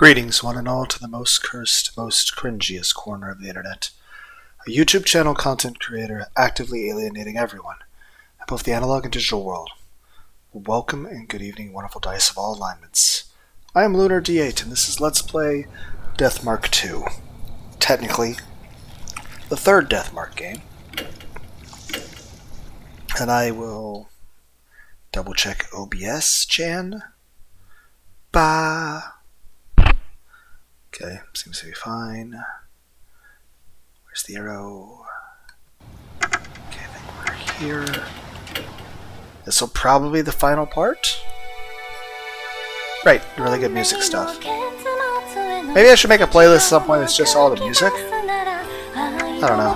Greetings, one and all, to the most cursed, most cringiest corner of the internet. A YouTube channel content creator actively alienating everyone in both the analog and digital world. Welcome and good evening, wonderful dice of all alignments. I am Lunar D8, and this is Let's Play Deathmark 2. Technically, the third Deathmark game. And I will double check OBS, Jan. Bah. Okay, seems to be fine. Where's the arrow? Okay, I think we're here. This will probably be the final part. Right, really good music stuff. Maybe I should make a playlist at some point that's just all the music. I don't know.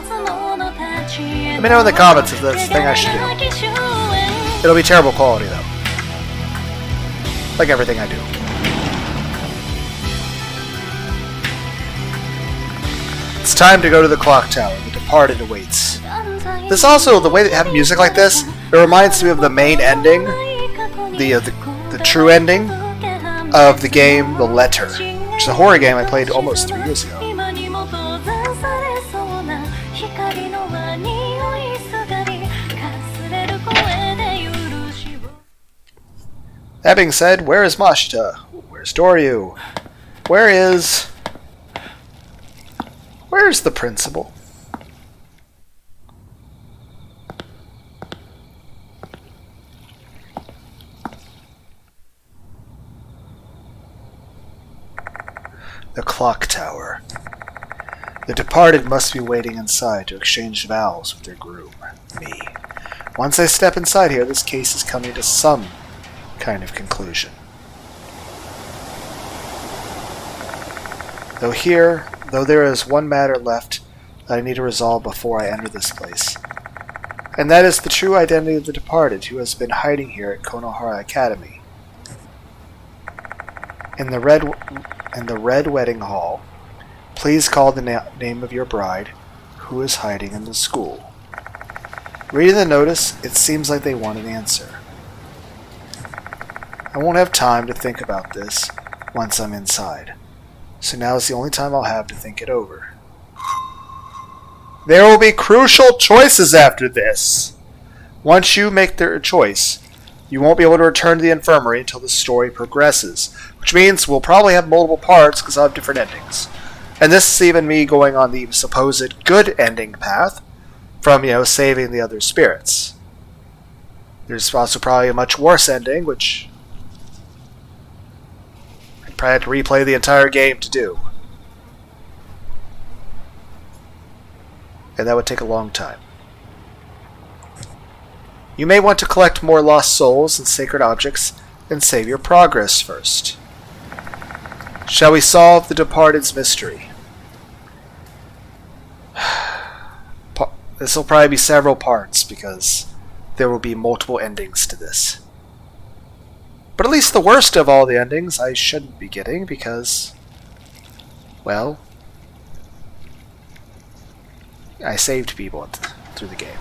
Let me know in the comments if that's the thing I should do. It'll be terrible quality though. Like everything I do. It's time to go to the clock tower. The departed awaits. This also, the way they have music like this, it reminds me of the main ending, the true ending of the game The Letter, which is a horror game I played almost 3 years ago. That being said, where is Mashita? Where's Doryu? Where's the principal? The clock tower. The departed must be waiting inside to exchange vows with their groom, me. Once I step inside here, this case is coming to some kind of conclusion. Though there is one matter left that I need to resolve before I enter this place. And that is the true identity of the departed who has been hiding here at Konohara Academy. In the red wedding hall, please call the name of your bride who is hiding in the school. Reading the notice, it seems like they want an answer. I won't have time to think about this once I'm inside. So now is the only time I'll have to think it over. There will be crucial choices after this. Once you make their choice, you won't be able to return to the infirmary until the story progresses. Which means we'll probably have multiple parts because I'll have different endings. And this is even me going on the supposed good ending path from, saving the other spirits. There's also probably a much worse ending, which probably have to replay the entire game to do. And that would take a long time. You may want to collect more lost souls and sacred objects and save your progress first. Shall we solve the departed's mystery? This will probably be several parts because there will be multiple endings to this. But at least the worst of all the endings I shouldn't be getting because, well, I saved people through the game.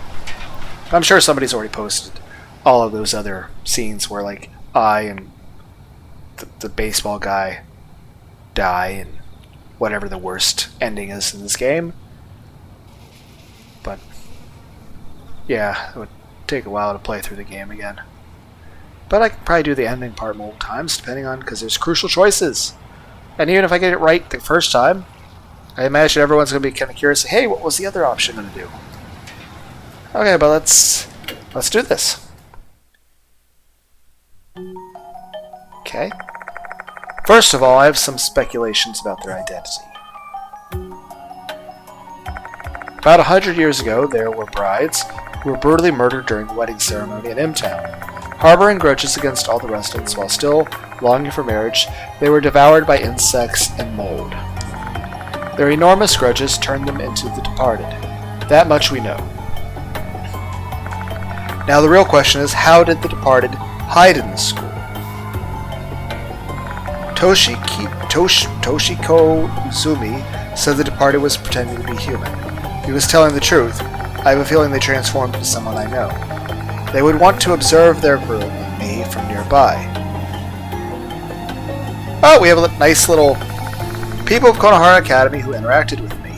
I'm sure somebody's already posted all of those other scenes where, like, I and the baseball guy die and whatever the worst ending is in this game. But, yeah, it would take a while to play through the game again. But I could probably do the ending part multiple times, depending on, because there's crucial choices. And even if I get it right the first time, I imagine everyone's going to be kind of curious, hey, what was the other option going to do? Okay, but let's do this. Okay. First of all, I have some speculations about their identity. About 100 years ago, there were brides who were brutally murdered during the wedding ceremony in M-Town. Harboring grudges against all the residents while still longing for marriage, they were devoured by insects and mold. Their enormous grudges turned them into the departed. That much we know. Now the real question is, how did the departed hide in the school? Toshiko Uzumi said the departed was pretending to be human. He was telling the truth. I have a feeling they transformed into someone I know. They would want to observe their groom and me from nearby. Oh, we have a nice little People of Konohara Academy who interacted with me.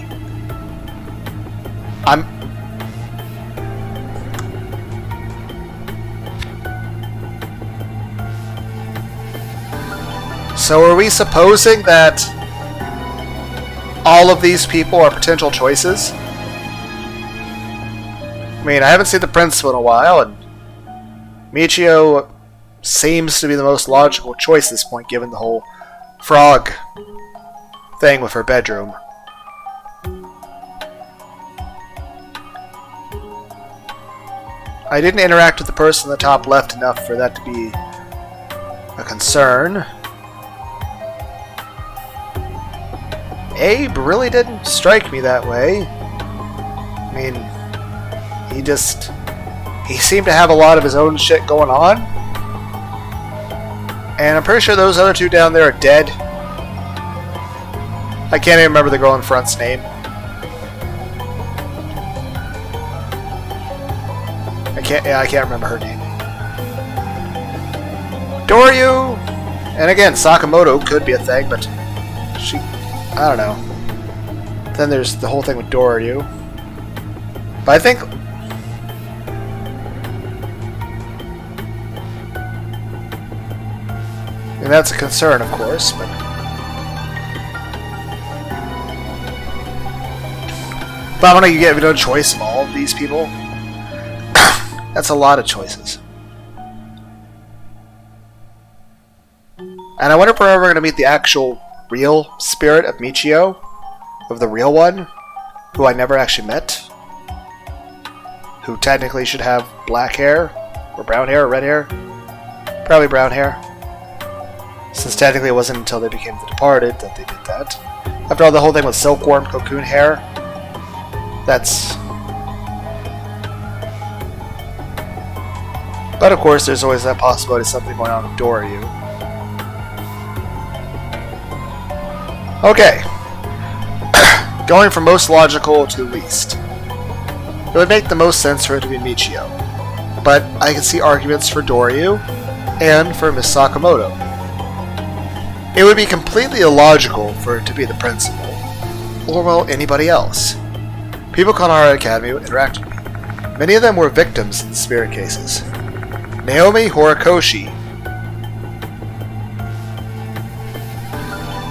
So are we supposing that all of these people are potential choices? I mean, I haven't seen the principal in a while, and Michio seems to be the most logical choice at this point, given the whole frog thing with her bedroom. I didn't interact with the person in the top left enough for that to be a concern. Abe really didn't strike me that way. I mean, he seemed to have a lot of his own shit going on. And I'm pretty sure those other two down there are dead. I can't even remember the girl in front's name. I can't remember her name. Doryu! And again, Sakamoto could be a thing, but I don't know. Then there's the whole thing with Doryu. But I think... and that's a concern, of course, but... but when you get no choice of all of these people, that's a lot of choices. And I wonder if we're ever going to meet the actual real spirit of Michio, of the real one, who I never actually met, who technically should have black hair, or brown hair, or red hair, probably brown hair, since technically it wasn't until they became the Departed that they did that. After all, the whole thing with silkworm cocoon hair, that's... but of course there's always that possibility of something going on with Doryu. Okay. Going from most logical to least. It would make the most sense for it to be Michio, but I can see arguments for Doryu and for Miss Sakamoto. It would be completely illogical for it to be the principal, or well, anybody else. People at Konohara Academy interacted with me. Many of them were victims in the spirit cases. Naomi Horikoshi.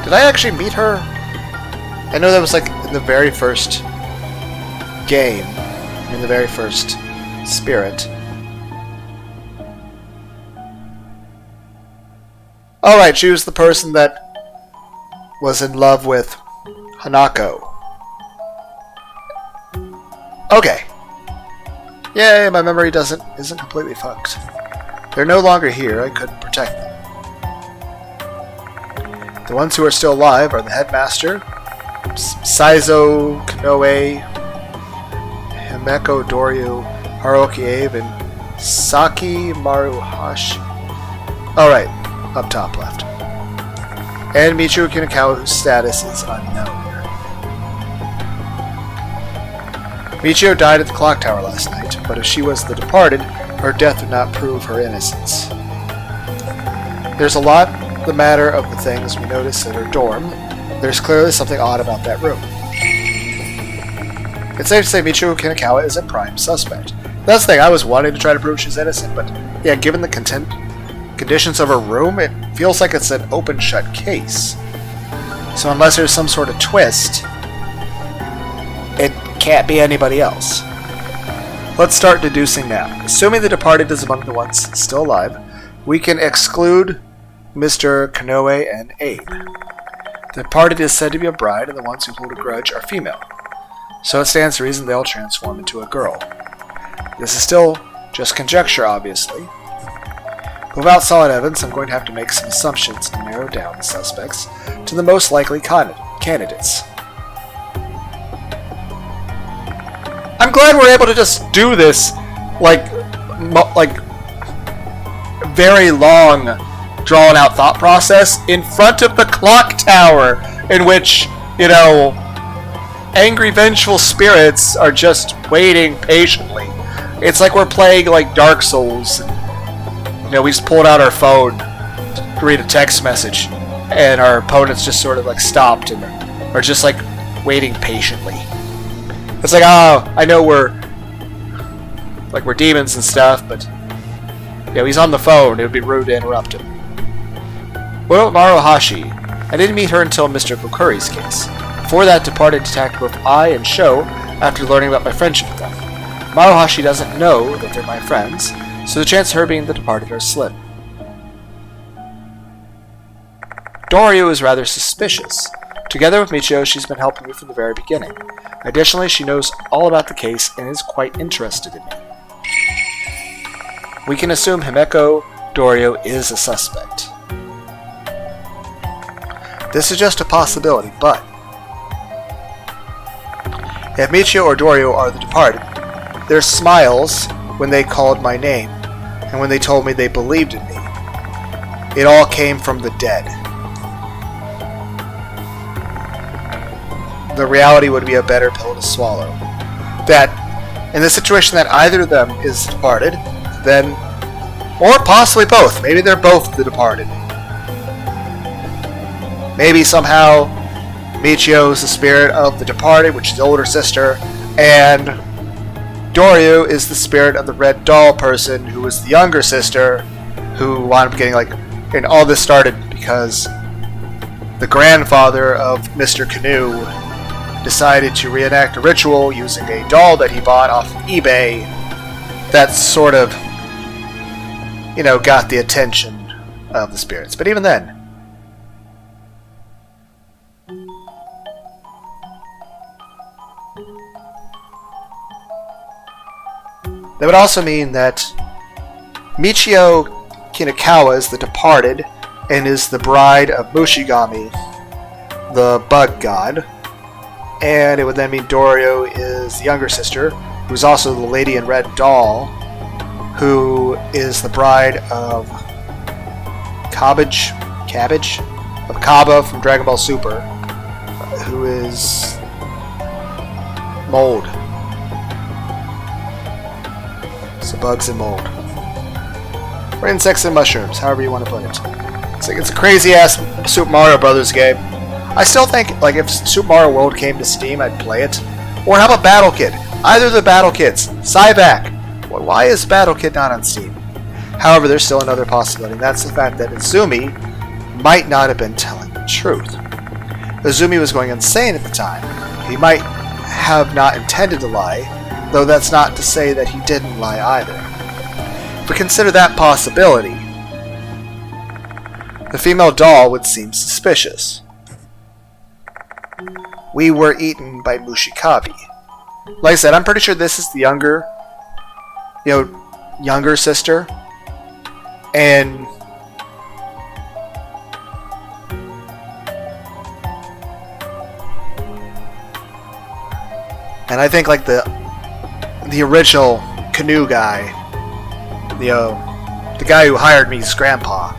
Did I actually meet her? I know that was like in the very first game, in the very first spirit. Alright, she was the person that was in love with Hanako. Okay. Yay, my memory isn't completely fucked. They're no longer here, I couldn't protect them. The ones who are still alive are the headmaster, Saizo Kanoe, Himeko Doryu, Haruki Abe, and Saki Maruhashi. Alright, up top left. And Michio Kinakawa, whose status is unknown. Michio died at the clock tower last night, but if she was the Departed, her death would not prove her innocence. There's a lot the matter of the things we notice at her dorm. There's clearly something odd about that room. It's safe to say Michio Kinakawa is a prime suspect. That's the thing, I was wanting to try to prove she's innocent, but yeah, given the conditions of her room, it feels like it's an open-shut case. So unless there's some sort of twist, it can't be anybody else. Let's start deducing now. Assuming the Departed is among the ones still alive, we can exclude Mr. Kanoe and Abe. The Departed is said to be a bride, and the ones who hold a grudge are female. So it stands to reason they'll transform into a girl. This is still just conjecture, obviously. Without solid evidence, I'm going to have to make some assumptions to narrow down the suspects to the most likely candidates. I'm glad we're able to just do this, like very long, drawn-out thought process in front of the clock tower, in which, you know, angry, vengeful spirits are just waiting patiently. It's like we're playing, like, Dark Souls. And, you know, we just pulled out our phone to read a text message. and our opponents just sort of like stopped and are just like waiting patiently. It's like, oh, I know we're demons and stuff, but he's on the phone. It would be rude to interrupt him. What about Maruhashi? I didn't meet her until Mr. Bukuri's case. Before that, departed attacked both I and Sho after learning about my friendship with them. Maruhashi doesn't know that they're my friends, so the chance of her being the departed are slim. Doryu is rather suspicious. Together with Michio, she's been helping me from the very beginning. Additionally, she knows all about the case and is quite interested in me. We can assume Himeko Doryu is a suspect. This is just a possibility, but if Michio or Doryu are the departed, their smiles when they called my name and when they told me they believed in me, it all came from the dead. The reality would be a better pill to swallow. That, in the situation that either of them is departed, then, or possibly both, maybe they're both the departed. Maybe somehow Michio is the spirit of the departed, which is the older sister, and Doryu is the spirit of the red doll person, who is the younger sister, who wound up getting and all this started because the grandfather of Mr. Canoe decided to reenact a ritual using a doll that he bought off of eBay that sort of, got the attention of the spirits. But even then, that would also mean that Michio Kinakawa is the departed and is the bride of Mushigami, the bug god. And it would then mean Doryu is the younger sister, who's also the lady in red doll, who is the bride of Cabbage? Of Kaba from Dragon Ball Super, who is mold. So bugs and mold. Or insects and mushrooms, however you want to put it. It's a crazy-ass Super Mario Brothers game. I still think, if Super Mario World came to Steam, I'd play it. Or how about Battle Kid? Either of the Battle Kids. Cyback. Why is Battle Kid not on Steam? However, there's still another possibility, and that's the fact that Izumi might not have been telling the truth. Izumi was going insane at the time. He might have not intended to lie, though that's not to say that he didn't lie either. If we consider that possibility, the female doll would seem suspicious. We were eaten by Mushikabi. Like I said, I'm pretty sure this is the younger sister. And I think the original Canoe guy, the guy who hired me, his grandpa,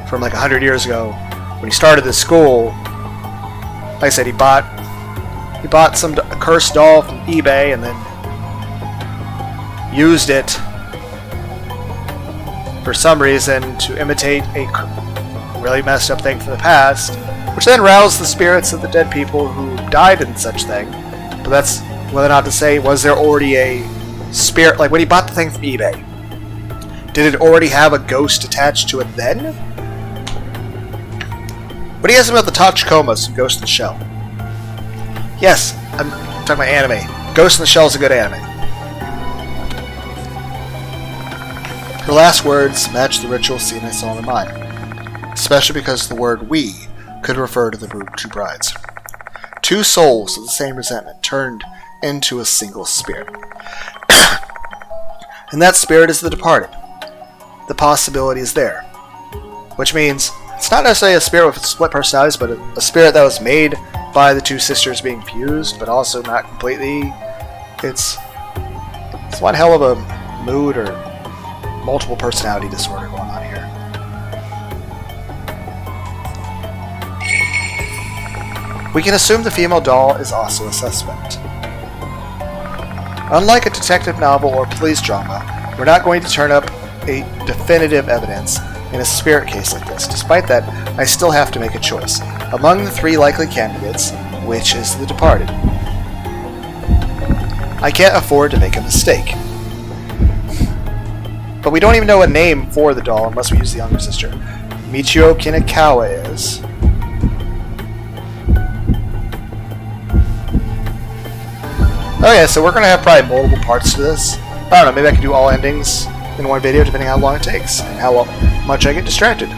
from 100 years ago, when he started this school, like I said, he bought some cursed doll from eBay and then used it for some reason to imitate a really messed up thing from the past, which then roused the spirits of the dead people who died in such thing. But that's whether or not to say, was there already a spirit, when he bought the thing from eBay, did it already have a ghost attached to it then? What do you guys about the Tachikomas from Ghost in the Shell? Yes, I'm talking about anime. Ghost in the Shell is a good anime. Her last words matched the ritual scene I saw in the mine, especially because the word "we" could refer to the two brides. Two souls of the same resentment turned into a single spirit. And that spirit is the departed. The possibility is there. Which means it's not necessarily a spirit with split personalities, but a spirit that was made by the two sisters being fused, but also not completely. It's one hell of a mood or multiple personality disorder going on here. We can assume the female doll is also a suspect. Unlike a detective novel or police drama, we're not going to turn up a definitive evidence in a spirit case like this. Despite that, I still have to make a choice. Among the 3 likely candidates, which is the departed? I can't afford to make a mistake. But we don't even know a name for the doll unless we use the younger sister. Michio Kinakawa is. Okay, so we're going to have probably multiple parts to this. I don't know, maybe I can do all endings in one video depending on how long it takes and how much I get distracted.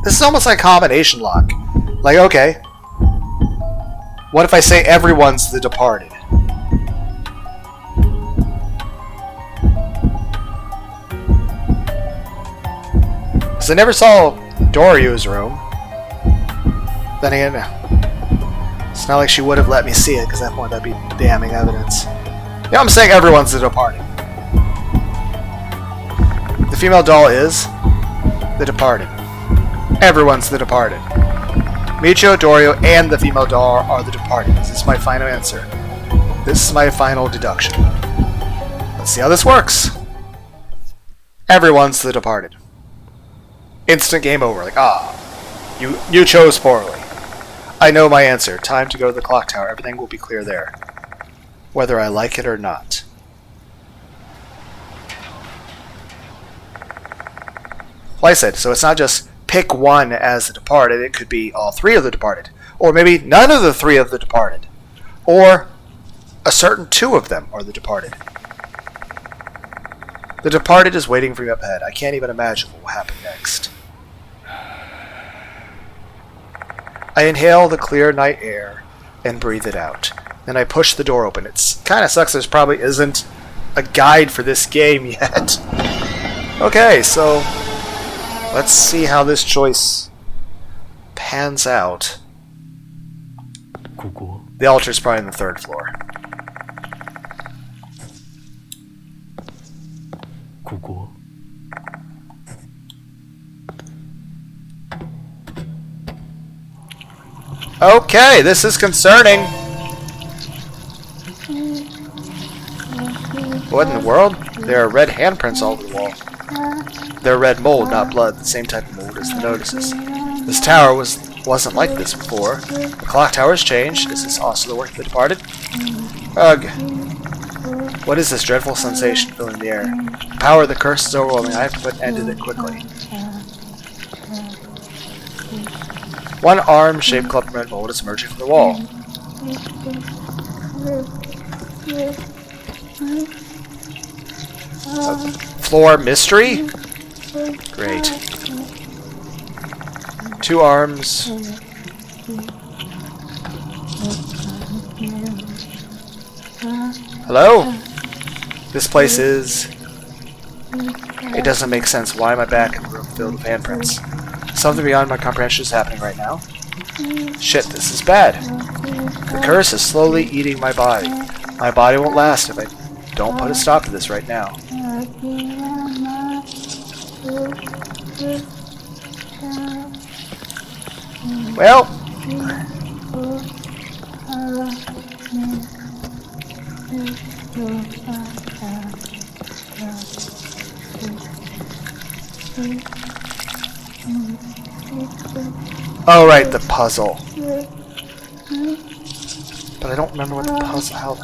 This is almost like a combination lock. Like, okay, what if I say everyone's the departed? Because I never saw Dorio's room. Then again, it's not like she would have let me see it, because at that point that'd be damning evidence. Yeah, I'm saying everyone's the departed. The female doll is the departed. Everyone's the departed. Michio, Dorio, and the female doll are the departed. This is my final answer. This is my final deduction. Let's see how this works. Everyone's the departed. Instant game over. Like, you chose poorly. I know my answer. Time to go to the clock tower. Everything will be clear there. Whether I like it or not. Like I said, so it's not just pick one as the departed. It could be all 3 of the departed. Or maybe none of the 3 of the departed. Or a certain 2 of them are the departed. The departed is waiting for me up ahead. I can't even imagine what will happen next. I inhale the clear night air and breathe it out. Then I push the door open. It kind of sucks there probably isn't a guide for this game yet. Okay, so let's see how this choice pans out. The altar's probably on the 3rd floor. Okay, this is concerning. What in the world? There are red handprints all over the wall. They're red mold, not blood, the same type of mold as the notices. This tower wasn't like this before. The clock tower's changed. Is this also the work of the departed? Ugh. What is this dreadful sensation filling the air? The power of the curse is overwhelming. I have to put an end to it quickly. One arm shaped clump of red mold is emerging from the wall. Floor mystery? Great. 2 arms. Hello? This place is... It doesn't make sense. Why am I back in the room filled with handprints? Something beyond my comprehension is happening right now. Shit, this is bad. The curse is slowly eating my body. My body won't last if I don't put a stop to this right now. Well... Oh, right, the puzzle. But I don't remember what the puzzle... How...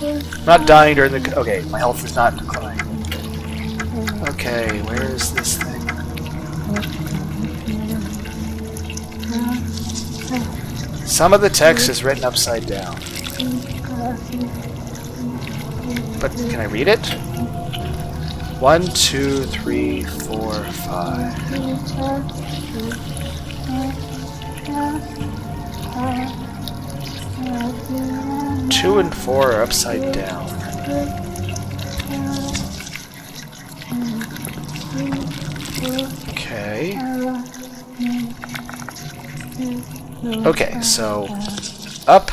I'm not dying during the... Okay, my health is not declining. Okay, where is this thing? Some of the text is written upside down. But can I read it? 1, 2, 3, 4, 5. 2 and 4 are upside down. Okay. Okay, so up,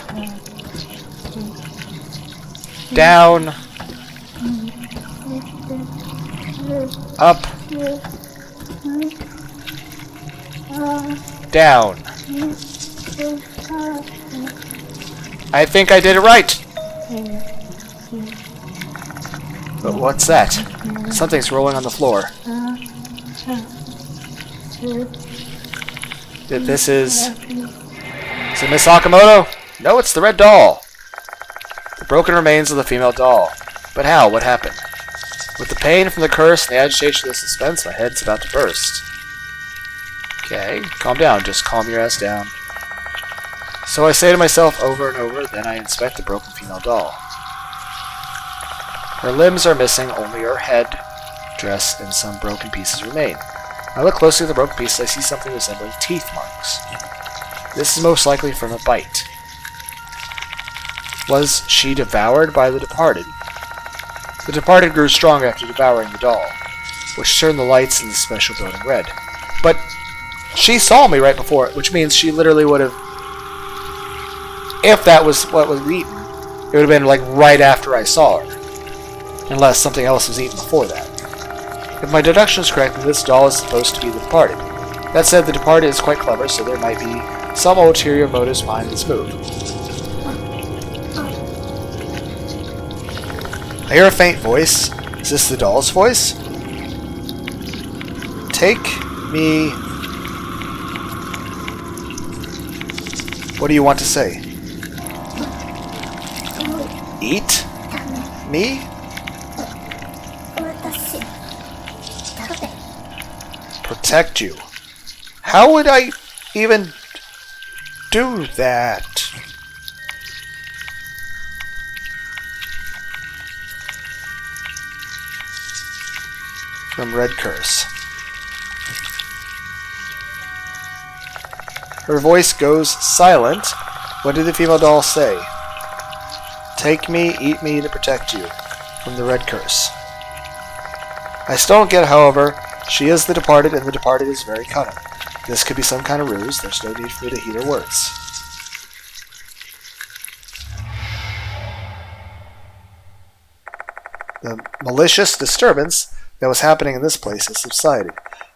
down, up, down. I think I did it right. But what's that? Something's rolling on the floor. This is... Is it Miss Sakamoto? No, it's the red doll. The broken remains of the female doll. But how? What happened? With the pain from the curse and the agitation of the suspense, my head's about to burst. Okay, calm down. Just calm your ass down. So I say to myself over and over, then I inspect the broken female doll. Her limbs are missing, only her head, dress, and some broken pieces remain. When I look closely at the broken pieces, I see something resembling teeth marks. This is most likely from a bite. Was she devoured by the departed? The departed grew stronger after devouring the doll, which turned the lights in the special building red. But she saw me right before it, which means she literally would have... If that was what was eaten, it would have been like right after I saw her. Unless something else was eaten before that. If my deduction is correct, then this doll is supposed to be the departed. That said, the departed is quite clever, so there might be some ulterior motives behind this move. I hear a faint voice. Is this the doll's voice? Take me... What do you want to say? Eat? Me? Protect you. How would I even do that? From Red Curse. Her voice goes silent. What did the female doll say? Take me, eat me to protect you. From the Red Curse. I still don't get, however, she is the departed, and the departed is very cunning. This could be some kind of ruse. There's no need for me to heed her words. The malicious disturbance that was happening in this place has subsided.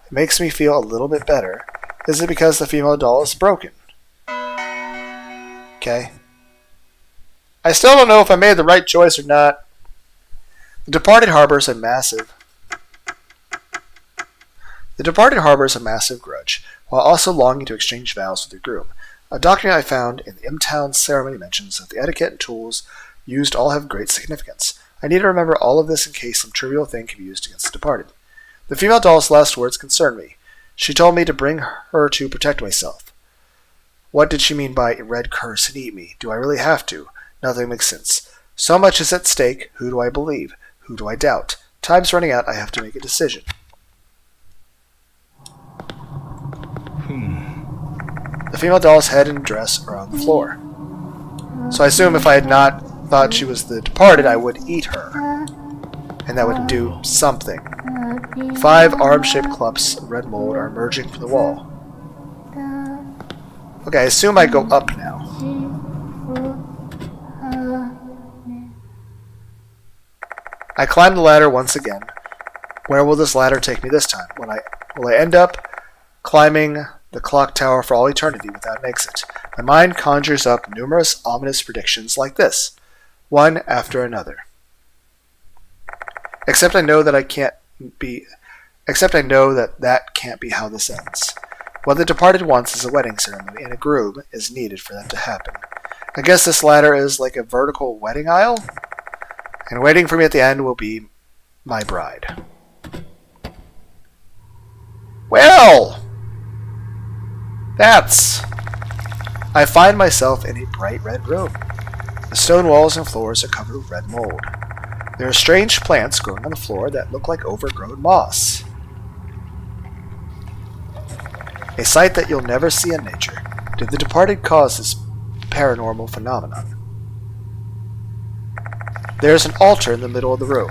It makes me feel a little bit better. Is it because the female doll is broken? Okay. I still don't know if I made the right choice or not. The departed harbors a massive grudge, while also longing to exchange vows with her groom. A document I found in the M-Town ceremony mentions that the etiquette and tools used all have great significance. I need to remember all of this in case some trivial thing can be used against the departed. The female doll's last words concern me. She told me to bring her to protect myself. What did she mean by Red Curse and eat me? Do I really have to? Nothing makes sense. So much is at stake. Who do I believe? Who do I doubt? Time's running out. I have to make a decision. The female doll's head and dress are on the floor. So I assume if I had not thought she was the departed, I would eat her. And that would do something. 5 arm-shaped clumps of red mold are emerging from the wall. Okay, I assume I go up now. I climb the ladder once again. Where will this ladder take me this time? Will I end up climbing the clock tower for all eternity without an exit? My mind conjures up numerous ominous predictions like this, one after another. Except I know that that can't be how this ends. What the departed wants is a wedding ceremony, and a groom is needed for that to happen. I guess this ladder is like a vertical wedding aisle, and waiting for me at the end will be my bride. Well, I find myself in a bright red room. The stone walls and floors are covered with red mold. There are strange plants growing on the floor that look like overgrown moss. A sight that you'll never see in nature. Did the departed cause this paranormal phenomenon? There's an altar in the middle of the room.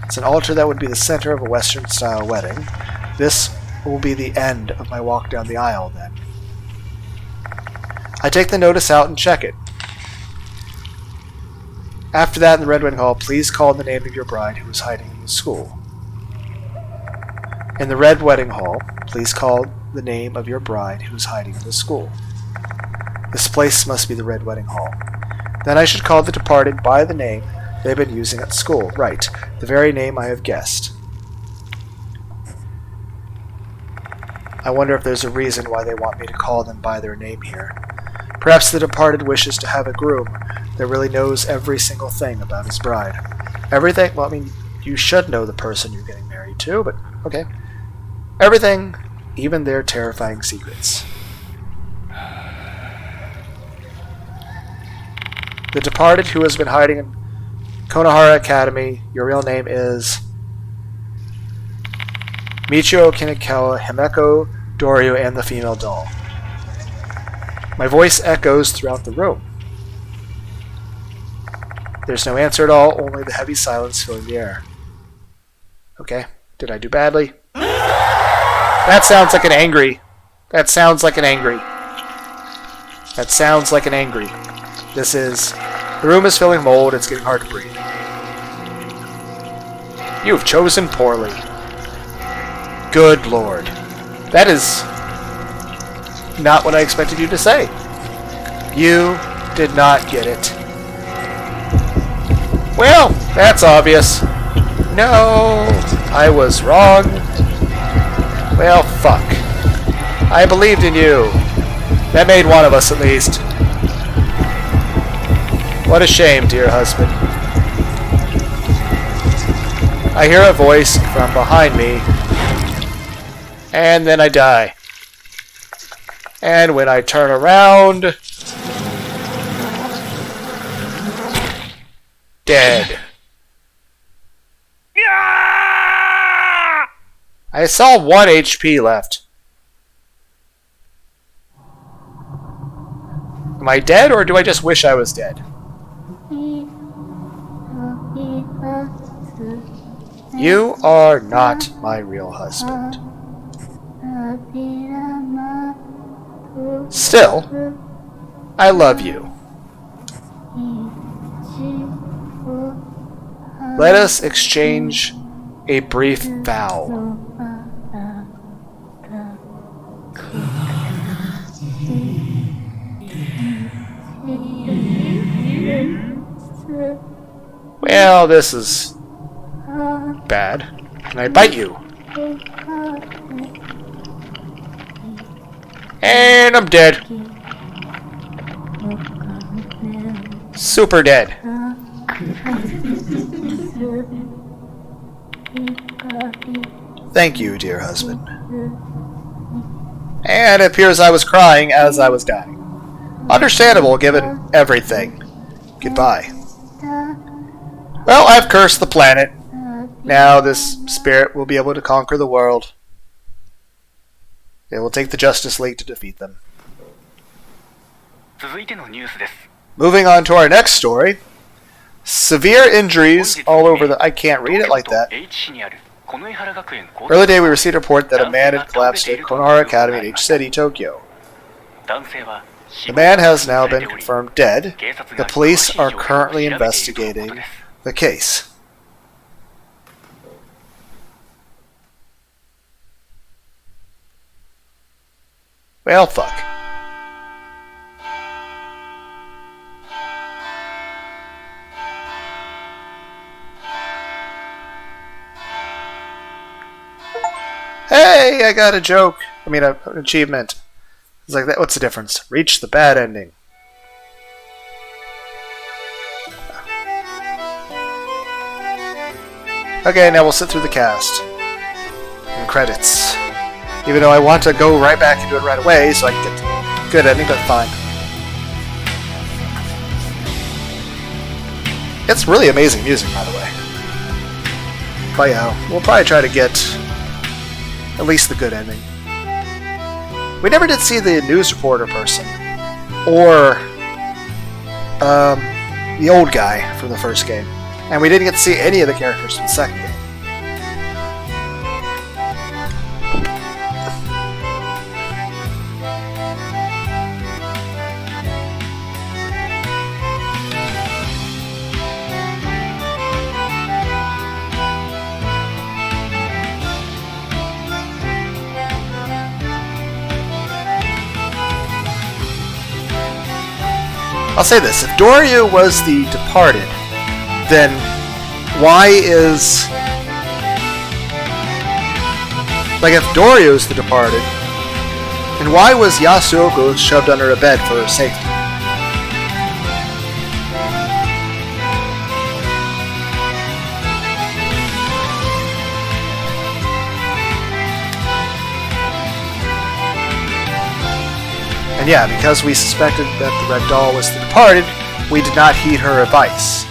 It's an altar that would be the center of a Western-style wedding. This will be the end of my walk down the aisle, then. I take the notice out and check it. After that, in the Red Wedding Hall, please call the name of your bride who is hiding in the school. In the Red Wedding Hall, please call the name of your bride who is hiding in the school. This place must be the Red Wedding Hall. Then I should call the departed by the name they've been using at school. Right, the very name I have guessed. I wonder if there's a reason why they want me to call them by their name here. Perhaps the departed wishes to have a groom that really knows every single thing about his bride. Everything? Well, I mean, you should know the person you're getting married to, but okay. Everything, even their terrifying secrets. The departed who has been hiding in Konohara Academy, your real name is Michio Kinikawa Himeko Doryu and the female doll. My voice echoes throughout the room. There's no answer at all, only the heavy silence filling the air. Okay, did I do badly? That sounds like an angry. That sounds like an angry. That sounds like an angry. This is... The room is filling mold, it's getting hard to breathe. You've chosen poorly. Good Lord. That is not what I expected you to say. You did not get it. Well, that's obvious. No, I was wrong. Well, fuck. I believed in you. That made one of us at least. What a shame, dear husband. I hear a voice from behind me, and then I die. And when I turn around... dead. I saw 1 HP left. Am I dead, or do I just wish I was dead? You are not my real husband. Still, I love you. Let us exchange a brief vow. Well, this is bad. Can I bite you? And I'm dead. Super dead. Thank you, dear husband. And it appears I was crying as I was dying. Understandable, given everything. Goodbye. Well, I've cursed the planet. Now this spirit will be able to conquer the world. It will take the Justice League to defeat them. Moving on to our next story. Severe injuries all over the... I can't read it like that. Earlier today we received a report that a man had collapsed at Konohara Academy in H-City, Tokyo. The man has now been confirmed dead. The police are currently investigating the case. Well, fuck. Hey, I got a joke. I mean, an achievement. It's like that. What's the difference? Reach the bad ending. Okay, now we'll sit through the cast. And credits. Even though I want to go right back into it right away so I can get the good ending, but fine. It's really amazing music, by the way. But yeah, we'll probably try to get at least the good ending. We never did see the news reporter person, or the old guy from the first game. And we didn't get to see any of the characters from the second game. I'll say this. If Doryu was the departed, then why is... Like, if Doryu's the departed, then why was Yasuoka shoved under a bed for safety? And yeah, because we suspected that the Red Doll was the departed, we did not heed her advice.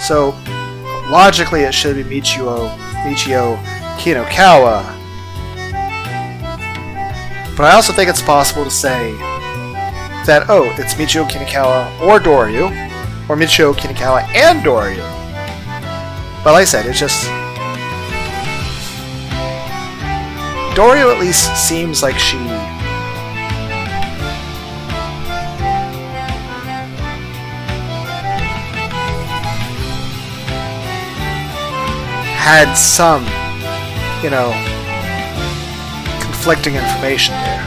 So, logically it should be Michio Kinokawa. But I also think it's possible to say that, oh, it's Michio Kinokawa or Doryu, or Michio Kinokawa and Doryu. But like I said, it's just... Doryu at least seems like she... had some, you know, conflicting information there.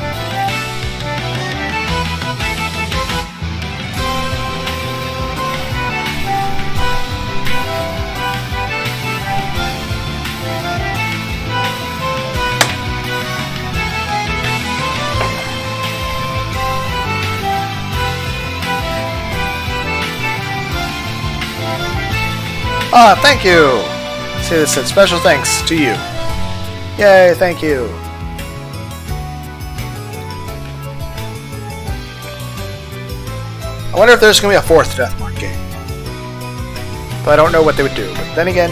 Ah, thank you! See, this said special thanks to you. Yay, thank you. I wonder if there's going to be a fourth Deathmark game. But I don't know what they would do. But then again,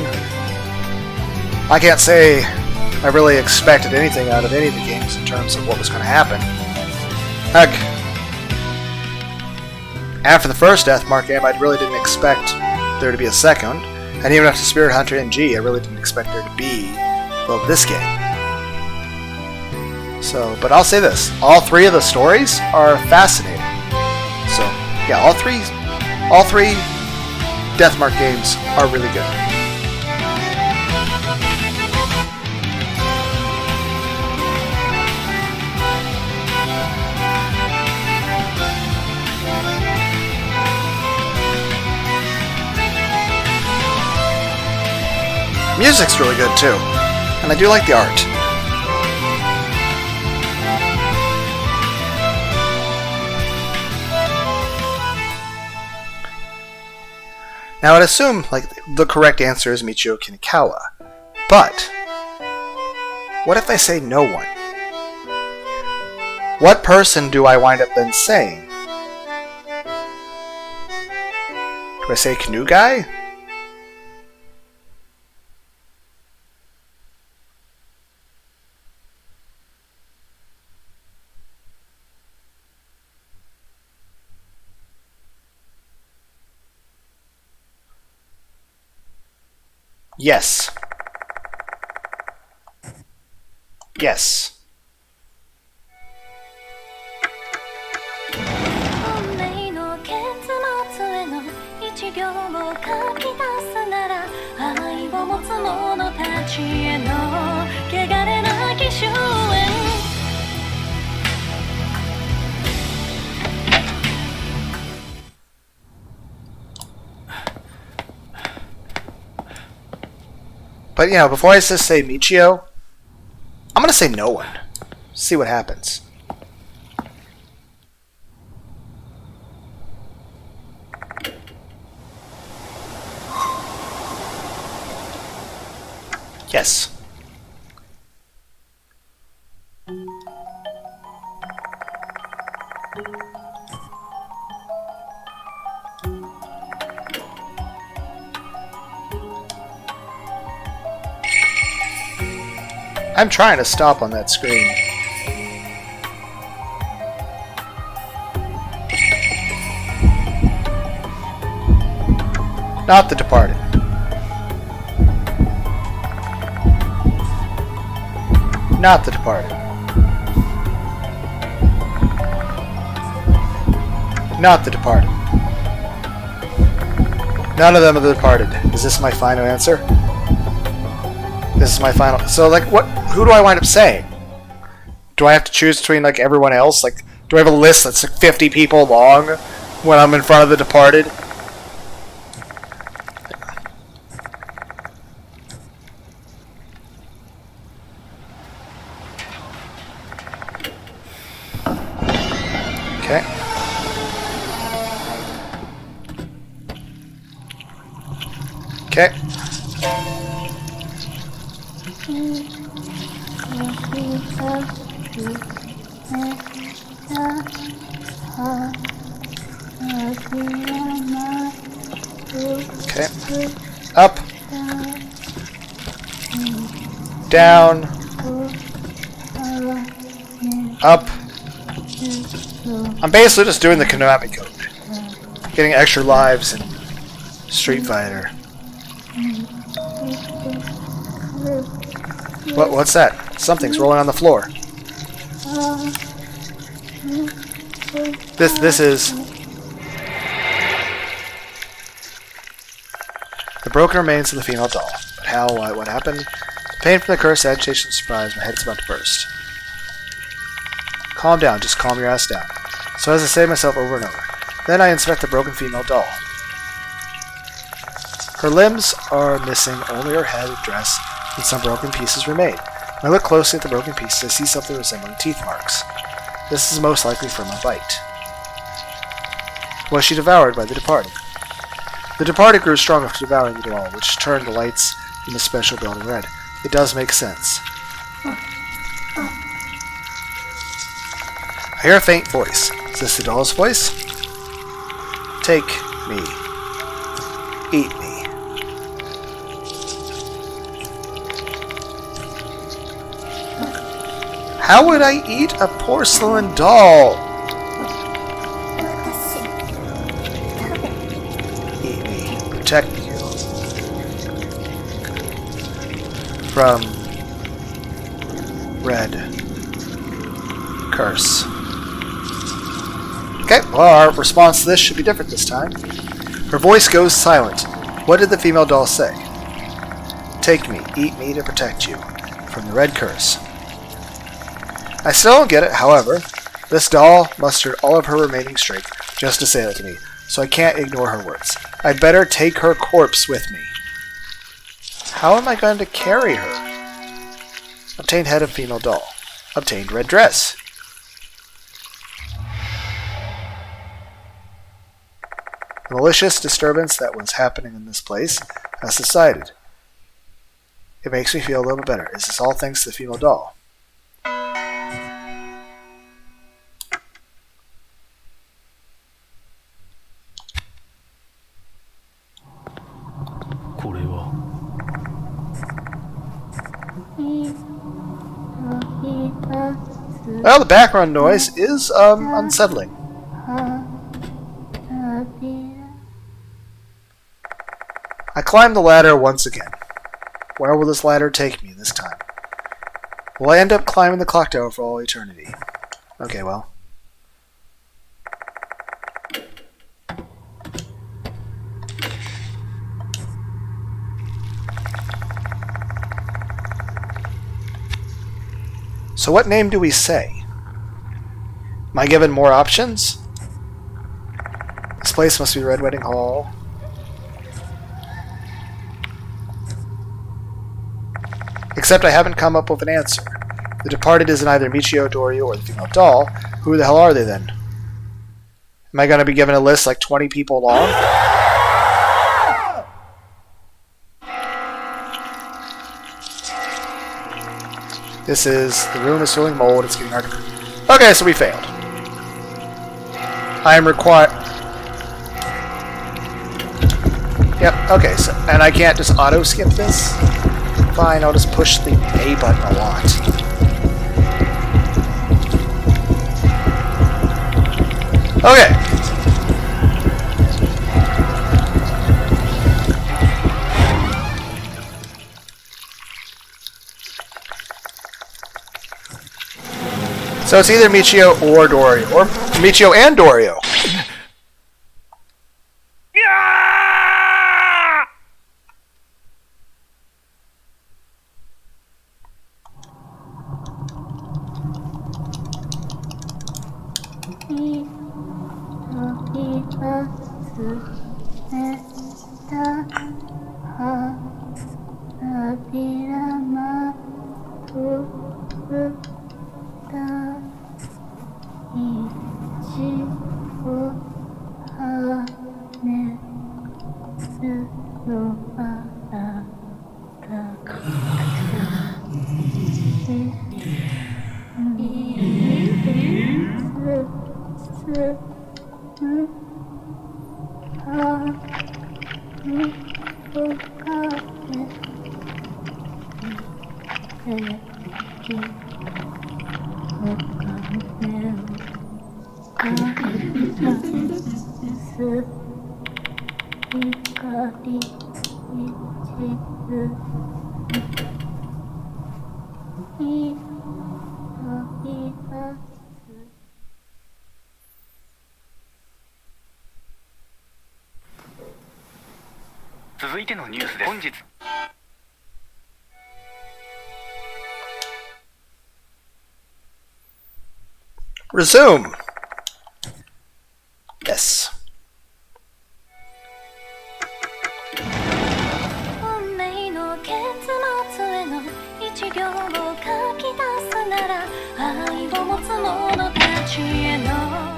I can't say I really expected anything out of any of the games in terms of what was going to happen. Heck, after the first Deathmark game, I really didn't expect there to be a second. And even after Spirit Hunter NG, I really didn't expect there to be, well, this game. So, but I'll say this. All three of the stories are fascinating. So, yeah, all three Deathmark games are really good. Music's really good too, and I do like the art. Now I'd assume like the correct answer is Michio Kinokawa, but what if I say no one? What person do I wind up then saying? Do I say Canoe Guy? Yes. Yes. But, you know, before I just say Michio, I'm going to say no one. See what happens. Yes. I'm trying to stop on that screen. Not The Departed. Not The Departed. Not The Departed. None of them are the departed. Is this my final answer? This is my final... So, like, what? Who do I wind up saying? Do I have to choose between, like, everyone else? Like, do I have a list that's like 50 people long when I'm in front of the departed? Okay. Okay. Okay. Up. Down. Up. I'm basically just doing the Konami code. Getting extra lives in Street Fighter. What's that? Something's rolling on the floor. This is... The broken remains of the female doll. But how, what happened? The pain from the curse, agitation, surprise, my head's about to burst. Calm down, just calm your ass down. So as I say to myself over and over. Then I inspect the broken female doll. Her limbs are missing, only her head, dress, and some broken pieces remain. When I look closely at the broken pieces, I see something resembling teeth marks. This is most likely from a bite. Was she devoured by the departed? The departed grew strong after devouring the doll, which turned the lights in the special building red. It does make sense. I hear a faint voice. Is this the doll's voice? Take me. Eat me. How would I eat a porcelain doll? Eat me. Protect you. From red curse. Okay, well, our response to this should be different this time. Her voice goes silent. What did the female doll say? Take me, eat me to protect you from the red curse. I still don't get it, however. This doll mustered all of her remaining strength just to say that to me, so I can't ignore her words. I'd better take her corpse with me. How am I going to carry her? Obtained head of female doll. Obtained red dress. The malicious disturbance that was happening in this place has subsided. It makes me feel a little bit better. Is this all thanks to the female doll? Well, the background noise is unsettling. I climb the ladder once again. Where will this ladder take me this time? Will I end up climbing the clock tower for all eternity? Okay, well. So what name do we say? Am I given more options? This place must be Red Wedding Hall. Except I haven't come up with an answer. The departed isn't either Michio, Dorio, or the female doll. Who the hell are they then? Am I going to be given a list like 20 people long? This is... The room is filling mold. It's getting hard to... Okay, so we failed. I am required... Yep, okay, so... And I can't just auto-skip this? Fine, I'll just push the A button a lot. Okay. So it's either Michio or Dorio. Or Michio and Dorio. 続いてのニュースです。本日 Resume. Yes. 運命の結末への一行を書き出すなら愛を持つ者たちへの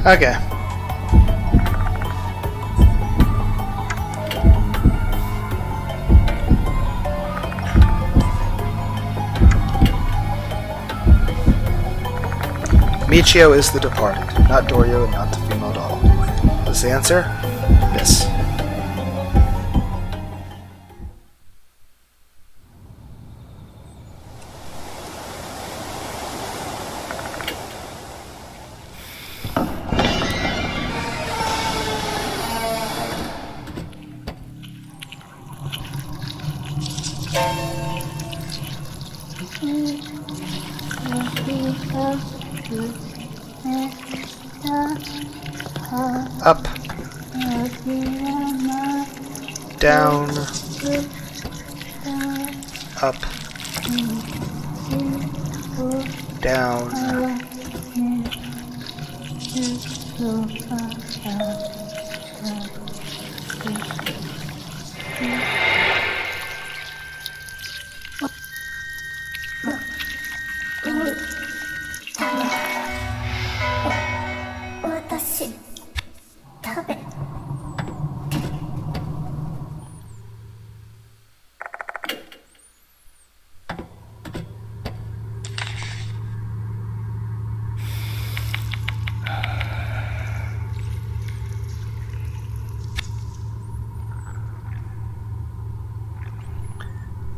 Okay. Michio is the departed, not Doryo and not the female doll. Is the answer? Yes. Up, down, up, down,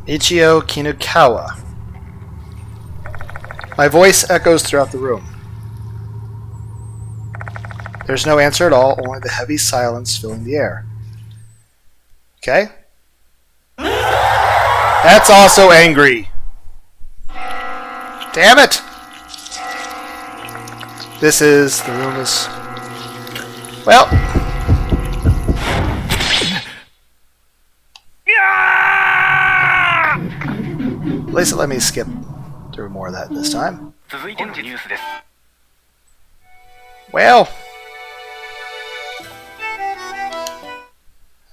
Michio Kinukawa. My voice echoes throughout the room. There's no answer at all, only the heavy silence filling the air. Okay? That's also angry. Damn it! This is... the room is... well... at least it let me skip through more of that this time. 続いてのニュースです。 Well...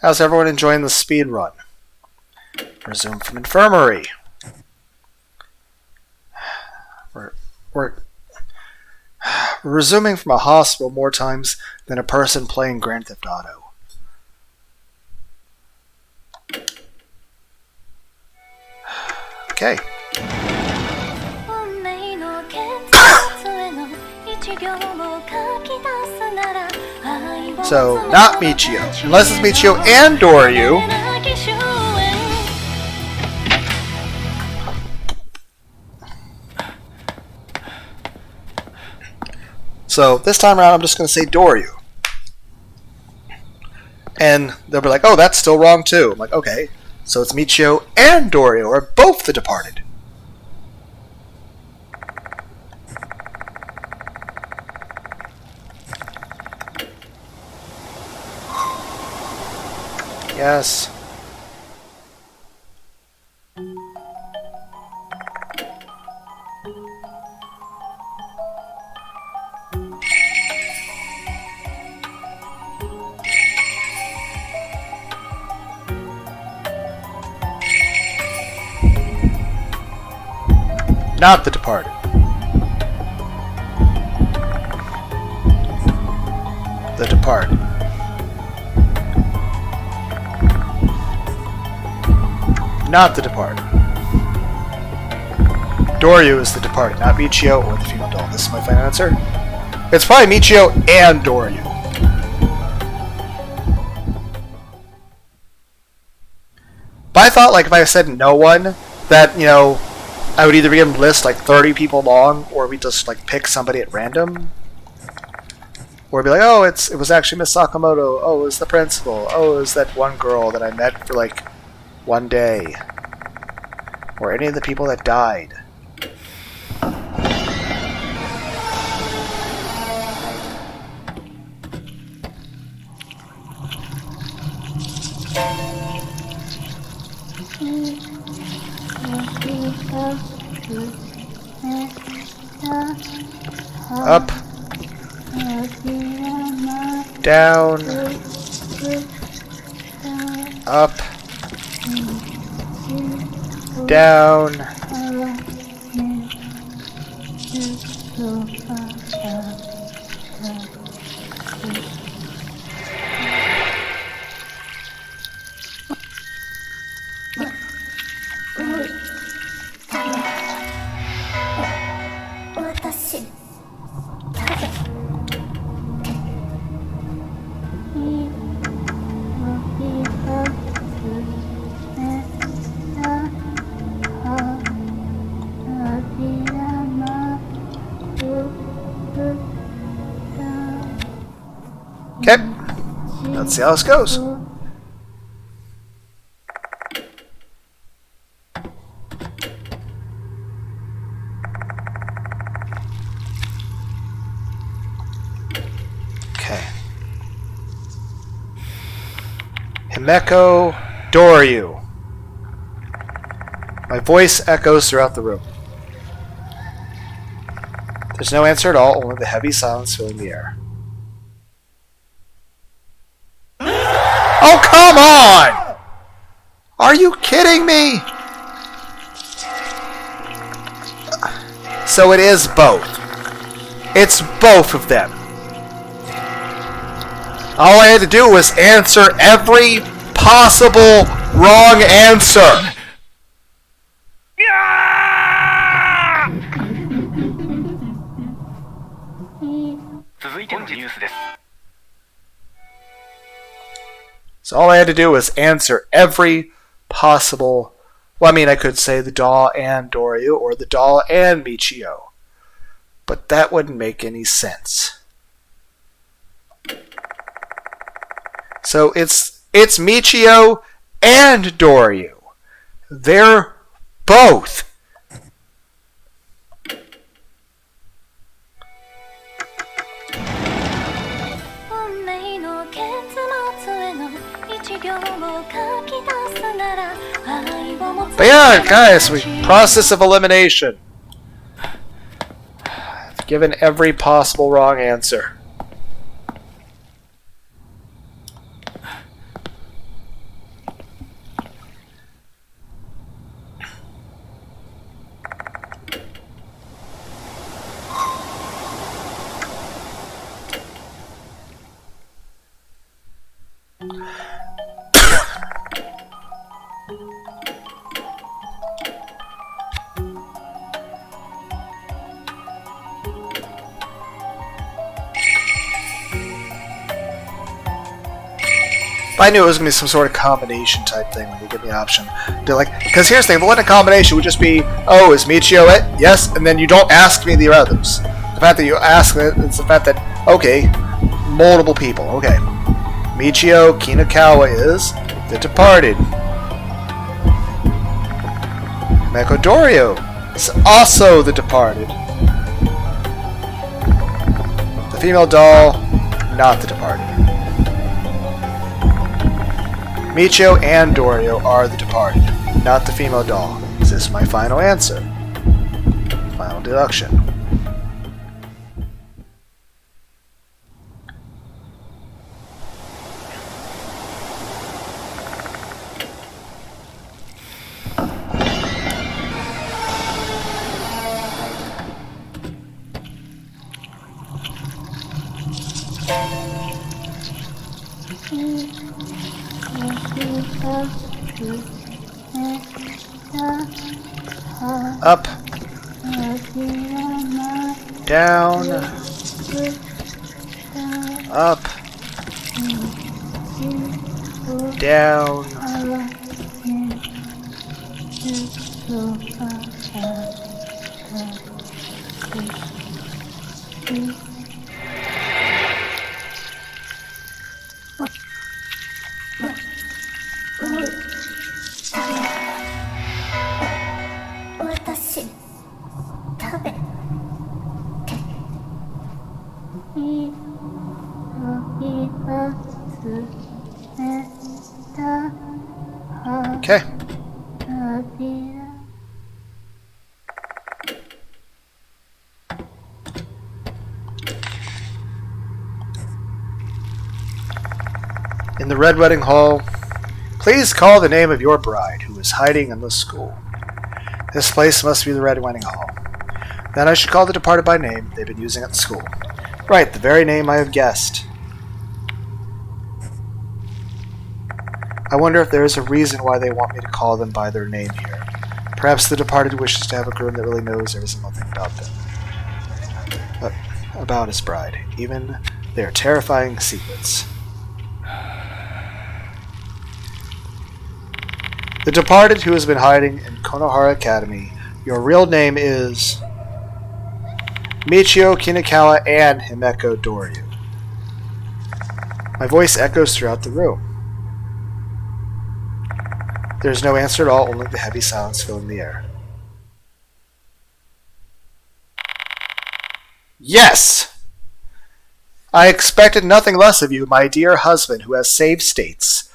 how's everyone enjoying the speed run? Resume from infirmary. We're resuming from a hospital more times than a person playing Grand Theft Auto. Okay. So, not Michio. Unless it's Michio and Doryu. So, this time around, I'm just going to say Doryu. And they'll be like, oh, that's still wrong too. I'm like, okay. So it's Michio and Doryu, or both the departed. Yes. Not the departed. The departed. Not the departed. Doryu is the departed, not Michio or the female doll. This is my final answer. It's probably Michio and Doryu. But I thought, like, if I said no one, that, you know, I would either be able to list like 30 people long, or we just like pick somebody at random, or be like, oh, it was actually Miss Sakamoto. Oh, it was the principal. Oh, it was that one girl that I met for like one day, or any of the people that died. Up, down, up, down, okay, let's see how this goes. Okay. Himeko Doryu. My voice echoes throughout the room. There's no answer at all, only the heavy silence filling the air. Oh, come on! Are you kidding me? So it is both. It's both of them. All I had to do was answer every possible wrong answer. So all I had to do was answer every possible... Well, I mean, I could say the doll and Doryu, or the doll and Michio. But that wouldn't make any sense. So it's Michio and Doryu. They're both. But yeah, guys, process of elimination. I've given every possible wrong answer. I knew it was going to be some sort of combination type thing when you give me the option. They're like, because here's the thing, what a combination would just be, oh, is Michio it? Yes, and then you don't ask me the others. The fact that you ask it, it's the fact that, okay, multiple people, okay. Michio Kinakawa is The Departed. Mekodorio is also The Departed. The female doll, not The Departed. Michio and Dorio are The Departed, not the female doll. Is this my final answer? Final deduction. Up. Down. Up. Down. Okay. In the Red Wedding Hall, please call the name of your bride who is hiding in the school. This place must be the Red Wedding Hall. Then I should call the departed by name they've been using at the school. Right, the very name I have guessed. I wonder if there is a reason why they want me to call them by their name here. Perhaps the departed wishes to have a groom that really knows there is nothing about them. About his bride. Even their terrifying secrets. The departed who has been hiding in Konohara Academy. Your real name is Michio Kinakawa and Himeko Doryu. My voice echoes throughout the room. There is no answer at all, only the heavy silence filling the air. Yes! I expected nothing less of you, my dear husband who has saved states.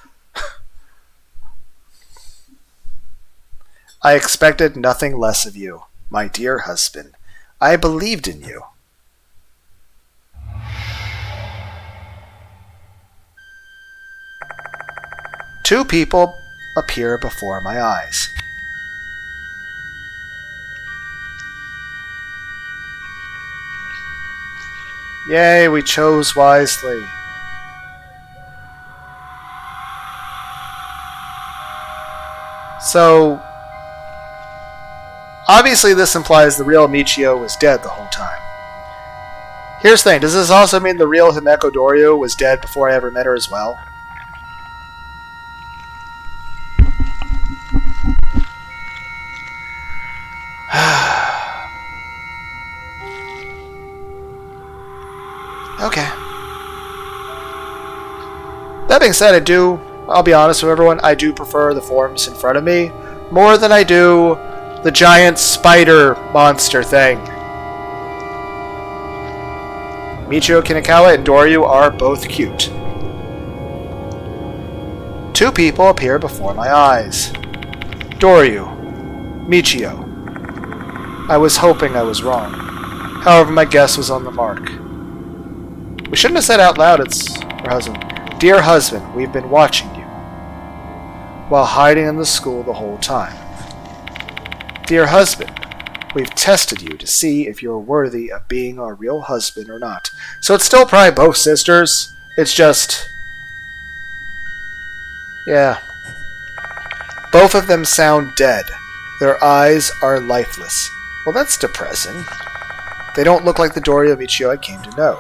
I expected nothing less of you, my dear husband. I believed in you. Two people appear before my eyes. Yay, we chose wisely. So, obviously this implies the real Michio was dead the whole time. Here's the thing, does this also mean the real Himeko Doryu was dead before I ever met her as well? Okay. That being said, I'll be honest with everyone, I do prefer the forms in front of me more than I do the giant spider monster thing. Michio Kinakawa and Doryu are both cute. Two people appear before my eyes. Doryu. Michio. I was hoping I was wrong. However, my guess was on the mark. We shouldn't have said out loud it's her husband. Dear husband, we've been watching you while hiding in the school the whole time. Dear husband, we've tested you to see if you're worthy of being our real husband or not. So it's still probably both sisters. It's just... yeah. Both of them sound dead. Their eyes are lifeless. Well, that's depressing. They don't look like the Doryu Michio I came to know.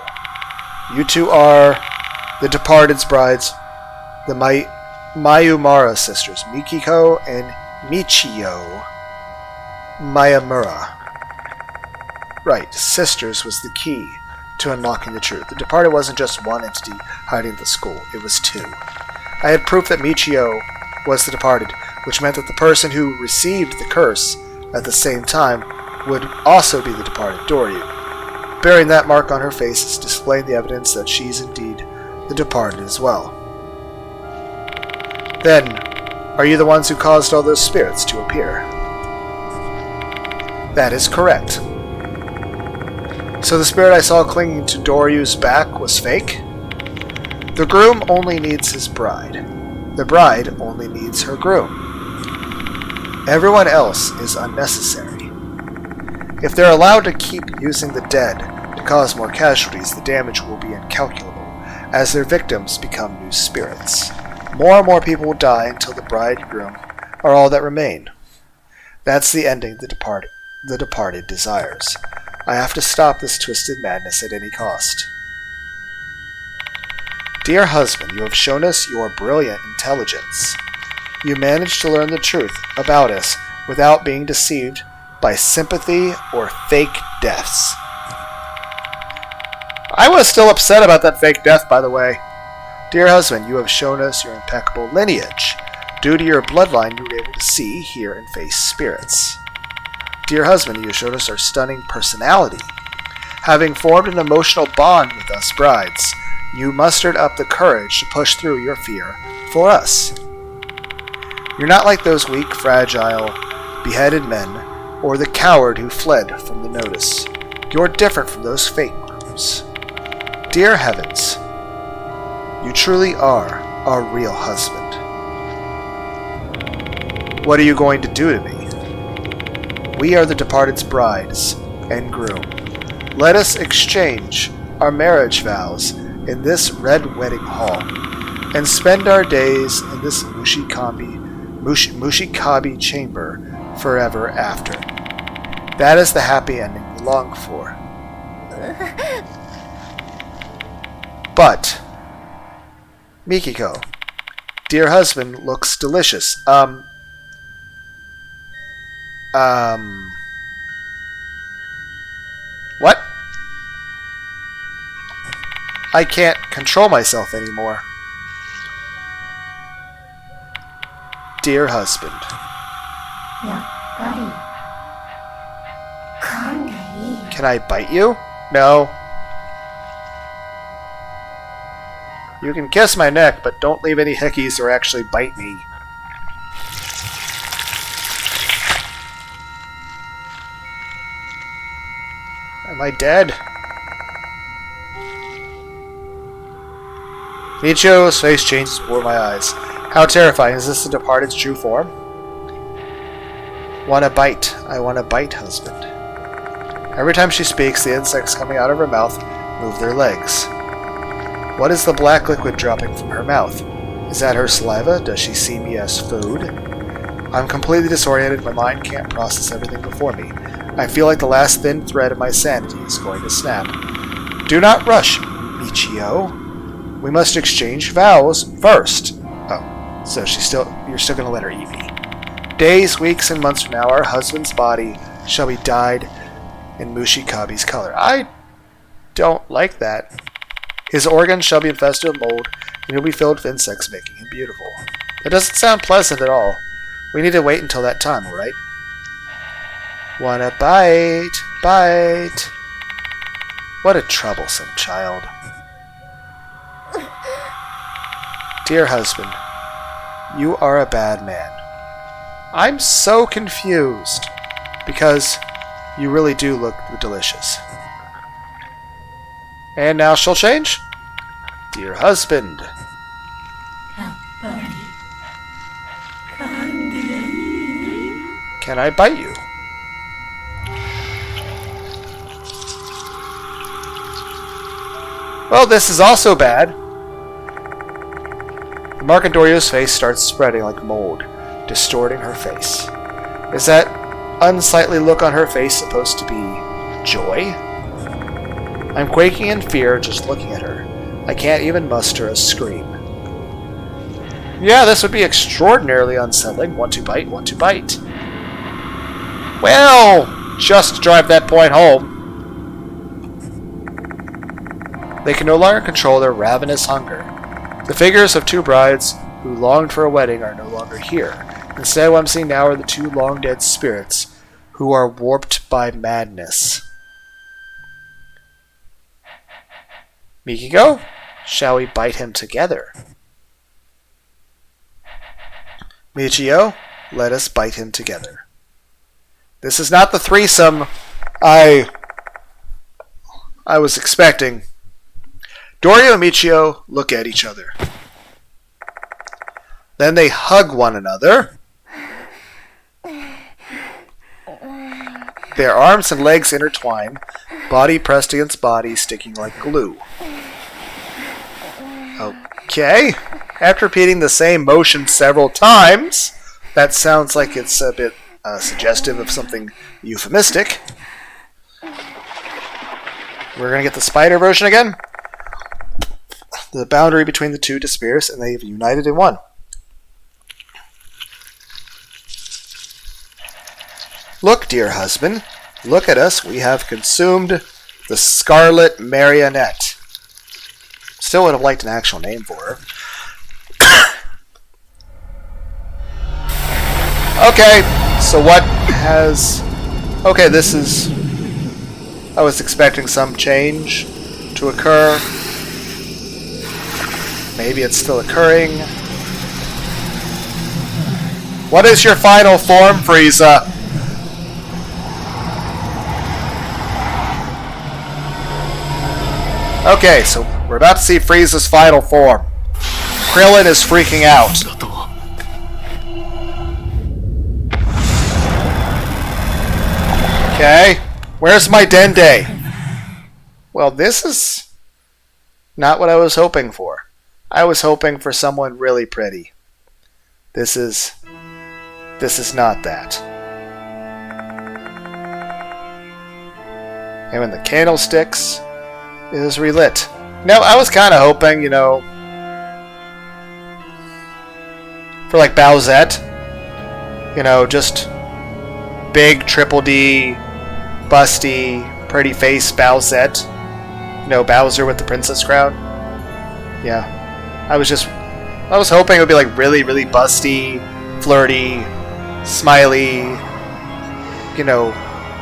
You two are the departed's brides. The Mayumara sisters, Mikiko and Michio Miyamura. Right, sisters was the key to unlocking the truth. The Departed wasn't just one entity hiding at the school, it was two. I had proof that Michio was the Departed, which meant that the person who received the curse at the same time would also be the Departed Doryu. Bearing that mark on her face is displaying the evidence that she's indeed the Departed as well. Then, are you the ones who caused all those spirits to appear? That is correct. So the spirit I saw clinging to Doryu's back was fake? The groom only needs his bride. The bride only needs her groom. Everyone else is unnecessary. If they're allowed to keep using the dead to cause more casualties, the damage will be incalculable, as their victims become new spirits. More and more people will die until the bride and groom are all that remain. That's the ending the departed desires. I have to stop this twisted madness at any cost. Dear husband, you have shown us your brilliant intelligence. You managed to learn the truth about us without being deceived by sympathy or fake deaths. I was still upset about that fake death, by the way. Dear husband, you have shown us your impeccable lineage. Due to your bloodline, you were able to see, hear, and face spirits. Dear husband, you have shown us our stunning personality. Having formed an emotional bond with us brides, you mustered up the courage to push through your fear for us. You're not like those weak, fragile, beheaded men, or the coward who fled from the notice. You're different from those fake grooms. Dear heavens, you truly are our real husband. What are you going to do to me? We are the departed's brides and groom. Let us exchange our marriage vows in this red wedding hall, and spend our days in this Mushikabi chamber forever after. That is the happy ending we long for. But, Mikiko, dear husband looks delicious. What? I can't control myself anymore. Dear husband. Can I bite you? No. You can kiss my neck, but don't leave any hickeys or actually bite me. Am I dead? Michio's face changes before my eyes. How terrifying. Is this the departed's true form? Want a bite. I want a bite, husband. Every time she speaks, the insects coming out of her mouth move their legs. What is the black liquid dropping from her mouth? Is that her saliva? Does she see me as food? I'm completely disoriented. My mind can't process everything before me. I feel like the last thin thread of my sanity is going to snap. Do not rush, Michio. We must exchange vows first. Oh, so you're still going to let her eat me. Days, weeks, and months from now, our husband's body shall be dyed in Mushikabi's color. I don't like that. His organs shall be infested with mold, and he'll be filled with insects, making him beautiful. That doesn't sound pleasant at all. We need to wait until that time, alright? Wanna bite? Bite! What a troublesome child. Dear husband, you are a bad man. I'm so confused, because you really do look delicious. And now she'll change? Dear husband. Can I bite you? Well, this is also bad. The mark on Dorio's face starts spreading like mold, distorting her face. Is that unsightly look on her face supposed to be joy? I'm quaking in fear just looking at her. I can't even muster a scream. Yeah, this would be extraordinarily unsettling. 1-2 bite, 1-2 bite. Well, just to drive that point home. They can no longer control their ravenous hunger. The figures of two brides who longed for a wedding are no longer here. Instead, what I'm seeing now are the two long-dead spirits who are warped by madness. Mikiko, shall we bite him together? Michio, let us bite him together. This is not the threesome I was expecting. Dorio and Michio look at each other. Then they hug one another. Their arms and legs intertwine, body pressed against body, sticking like glue. Okay. After repeating the same motion several times, that sounds like it's a bit suggestive of something euphemistic. We're going to get the spider version again. The boundary between the two disappears, and they've united in one. Look, dear husband, look at us. We have consumed the Scarlet Marionette. Still would have liked an actual name for her. Okay, so what has... Okay, this is... I was expecting some change to occur. Maybe it's still occurring. What is your final form, Frieza? Okay, so we're about to see Frieza's final form. Krillin is freaking out. Okay, where's my Dende? Well, this is not what I was hoping for. I was hoping for someone really pretty. This is not that. And when the candlesticks is relit. Now, I was kind of hoping, you know, for like Bowsette. You know, just big triple D, busty, pretty face Bowsette. You know, Bowser with the princess crown. Yeah. I was hoping it would be like really, really busty, flirty, smiley, you know,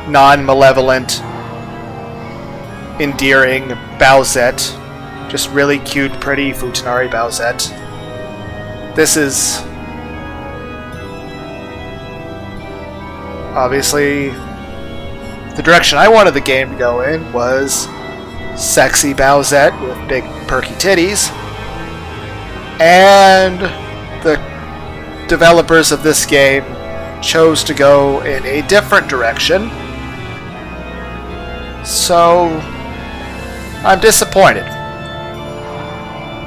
non-malevolent, endearing Bowsette. Just really cute, pretty Futanari Bowsette. This is... obviously, the direction I wanted the game to go in was sexy Bowsette with big perky titties. And the developers of this game chose to go in a different direction. So, I'm disappointed.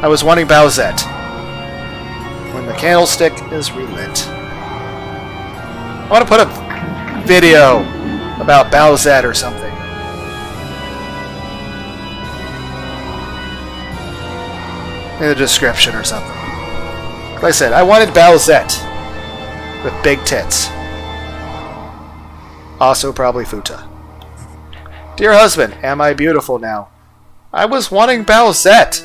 I was wanting Bowsette. When the candlestick is relit. I want to put a video about Bowsette or something. In the description or something. Like I said, I wanted Bowsette with big tits. Also probably Futa. Dear husband, am I beautiful now? I was wanting Bowsette.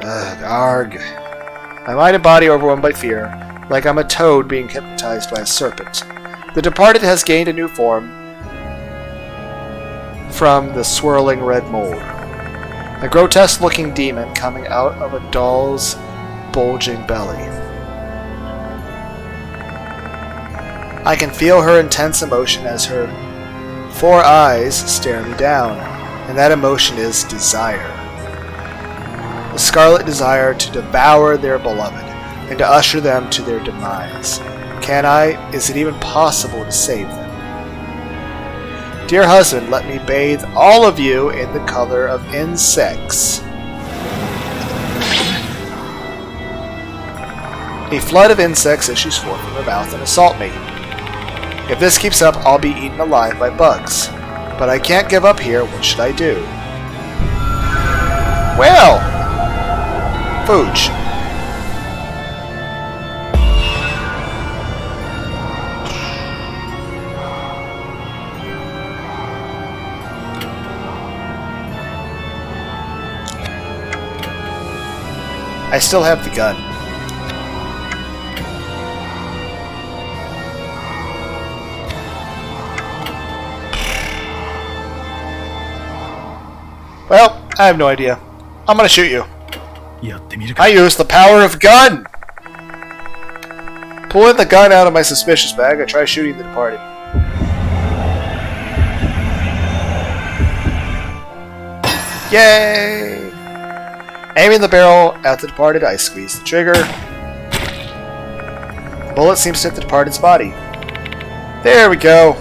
Ugh, arg. My mind and body overwhelmed by fear, like I'm a toad being hypnotized by a serpent. The departed has gained a new form from the swirling red mold. A grotesque-looking demon coming out of a doll's bulging belly. I can feel her intense emotion as her 4 eyes stare me down, and that emotion is desire. The scarlet desire to devour their beloved, and to usher them to their demise. Can I? Is it even possible to save them? Dear husband, let me bathe all of you in the color of insects. A flood of insects issues forth from her mouth and assault me. If this keeps up, I'll be eaten alive by bugs. But I can't give up here. What should I do? Well! Fooch. I still have the gun. Well, I have no idea. I'm gonna shoot you. I use the power of gun! Pulling the gun out of my suspicious bag, I try shooting the departed. Yay! Aiming the barrel at the departed, I squeeze the trigger. The bullet seems to hit the departed's body. There we go.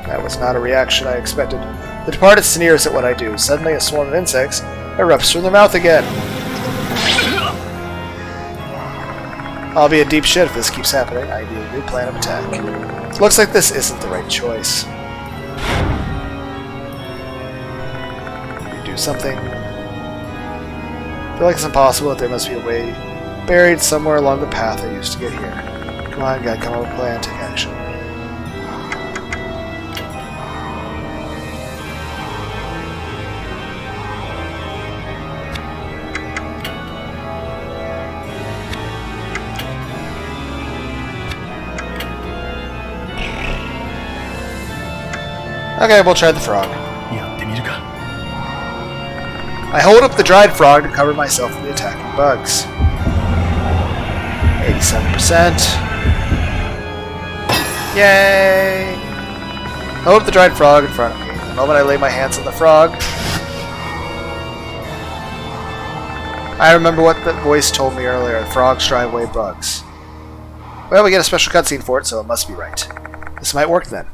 That was not a reaction I expected. The departed sneers at what I do. Suddenly, a swarm of insects erupts from their mouth again. I'll be a deep shit if this keeps happening. I need a new plan of attack. Looks like this isn't the right choice. Do something. I feel like it's impossible, but there must be a way buried somewhere along the path I used to get here. Come on, gotta come up with a plan, take action. Okay, we'll try the frog. I hold up the dried frog to cover myself from the attacking bugs. 87%. Yay! I hold up the dried frog in front of me. The moment I lay my hands on the frog, I remember what the voice told me earlier. Frogs drive away bugs. Well, we get a special cutscene for it, so it must be right. This might work then.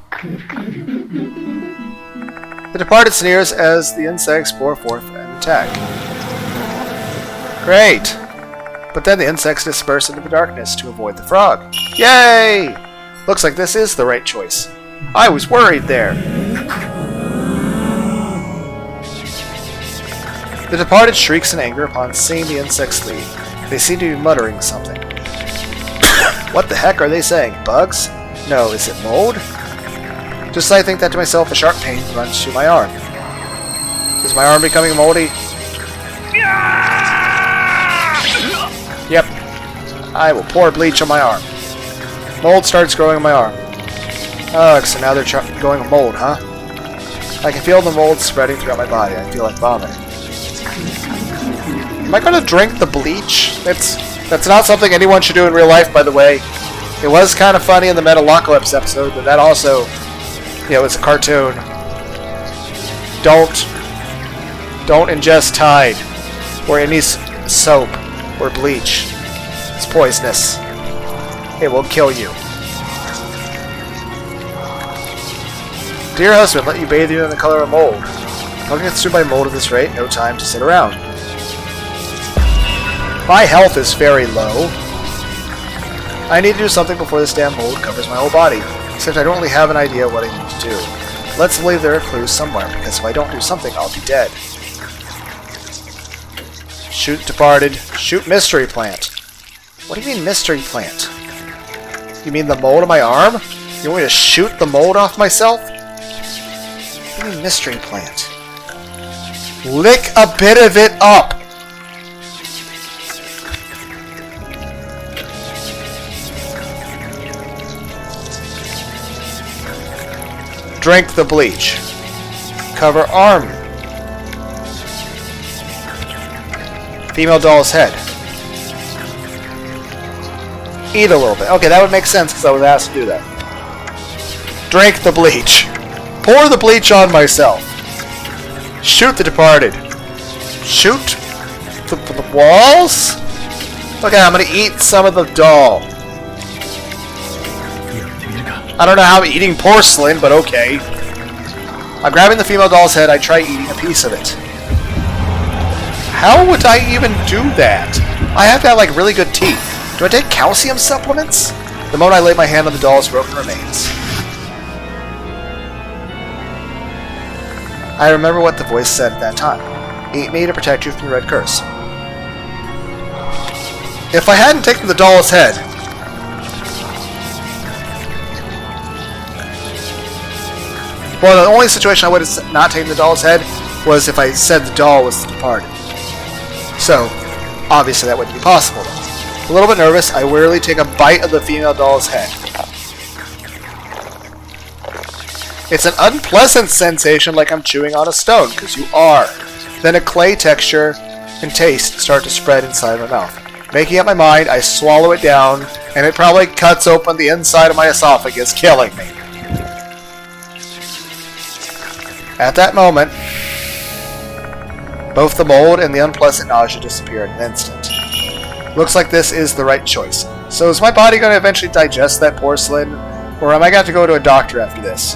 The departed sneers as the insects pour forth an attack. Great! But then the insects disperse into the darkness to avoid the frog. Yay! Looks like this is the right choice. I was worried there. The departed shrieks in anger upon seeing the insects leave. They seem to be muttering something. What the heck are they saying? Bugs? No, is it mold? Just as I think that to myself, a sharp pain runs through my arm. Is my arm becoming moldy? Yep. I will pour bleach on my arm. Mold starts growing on my arm. Ugh, so now they're going mold, huh? I can feel the mold spreading throughout my body. I feel like vomiting. Am I going to drink the bleach? That's not something anyone should do in real life, by the way. It was kind of funny in the Metalocalypse episode, but that also... Yeah, it was a cartoon. Don't ingest Tide or any soap or bleach. It's poisonous. It will kill you. Dear husband, let you bathe you in the color of mold. I'll get through my mold at this rate. No time to sit around. My health is very low. I need to do something before this damn mold covers my whole body. Except I don't really have an idea what I need to do. Let's believe there are clues somewhere, because if I don't do something, I'll be dead. Shoot departed. Shoot mystery plant. What do you mean mystery plant? You mean the mold on my arm? You want me to shoot the mold off myself? What do you mean mystery plant? Lick a bit of it up! Drink the bleach. Cover arm. Female doll's head. Eat a little bit. Okay, that would make sense because I was asked to do that. Drink the bleach. Pour the bleach on myself. Shoot the departed. Shoot the walls? Okay, I'm gonna eat some of the doll. I don't know how I'm eating porcelain, but okay. I'm grabbing the female doll's head. I try eating a piece of it. How would I even do that? I have to have, like, really good teeth. Do I take calcium supplements? The moment I lay my hand on the doll's broken remains. I remember what the voice said at that time. Eat me to protect you from the red curse. If I hadn't taken the doll's head... Well, the only situation I would have not taken the doll's head was if I said the doll was the departed. So, obviously that wouldn't be possible. A little bit nervous, I wearily take a bite of the female doll's head. It's an unpleasant sensation like I'm chewing on a stone, because you are. Then a clay texture and taste start to spread inside my mouth. Making up my mind, I swallow it down, and it probably cuts open the inside of my esophagus, killing me. At that moment, both the mold and the unpleasant nausea disappear in an instant. Looks like this is the right choice. So is my body going to eventually digest that porcelain, or am I going to have to go to a doctor after this?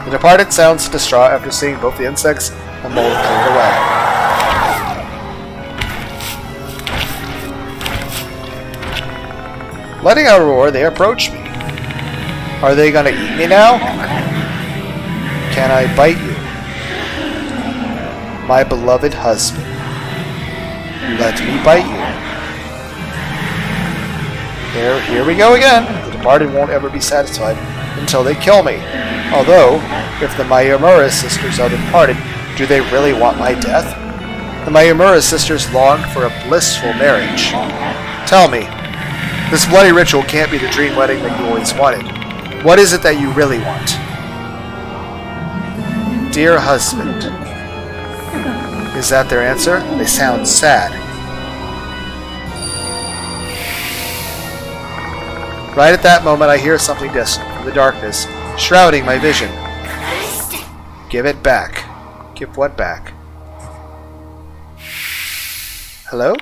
The departed sounds distraught after seeing both the insects and mold cleared away. Letting out a roar, they approach me. Are they going to eat me now? Can I bite you? My beloved husband. Let me bite you. Here we go again. The departed won't ever be satisfied until they kill me. Although, if the Mayamura sisters are the departed, do they really want my death? The Mayamura sisters long for a blissful marriage. Tell me, this bloody ritual can't be the dream wedding that you always wanted. What is it that you really want? Dear husband. Is that their answer? They sound sad. Right at that moment, I hear something distant from the darkness, shrouding my vision. Give it back. Give what back? Hello?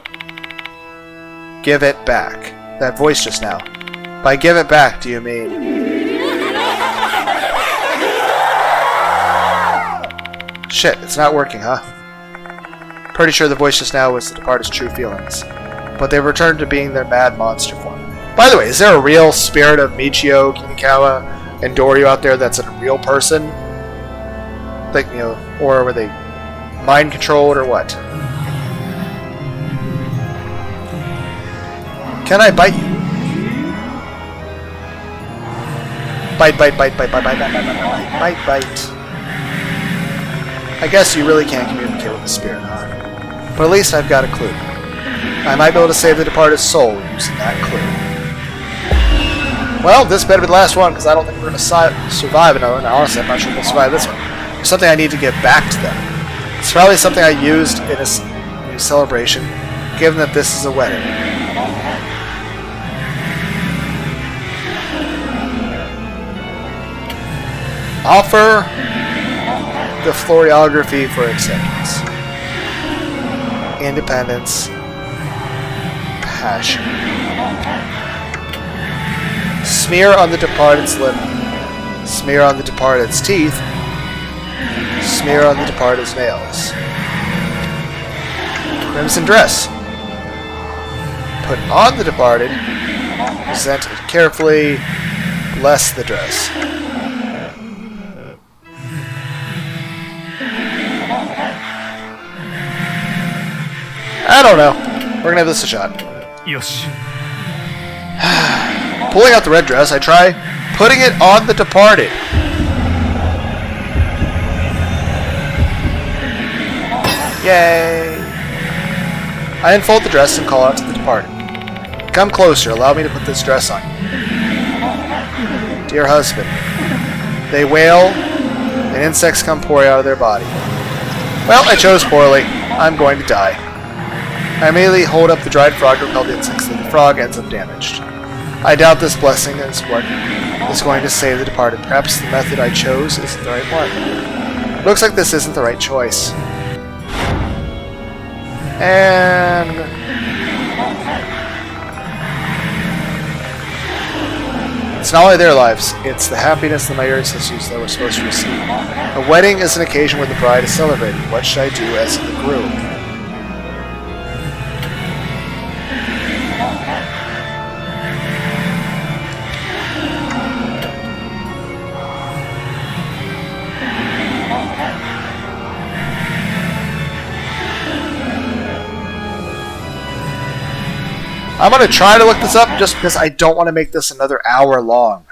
Give it back. That voice just now. By give it back, do you mean... Shit, it's not working, huh? Pretty sure the voice just now was the departed's true feelings. But they've returned to being their mad monster form. By the way, is there a real spirit of Michio, Kimikawa, and Doryu out there that's a real person? Like, you know, or were they mind controlled or what? Can I bite you? Bite, bite, bite, bite, bite, bite, bite, bite, bite, bite, bite. I guess you really can't communicate with the spirit, huh? But at least I've got a clue. I might be able to save the departed soul using that clue. Well, this better be the last one, because I don't think we're going to survive another one. Honestly, I'm not sure we'll survive this one. There's something I need to give back to them. It's probably something I used in a new celebration, given that this is a wedding. Offer the florography for acceptance. Independence. Passion. Smear on the departed's lip. Smear on the departed's teeth. Smear on the departed's nails. Crimson dress. Put on the departed. Present it carefully. Bless the dress. I don't know. We're gonna have this a shot. Yosh. Pulling out the red dress, I try putting it on the departed. Yay! I unfold the dress and call out to the departed. Come closer, allow me to put this dress on you. Dear husband. They wail, and insects come pouring out of their body. Well, I chose poorly. I'm going to die. I immediately hold up the dried frog to repel the insects, and the frog ends up damaged. I doubt this blessing is what is going to save the departed. Perhaps the method I chose isn't the right one. Looks like this isn't the right choice. And... it's not only their lives, it's the happiness the Mayuri sisters that we're supposed to receive. A wedding is an occasion where the bride is celebrated. What should I do as the groom? I'm going to try to look this up just because I don't want to make this another hour long.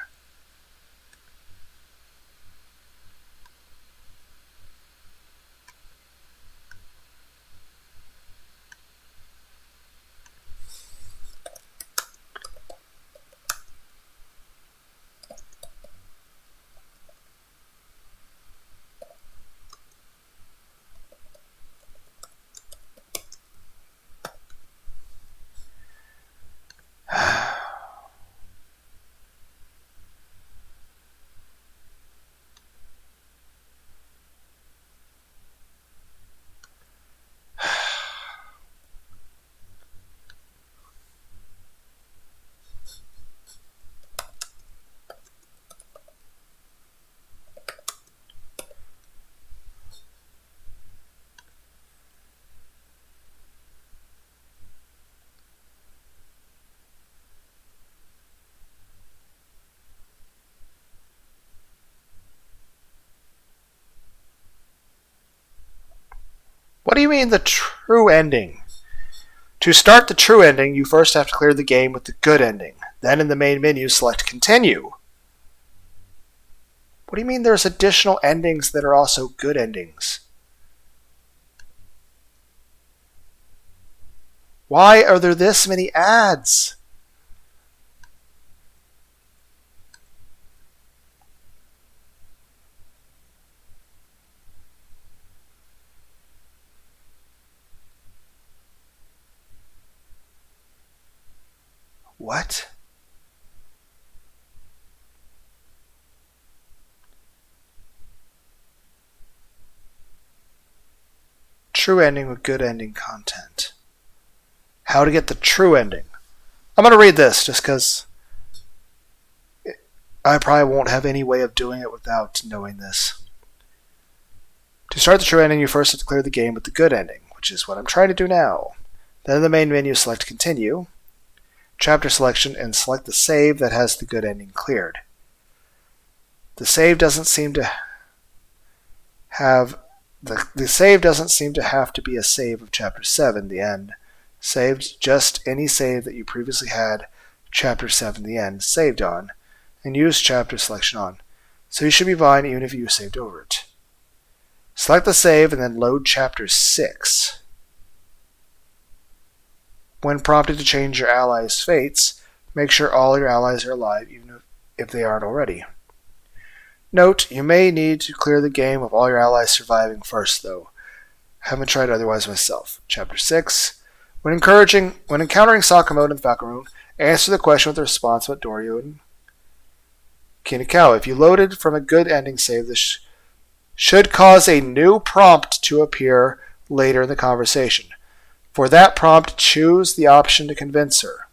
What do you mean the true ending? To start the true ending, you first have to clear the game with the good ending. Then in the main menu, select Continue. What do you mean there's additional endings that are also good endings? Why are there this many ads? What? True ending with good ending content. How to get the true ending. I'm going to read this just because I probably won't have any way of doing it without knowing this. To start the true ending, you first have to clear the game with the good ending, which is what I'm trying to do now. Then in the main menu, select Continue, Chapter Selection, and select the save that has the good ending cleared. The save doesn't seem to have to be a save of Chapter 7, the end. Saved just any save that you previously had Chapter 7, the end, saved on, and use Chapter Selection on. So you should be fine even if you saved over it. Select the save and then load Chapter 6. When prompted to change your allies' fates, make sure all your allies are alive, even if they aren't already. Note, you may need to clear the game with all your allies surviving first, though. Haven't tried otherwise myself. Chapter 6. When encountering Sakamoto and the Falcon Rune, answer the question with a response about Doryo and Kinakawa. If you loaded from a good ending save, this should cause a new prompt to appear later in the conversation. For that prompt, choose the option to convince her.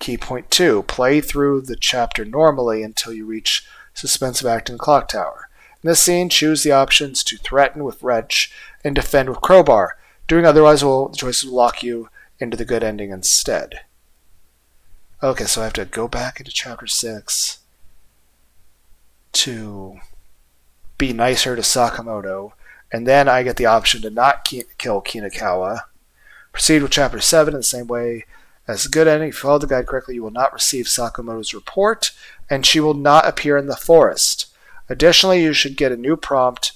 Key point 2. Play through the chapter normally until you reach Suspensive Act in the Clock Tower. In this scene, choose the options to threaten with wrench and defend with crowbar. Doing otherwise the choices will lock you into the good ending instead. Okay, so I have to go back into chapter 6 to be nicer to Sakamoto, and then I get the option to not kill Kinakawa. Proceed with chapter 7 in the same way as the good ending. If you follow the guide correctly, you will not receive Sakamoto's report, and she will not appear in the forest. Additionally, you should get a new prompt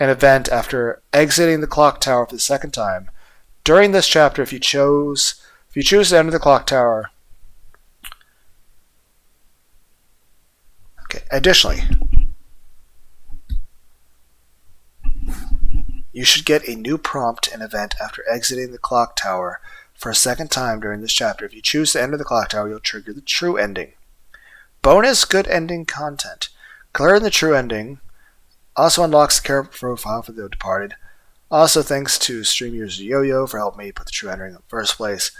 and event after exiting the clock tower for the second time. During this chapter, if you choose to enter the clock tower. Okay. Additionally, you should get a new prompt and event after exiting the clock tower for a second time during this chapter. If you choose to enter the clock tower, you'll trigger the true ending. Bonus good ending content. Clearing the true ending also unlocks the character profile for the departed. Also, thanks to stream user Yo-Yo for helping me put the true ending in the first place.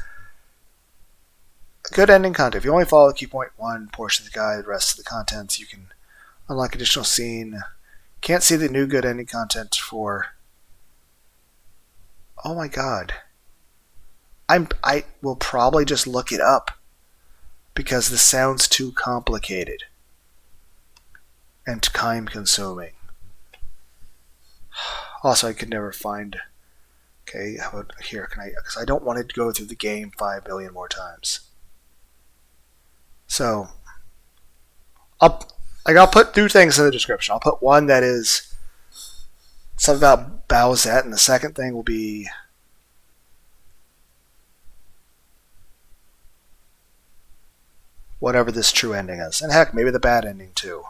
Good ending content. If you only follow the key point 1 portion of the guide, the rest of the contents, you can unlock additional scene. Can't see the new good ending content for... Oh my god. I will probably just look it up because this sounds too complicated and time consuming. Also, I could never find Okay, how about here? Can I? Because I don't want it to go through the game 5 billion more times. So, I'll put 2 things in the description. I'll put one that is something about Bowsette, and the second thing will be whatever this true ending is. And heck, maybe the bad ending too.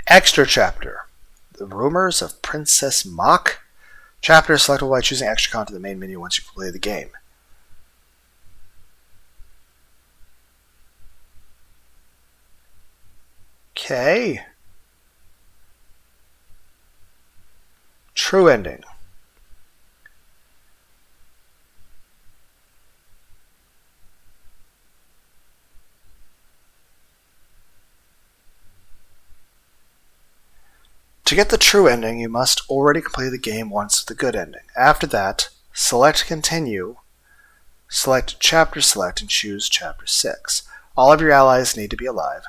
Extra chapter. The Rumors of Princess Mach. Chapter is selectable by choosing extra content in the main menu once you play the game. Okay. True ending. To get the true ending, you must already complete the game once with the good ending. After that, select Continue, select Chapter Select, and choose Chapter 6. All of your allies need to be alive.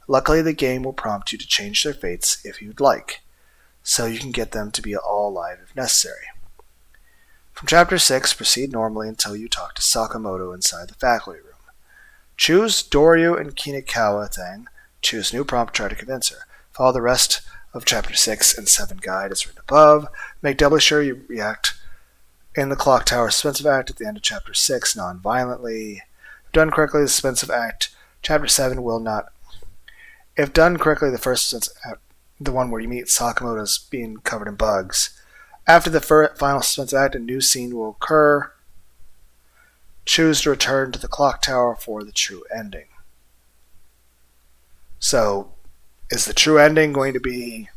Luckily, the game will prompt you to change their fates if you'd like, so you can get them to be all alive if necessary. From Chapter 6, proceed normally until you talk to Sakamoto inside the faculty room. Choose Doryu and Kinikawa thing, choose new prompt, try to convince her. Follow the rest of Chapter 6 and 7 guide as written above. Make doubly sure you react in the Clock Tower suspensive act at the end of Chapter 6 non-violently. If done correctly, the suspensive act, Chapter 7 will not... If done correctly, the first suspensive act, the one where you meet Sakamoto's being covered in bugs. After the final suspensive act, a new scene will occur. Choose to return to the Clock Tower for the true ending. So, is the true ending going to be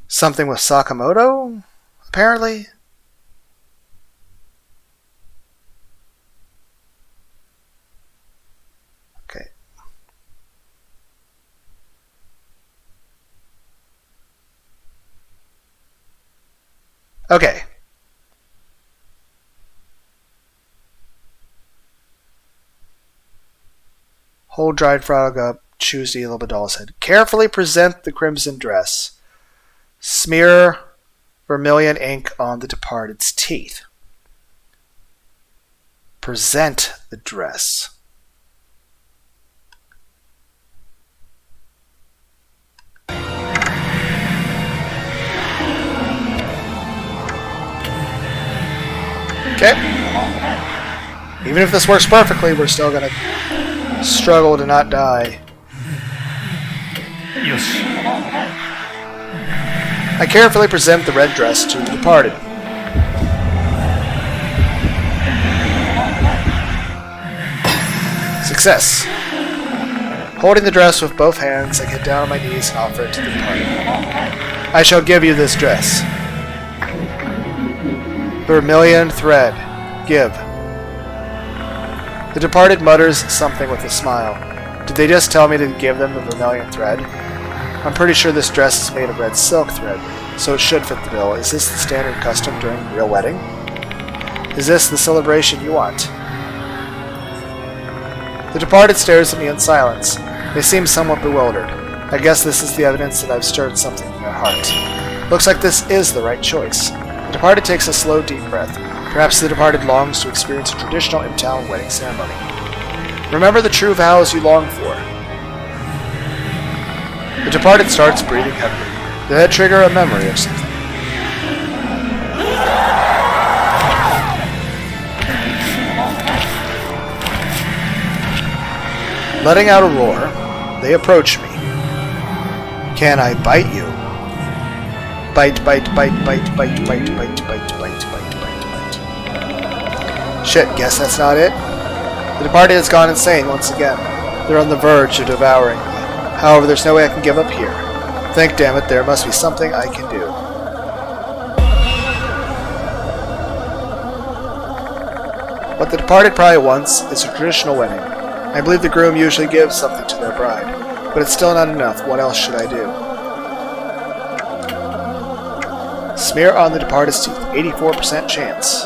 something with Sakamoto, apparently? Okay. Okay. Hold dried frog up. Choose the little doll's head. Carefully present the crimson dress. Smear vermilion ink on the departed's teeth. Present the dress. Okay. Even if this works perfectly, we're still going to struggle to not die. I carefully present the red dress to the departed. Success. Holding the dress with both hands, I get down on my knees and offer it to the departed. I shall give you this dress. Vermilion thread. Give. The departed mutters something with a smile. Did they just tell me to give them the vermilion thread? I'm pretty sure this dress is made of red silk thread, so it should fit the bill. Is this the standard custom during a real wedding? Is this the celebration you want? The departed stares at me in silence. They seem somewhat bewildered. I guess this is the evidence that I've stirred something in their heart. Looks like this is the right choice. The departed takes a slow, deep breath. Perhaps the departed longs to experience a traditional in-town wedding ceremony. Remember the true vows you long for. The departed starts breathing heavily. Did that trigger a memory of something? Letting out a roar, they approach me. Can I bite you? Bite, bite, bite, bite, bite, bite, bite, bite, bite, bite, bite, bite. Shit, guess that's not it. The departed has gone insane once again. They're on the verge of devouring me. However, there's no way I can give up here. Think, damn it, there must be something I can do. What the departed probably wants is a traditional wedding. I believe the groom usually gives something to their bride, but it's still not enough. What else should I do? Smear on the departed's teeth. 84% chance.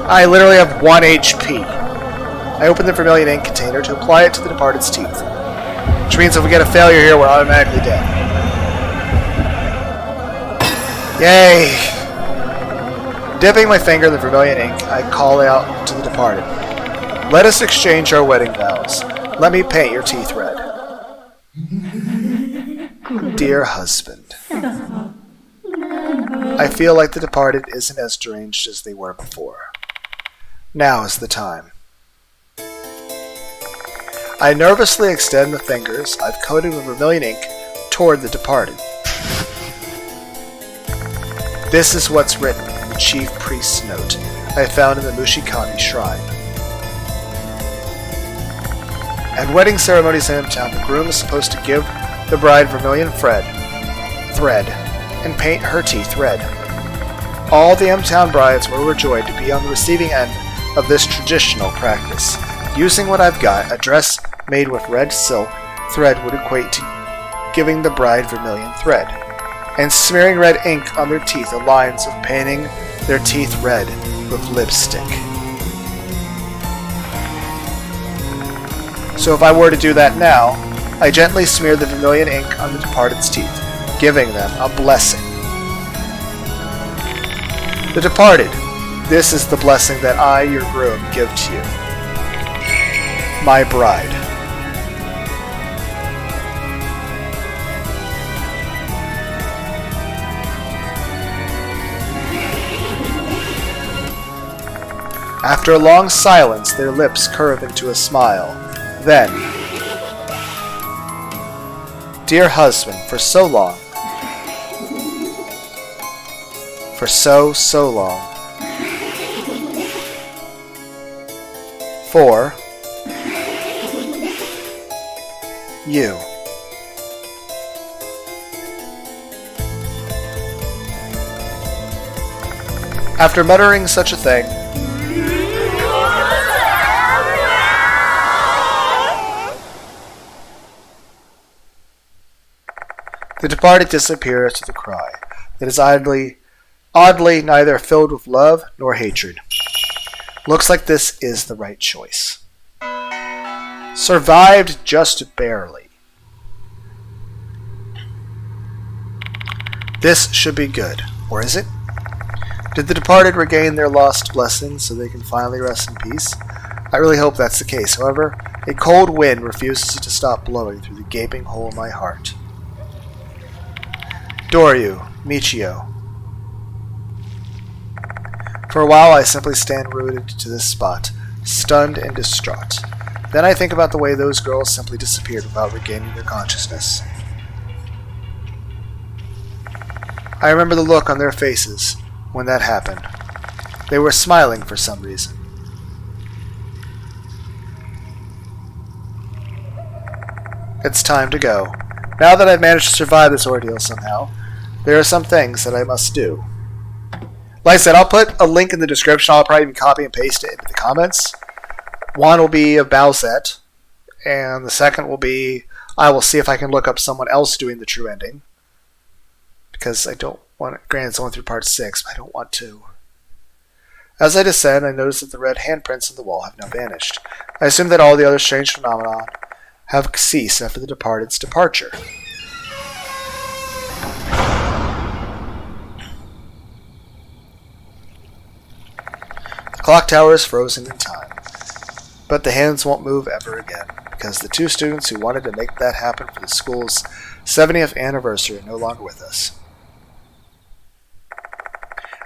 I literally have 1 HP. I open the vermilion ink container to apply it to the departed's teeth. Which means if we get a failure here, we're automatically dead. Yay! Dipping my finger in the vermilion ink, I call out to the departed. Let us exchange our wedding vows. Let me paint your teeth red. Dear husband. I feel like the departed isn't as deranged as they were before. Now is the time. I nervously extend the fingers I've coated with vermilion ink toward the departed. This is what's written in the chief priest's note I found in the Mushikami shrine. At wedding ceremonies in M-Town, the groom is supposed to give the bride vermilion thread and paint her teeth red. All the M-Town brides were overjoyed to be on the receiving end of this traditional practice. Using what I've got, a dress made with red silk thread would equate to giving the bride vermilion thread, and smearing red ink on their teeth aligns with painting their teeth red with lipstick. So if I were to do that now, I gently smear the vermilion ink on the departed's teeth, giving them a blessing. The departed, this is the blessing that I, your groom, give to you. My bride. After a long silence, their lips curve into a smile. Then, dear husband, for so long, so long, for you. After muttering such a thing, the departed disappears with a cry that is oddly neither filled with love nor hatred. Looks like this is the right choice. Survived just barely. This should be good, or is it? Did the departed regain their lost blessings so they can finally rest in peace? I really hope that's the case. However, a cold wind refuses to stop blowing through the gaping hole in my heart. Doryu, Michio. For a while I simply stand rooted to this spot, stunned and distraught. Then I think about the way those girls simply disappeared without regaining their consciousness. I remember the look on their faces when that happened. They were smiling for some reason. It's time to go. Now that I've managed to survive this ordeal somehow, there are some things that I must do. Like I said, I'll put a link in the description. I'll probably even copy and paste it into the comments. One will be of Bowsette, and the second will be, I will see if I can look up someone else doing the true ending. Because I don't want it, granted it's only through part 6, but I don't want to. As I descend, I notice that the red handprints on the wall have now vanished. I assume that all the other strange phenomena have ceased after the departed's departure. The clock tower is frozen in time, but the hands won't move ever again, because the 2 students who wanted to make that happen for the school's 70th anniversary are no longer with us.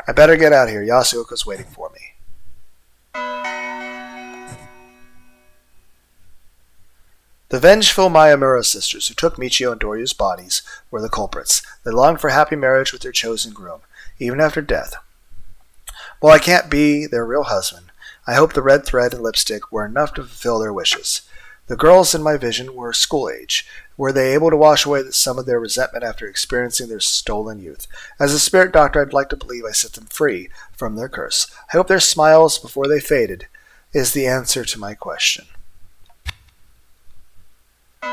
I better get out of here. Yasuoka's waiting for me. The vengeful Miyamura sisters who took Michio and Doryu's bodies were the culprits. They longed for happy marriage with their chosen groom, even after death. While I can't be their real husband, I hope the red thread and lipstick were enough to fulfill their wishes. The girls in my vision were school age. Were they able to wash away some of their resentment after experiencing their stolen youth? As a spirit doctor, I'd like to believe I set them free from their curse. I hope their smiles before they faded is the answer to my question. Or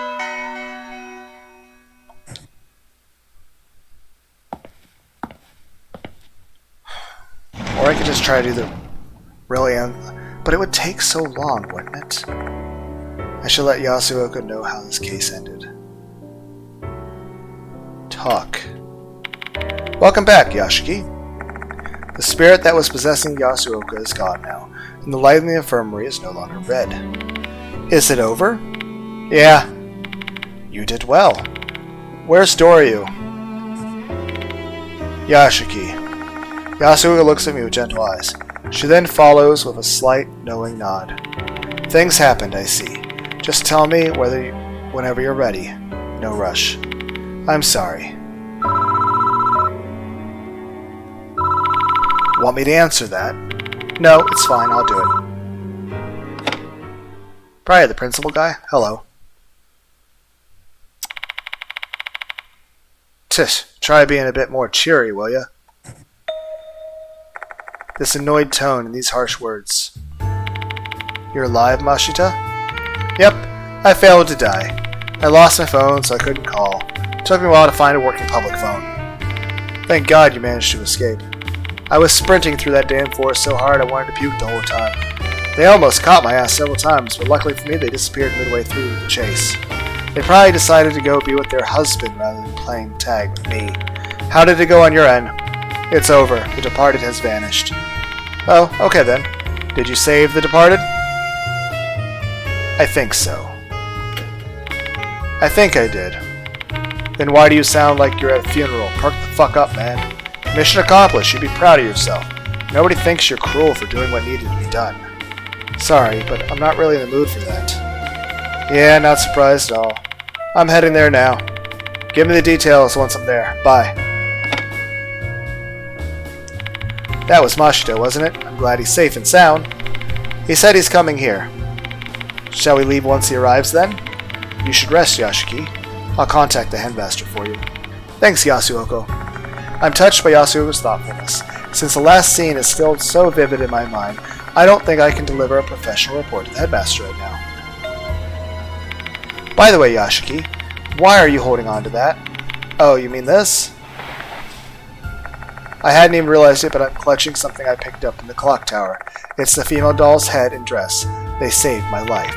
I could just try to do the really end, but it would take so long, wouldn't it? I should let Yasuoka know how this case ended. Talk. Welcome back, Yashiki. The spirit that was possessing Yasuoka is gone now, and the light in the infirmary is no longer red. Is it over? Yeah. You did well. Where's Doryu? Yashiki. Yasuoka looks at me with gentle eyes. She then follows with a slight, knowing nod. Things happened, I see. Just tell me whenever you're ready. No rush. I'm sorry. Want me to answer that? No, it's fine, I'll do it. Probably the principal guy? Hello. Tish, try being a bit more cheery, will ya? This annoyed tone and these harsh words. You're alive, Mashita? Yep, I failed to die. I lost my phone, so I couldn't call. It took me a while to find a working public phone. Thank God you managed to escape. I was sprinting through that damn forest so hard I wanted to puke the whole time. They almost caught my ass several times, but luckily for me they disappeared midway through the chase. They probably decided to go be with their husband rather than playing tag with me. How did it go on your end? It's over. The departed has vanished. Oh, okay then. Did you save the departed? I think so. I think I did. Then why do you sound like you're at a funeral? Perk the fuck up, man. Mission accomplished. You'd be proud of yourself. Nobody thinks you're cruel for doing what needed to be done. Sorry, but I'm not really in the mood for that. Yeah, not surprised at all. I'm heading there now. Give me the details once I'm there. Bye. That was Mashita, wasn't it? I'm glad he's safe and sound. He said he's coming here. Shall we leave once he arrives then? You should rest, Yashiki. I'll contact the headmaster for you. Thanks, Yasuoko. I'm touched by Yasuoka's thoughtfulness. Since the last scene is still so vivid in my mind, I don't think I can deliver a professional report to the headmaster right now. By the way, Yashiki, why are you holding on to that? Oh, you mean this? I hadn't even realized it, but I'm clutching something I picked up in the clock tower. It's the female doll's head and dress. They saved my life.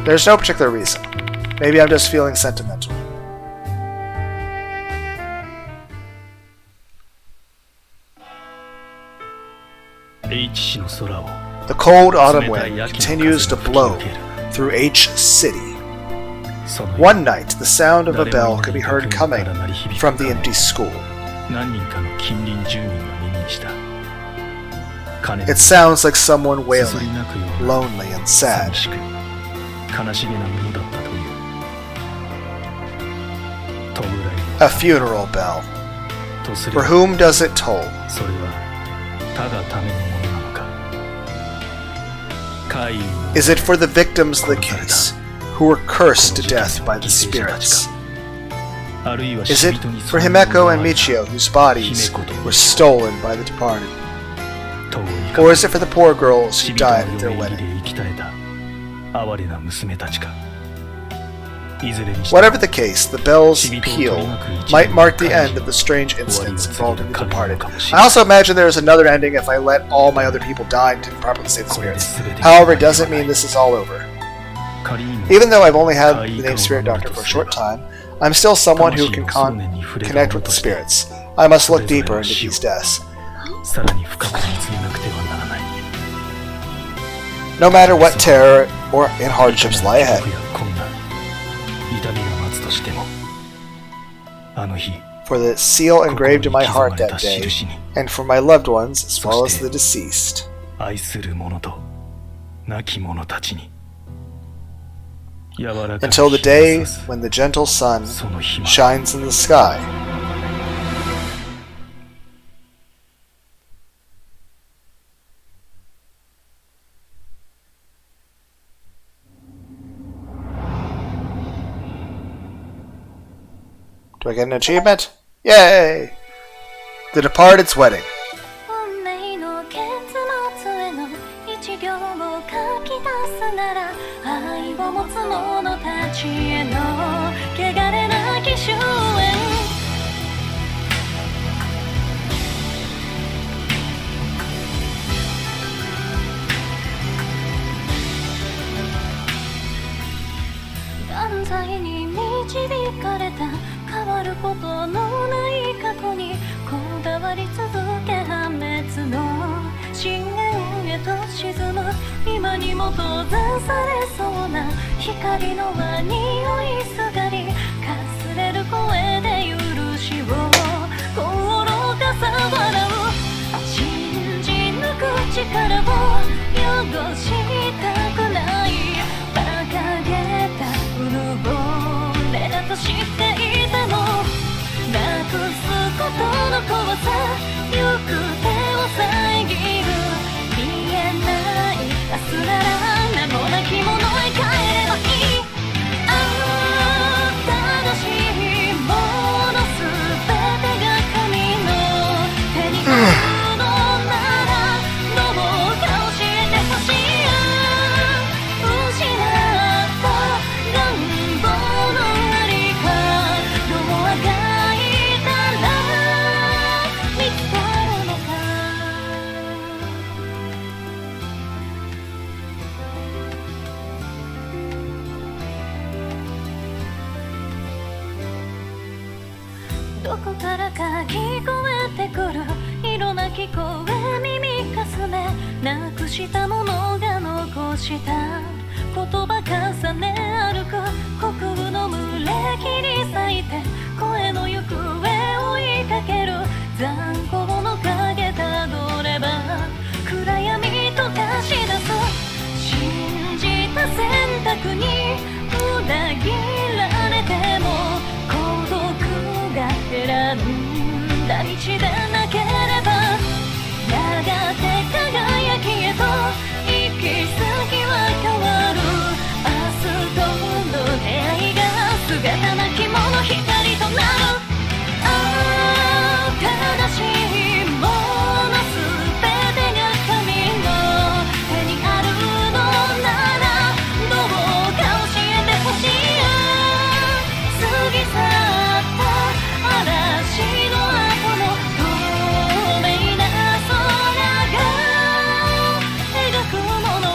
There's no particular reason. Maybe I'm just feeling sentimental. The cold autumn wind continues to blow through H City. One night, the sound of a bell could be heard coming from the empty school. It sounds like someone wailing, lonely and sad. A funeral bell. For whom does it toll? Is it for the victims of the case, who were cursed to death by the spirits? Is it for Himeko and Michio, whose bodies were stolen by the departed? Or is it for the poor girls who died at their wedding? Whatever the case, the bell's peal might mark the end of the strange incidents involving the departed. I also imagine there is another ending if I let all my other people die and didn't properly save the spirits. However, it doesn't mean this is all over. Even though I've only had the name Spirit Doctor for a short time, I'm still someone who can connect with the spirits. I must look deeper into these deaths. No matter what terror or and hardships lie ahead. For the seal engraved in my heart that day, and for my loved ones as well as the deceased. Until the day when the gentle sun shines in the sky. Do I get an achievement? Yay! The Departed's Wedding. 運命の結末への一行を書き出すなら愛を持つ者たちへの汚れなき終焉断罪に導かれた変わることのない過去にこだわり続け破滅の深淵へと沈む今にも閉ざされそうな光の輪に酔いすがりかすれる声で許しを心かさ笑う信じ抜く力を汚したくない馬鹿げたうぬぼれだと知っていてもなくすことの怖さ行く手を遮る見えない明日なら名もなきものへ帰ればいいああ正しいものすべてが神の手にあるのならどうか教えてほしい失った願望のありかどうあがいたら見つかるのかどこからか聞こえてくる色なき声耳かすめなくしたものが残した言葉重ね歩く国語の群れ切り裂いて声の行方追いかける残光の影たどれば暗闇と化し出す信じた選択に裏切られても孤独が選んだ道でなければやがて輝きへと行き先は変わる明日との出会いが姿なきもの光となるああ正しいものすべてが神の手にあるのならどうか教えてほしい過ぎ去った嵐の後の透明な空が描くものを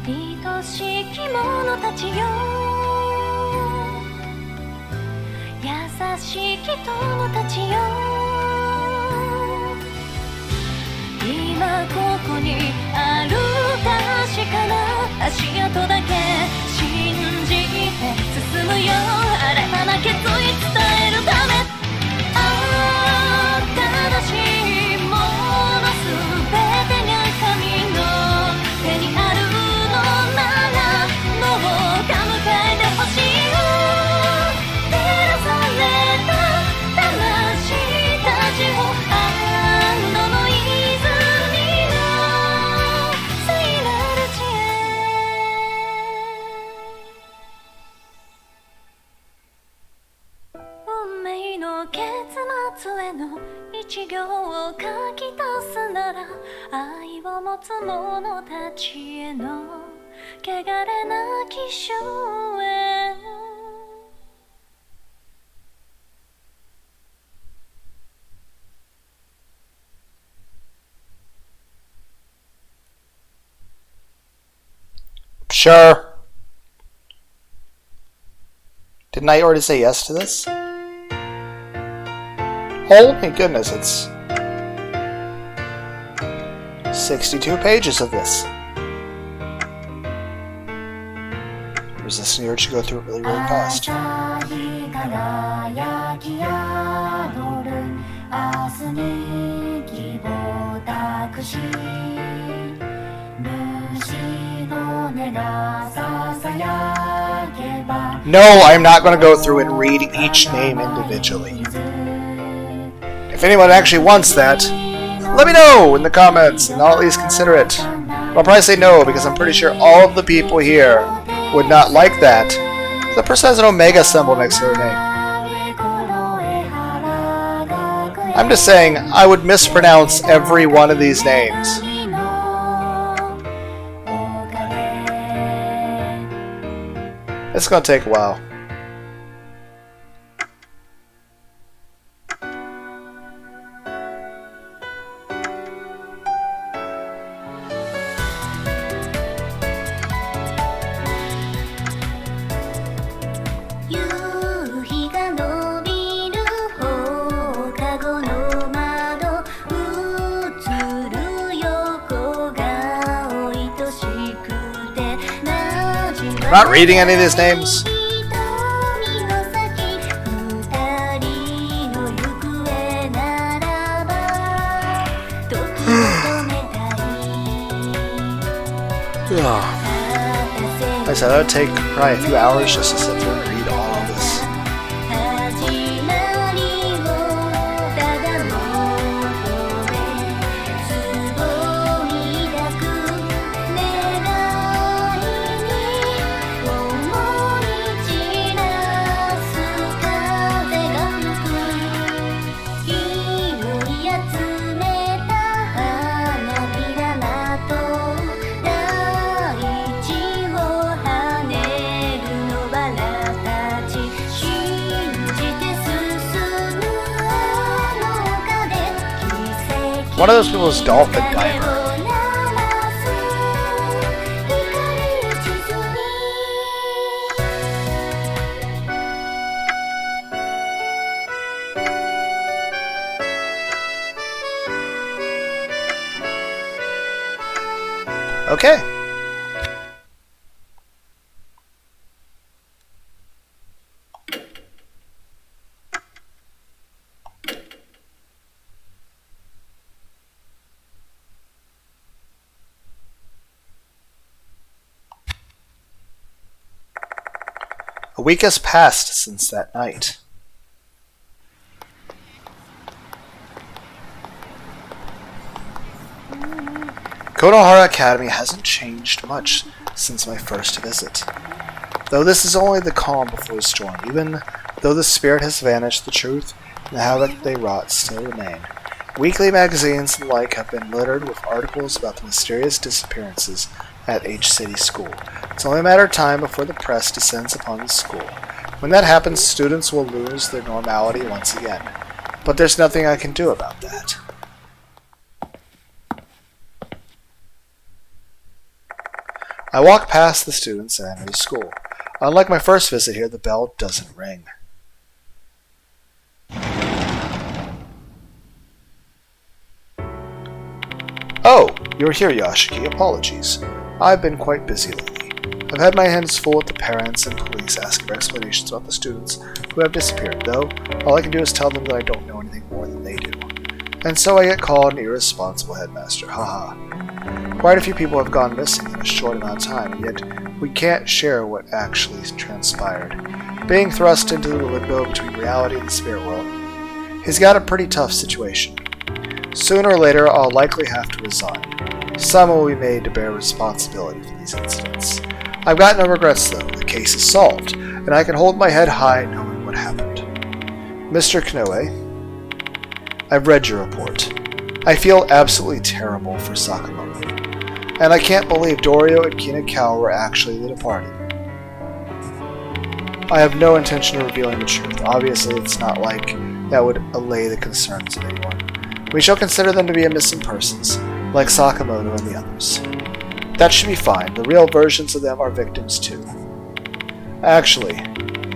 愛しき者たちよ優しき友たちよ今ここにある確かな足跡だけ信じて進むよ新たな決意伝えるためああ正しいものすべてが神の手にあるのならどうか迎えてほしい照らされた魂たちを安堵の泉の聖なる地へ運命の結末への一行を書き出すなら愛を持つ者たちへの汚れなき終焉Sure. Didn't I already say yes to this? Oh my goodness, it's 62 pages of this. Resisting the urge to go through it really, really fast. 朝日輝き宿る明日に希望を託し No, I'm not going to go through and read each name individually. If anyone actually wants that, let me know in the comments, and I'll at least consider it. I'll probably say no, because I'm pretty sure all of the people here would not like that. The person has an omega symbol next to their name. I'm just saying, I would mispronounce every one of these names. It's gonna take a while. I'm not reading any of these names. I said that would take probably a few hours just to sit through and read all of this. One of those people is Dolphin Diver. Okay. A week has passed since that night. Konohara Academy hasn't changed much since my first visit. Though this is only the calm before the storm, even though the spirit has vanished, the truth and the havoc they wrought still remain. Weekly magazines and the like have been littered with articles about the mysterious disappearances at H City School. It's only a matter of time before the press descends upon the school. When that happens, students will lose their normality once again. But there's nothing I can do about that. I walk past the students and enter the school. Unlike my first visit here, the bell doesn't ring. Oh, you're here, Yashiki. Apologies. I've been quite busy lately. I've had my hands full with the parents and police asking for explanations about the students who have disappeared, though all I can do is tell them that I don't know anything more than they do. And so I get called an irresponsible headmaster. Haha. Quite a few people have gone missing in a short amount of time, and yet we can't share what actually transpired. Being thrust into the limbo between reality and the spirit world. He's got a pretty tough situation. Sooner or later, I'll likely have to resign. Someone will be made to bear responsibility for these incidents. I've got no regrets, though. The case is solved, and I can hold my head high knowing what happened. Mr. Kanoe, I've read your report. I feel absolutely terrible for Sakamoto. And I can't believe Dorio and Kinakawa were actually the departed. I have no intention of revealing the truth. Obviously, it's not like that would allay the concerns of anyone. We shall consider them to be missing persons, like Sakamoto and the others. That should be fine. The real versions of them are victims too. Actually,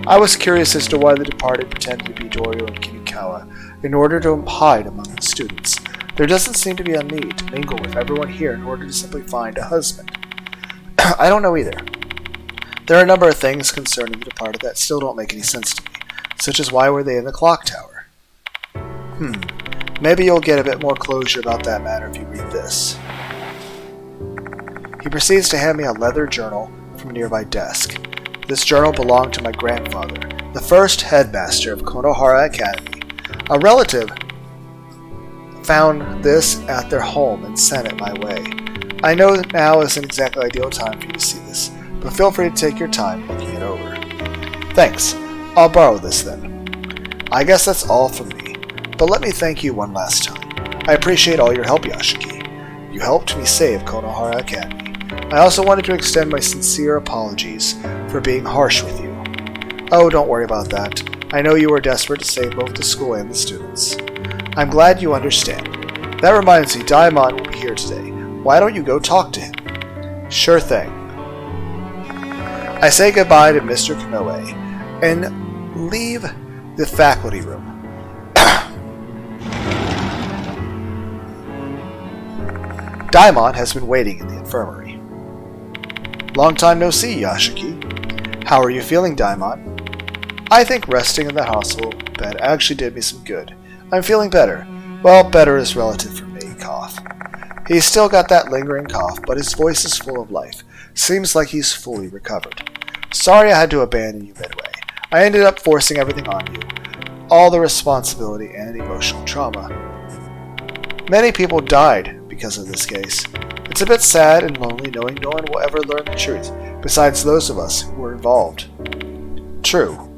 I was curious as to why the departed pretended to be Dorio and Kinakawa in order to hide among the students. There doesn't seem to be a need to mingle with everyone here in order to simply find a husband. I don't know either. There are a number of things concerning the departed that still don't make any sense to me, such as why were they in the clock tower? Maybe you'll get a bit more closure about that matter if you read this. He proceeds to hand me a leather journal from a nearby desk. This journal belonged to my grandfather, the first headmaster of Konohara Academy. A relative found this at their home and sent it my way. I know that now isn't exactly ideal time for you to see this, but feel free to take your time looking it over. Thanks. I'll borrow this then. I guess that's all from me, but let me thank you one last time. I appreciate all your help, Yashiki. You helped me save Konohara Academy. I also wanted to extend my sincere apologies for being harsh with you. Oh, don't worry about that. I know you were desperate to save both the school and the students. I'm glad you understand. That reminds me, Daimon will be here today. Why don't you go talk to him? Sure thing. I say goodbye to Mr. Kanoe and leave the faculty room. Daimon has been waiting in the infirmary. Long time no see, Yashiki. How are you feeling, Daimon? I think resting in that hospital bed actually did me some good. I'm feeling better. Well, better is relative for me, cough. He's still got that lingering cough, but his voice is full of life. Seems like he's fully recovered. Sorry I had to abandon you midway. I ended up forcing everything on you. All the responsibility and emotional trauma. Many people died because of this case. It's a bit sad and lonely knowing no one will ever learn the truth, besides those of us who were involved. True.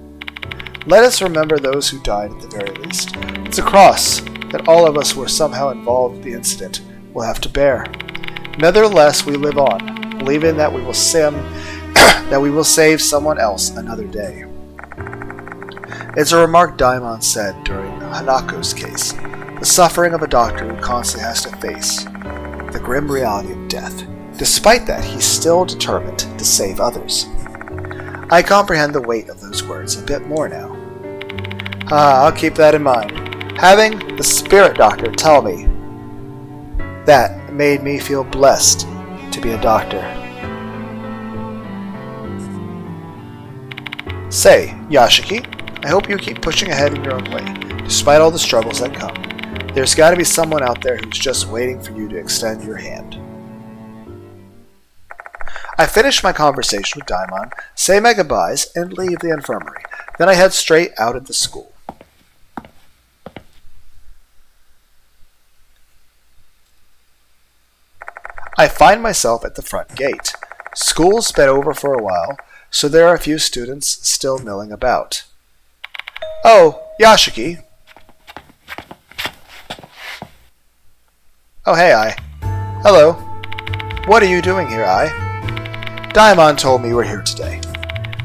Let us remember those who died at the very least. It's a cross that all of us who were somehow involved in the incident will have to bear. Nevertheless, we live on, believing that we will save someone else another day. It's a remark Daimon said during Hanako's case, the suffering of a doctor who constantly has to face the grim reality of death. Despite that, he's still determined to save others. I comprehend the weight of those words a bit more now. I'll keep that in mind. Having the spirit doctor tell me that made me feel blessed to be a doctor. Say, Yashiki, I hope you keep pushing ahead in your own way, despite all the struggles that come. There's got to be someone out there who's just waiting for you to extend your hand. I finish my conversation with Daimon, say my goodbyes, and leave the infirmary. Then I head straight out of the school. I find myself at the front gate. School's been over for a while, so there are a few students still milling about. Oh, Yashiki. Oh, hey, Ai. Hello. What are you doing here, Ai? Daimon told me you were here today.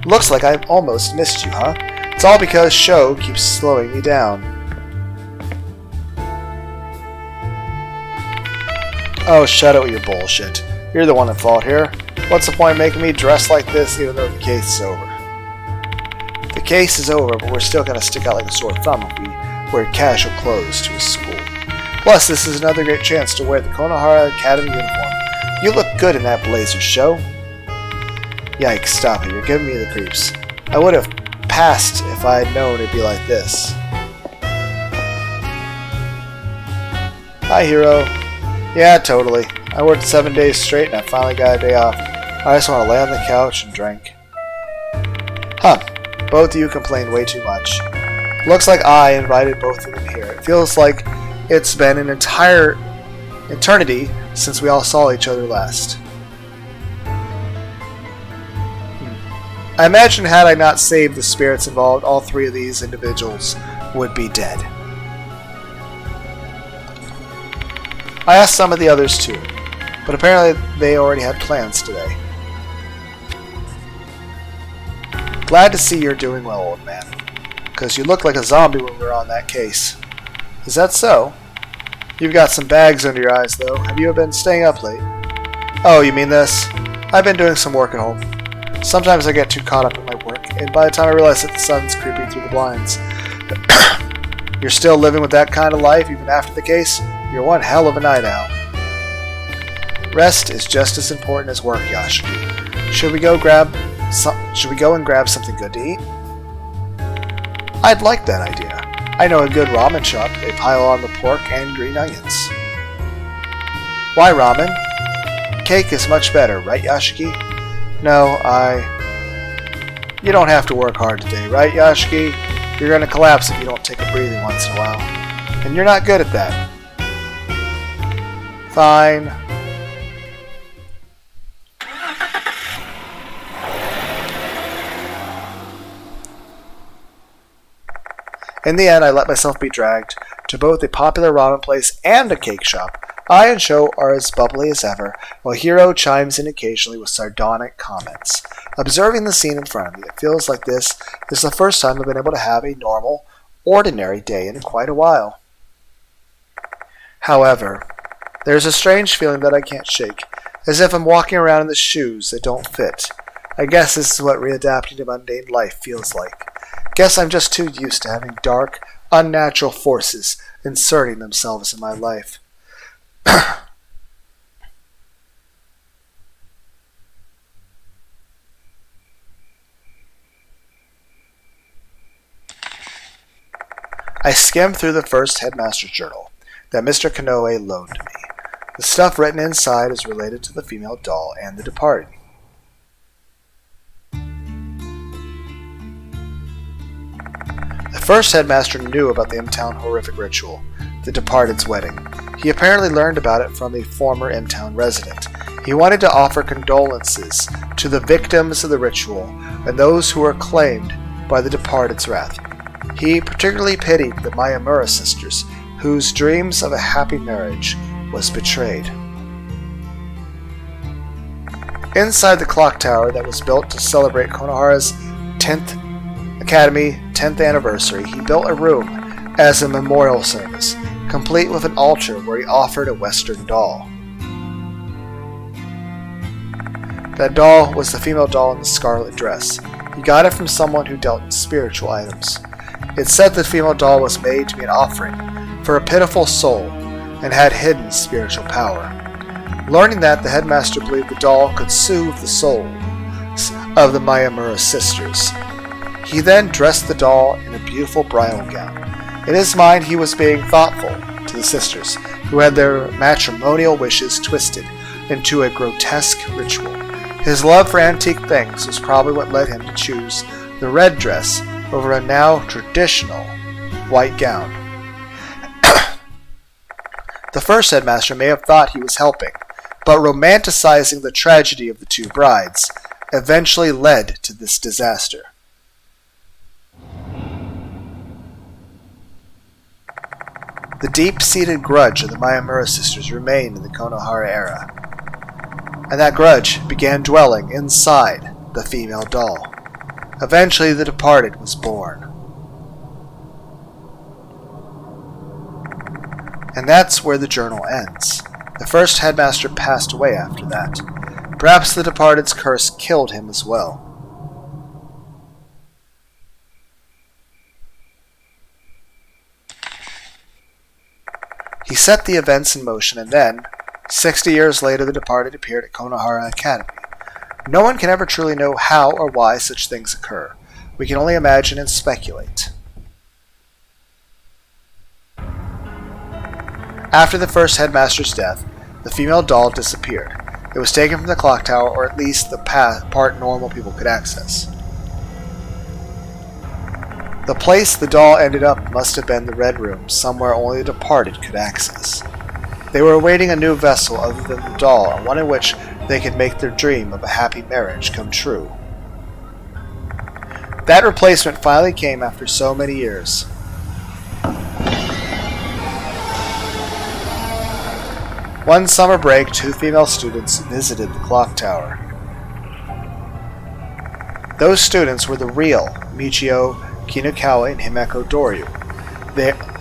Looks like I've almost missed you, huh? It's all because Sho keeps slowing me down. Oh, shut it with your bullshit. You're the one at fault here. What's the point of making me dress like this even though the case is over? The case is over, but we're still gonna stick out like a sore thumb if we wear casual clothes to a school. Plus, this is another great chance to wear the Konohara Academy uniform. You look good in that blazer, Sho. Yikes, stop it, you're giving me the creeps. I would have passed if I had known it'd be like this. Hi, Hiro. Yeah, totally. I worked 7 days straight and I finally got a day off. I just want to lay on the couch and drink. Huh, both of you complained way too much. Looks like I invited both of them here. It feels like it's been an entire eternity since we all saw each other last. I imagine had I not saved the spirits involved, all three of these individuals would be dead. I asked some of the others too, but apparently they already had plans today. Glad to see you're doing well, old man, because you looked like a zombie when we were on that case. Is that so? You've got some bags under your eyes, though. Have you been staying up late? Oh, you mean this? I've been doing some work at home. Sometimes I get too caught up in my work, and by the time I realize that the sun's creeping through the blinds. You're still living with that kind of life even after the case? You're one hell of a night owl. Rest is just as important as work, Yashiki. Should we go and grab something good to eat? I'd like that idea. I know a good ramen shop. They pile on the pork and green onions. Why ramen? Cake is much better, right, Yashiki? No, You don't have to work hard today, right, Yashiki? You're gonna collapse if you don't take a breathing once in a while. And you're not good at that. Fine. In the end, I let myself be dragged to both a popular ramen place and a cake shop. I and Sho are as bubbly as ever, while Hiro chimes in occasionally with sardonic comments. Observing the scene in front of me, it feels like this is the first time I've been able to have a normal, ordinary day in quite a while. However, there's a strange feeling that I can't shake, as if I'm walking around in the shoes that don't fit. I guess this is what readapting to mundane life feels like. Guess I'm just too used to having dark, unnatural forces inserting themselves in my life. I skimmed through the first headmaster's journal that Mr. Kanoe loaned me. The stuff written inside is related to the female doll and the departed. The first headmaster knew about the M-Town horrific ritual, the departed's wedding. He apparently learned about it from a former M-Town resident. He wanted to offer condolences to the victims of the ritual and those who were claimed by the departed's wrath. He particularly pitied the Miyamura sisters, whose dreams of a happy marriage was betrayed. Inside the clock tower that was built to celebrate Konohara's 10th Academy 10th anniversary, he built a room as a memorial service, complete with an altar where he offered a Western doll. That doll was the female doll in the scarlet dress. He got it from someone who dealt in spiritual items. It said the female doll was made to be an offering for a pitiful soul and had hidden spiritual power. Learning that, the headmaster believed the doll could soothe the souls of the Miyamura sisters. He then dressed the doll in a beautiful bridal gown. In his mind, he was being thoughtful to the sisters, who had their matrimonial wishes twisted into a grotesque ritual. His love for antique things was probably what led him to choose the red dress over a now traditional white gown. The first headmaster may have thought he was helping, but romanticizing the tragedy of the two brides eventually led to this disaster. The deep-seated grudge of the Miyamura sisters remained in the Konohara era, and that grudge began dwelling inside the female doll. Eventually, the departed was born. And that's where the journal ends. The first headmaster passed away after that. Perhaps the departed's curse killed him as well. He set the events in motion, and then, 60 years later, the departed appeared at Konohara Academy. No one can ever truly know how or why such things occur. We can only imagine and speculate. After the first headmaster's death, the female doll disappeared. It was taken from the clock tower, or at least the part normal people could access. The place the doll ended up must have been the Red Room, somewhere only the departed could access. They were awaiting a new vessel other than the doll, and one in which they could make their dream of a happy marriage come true. That replacement finally came after so many years. One summer break, 2 female students visited the clock tower. Those students were the real Michio, Kinukawa, and Himeko Doryu.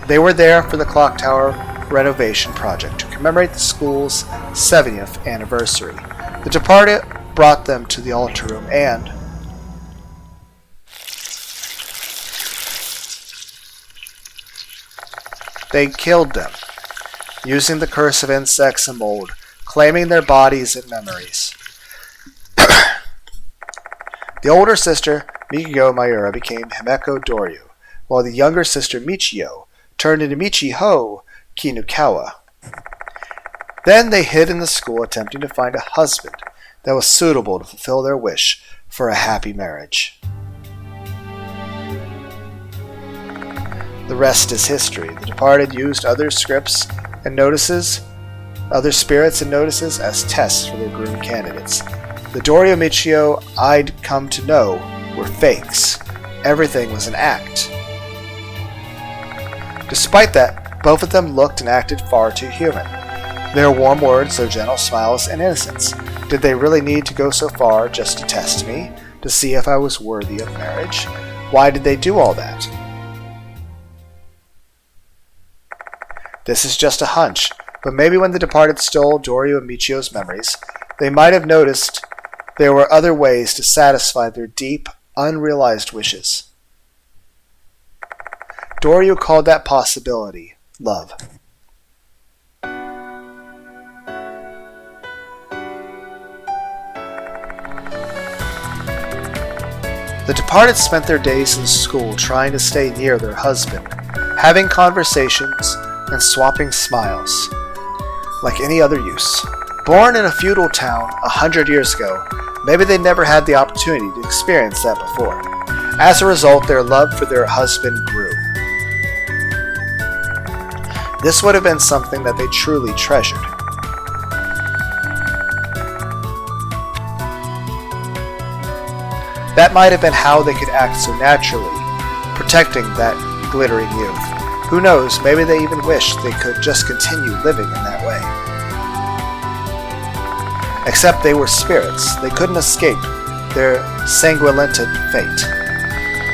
They were there for the clock tower renovation project to commemorate the school's 70th anniversary. The departed brought them to the altar room and they killed them, using the curse of insects and mold, claiming their bodies and memories. The older sister, Mikio Mayura, became Himeko Doryu, while the younger sister, Michio, turned into Michiho Kinukawa. Then they hid in the school, attempting to find a husband that was suitable to fulfill their wish for a happy marriage. The rest is history. The departed used other spirits and notices as tests for their groom candidates. The Dorio Michio I'd come to know were fakes. Everything was an act. Despite that, both of them looked and acted far too human. Their warm words, their gentle smiles, and innocence. Did they really need to go so far just to test me, to see if I was worthy of marriage? Why did they do all that? This is just a hunch, but maybe when the departed stole Dorio and Michio's memories, they might have noticed there were other ways to satisfy their deep, unrealized wishes. Dorio called that possibility love. The departed spent their days in school trying to stay near their husband, having conversations and swapping smiles, like any other use. Born in a feudal town 100 years ago, maybe they never had the opportunity to experience that before. As a result, their love for their husband grew. This would have been something that they truly treasured. That might have been how they could act so naturally, protecting that glittering youth. Who knows, maybe they even wished they could just continue living in that way. Except they were spirits. They couldn't escape their sanguinolent fate.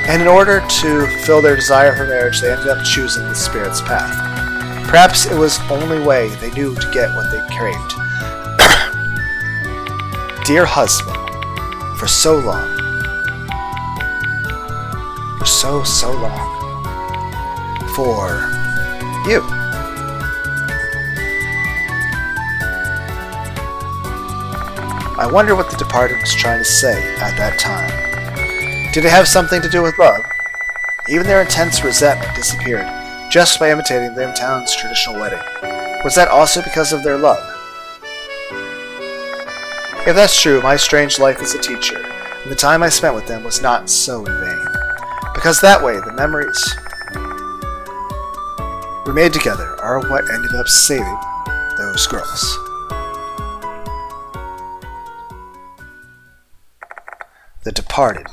And in order to fulfill their desire for marriage, they ended up choosing the spirit's path. Perhaps it was the only way they knew to get what they craved. Dear husband, for so long, for so long, for you. I wonder what the departed was trying to say at that time. Did it have something to do with love? Even their intense resentment disappeared just by imitating their town's traditional wedding. Was that also because of their love? If that's true, my strange life as a teacher and the time I spent with them was not so in vain. Because that way, the memories we made together are what ended up saving those girls. The Departed.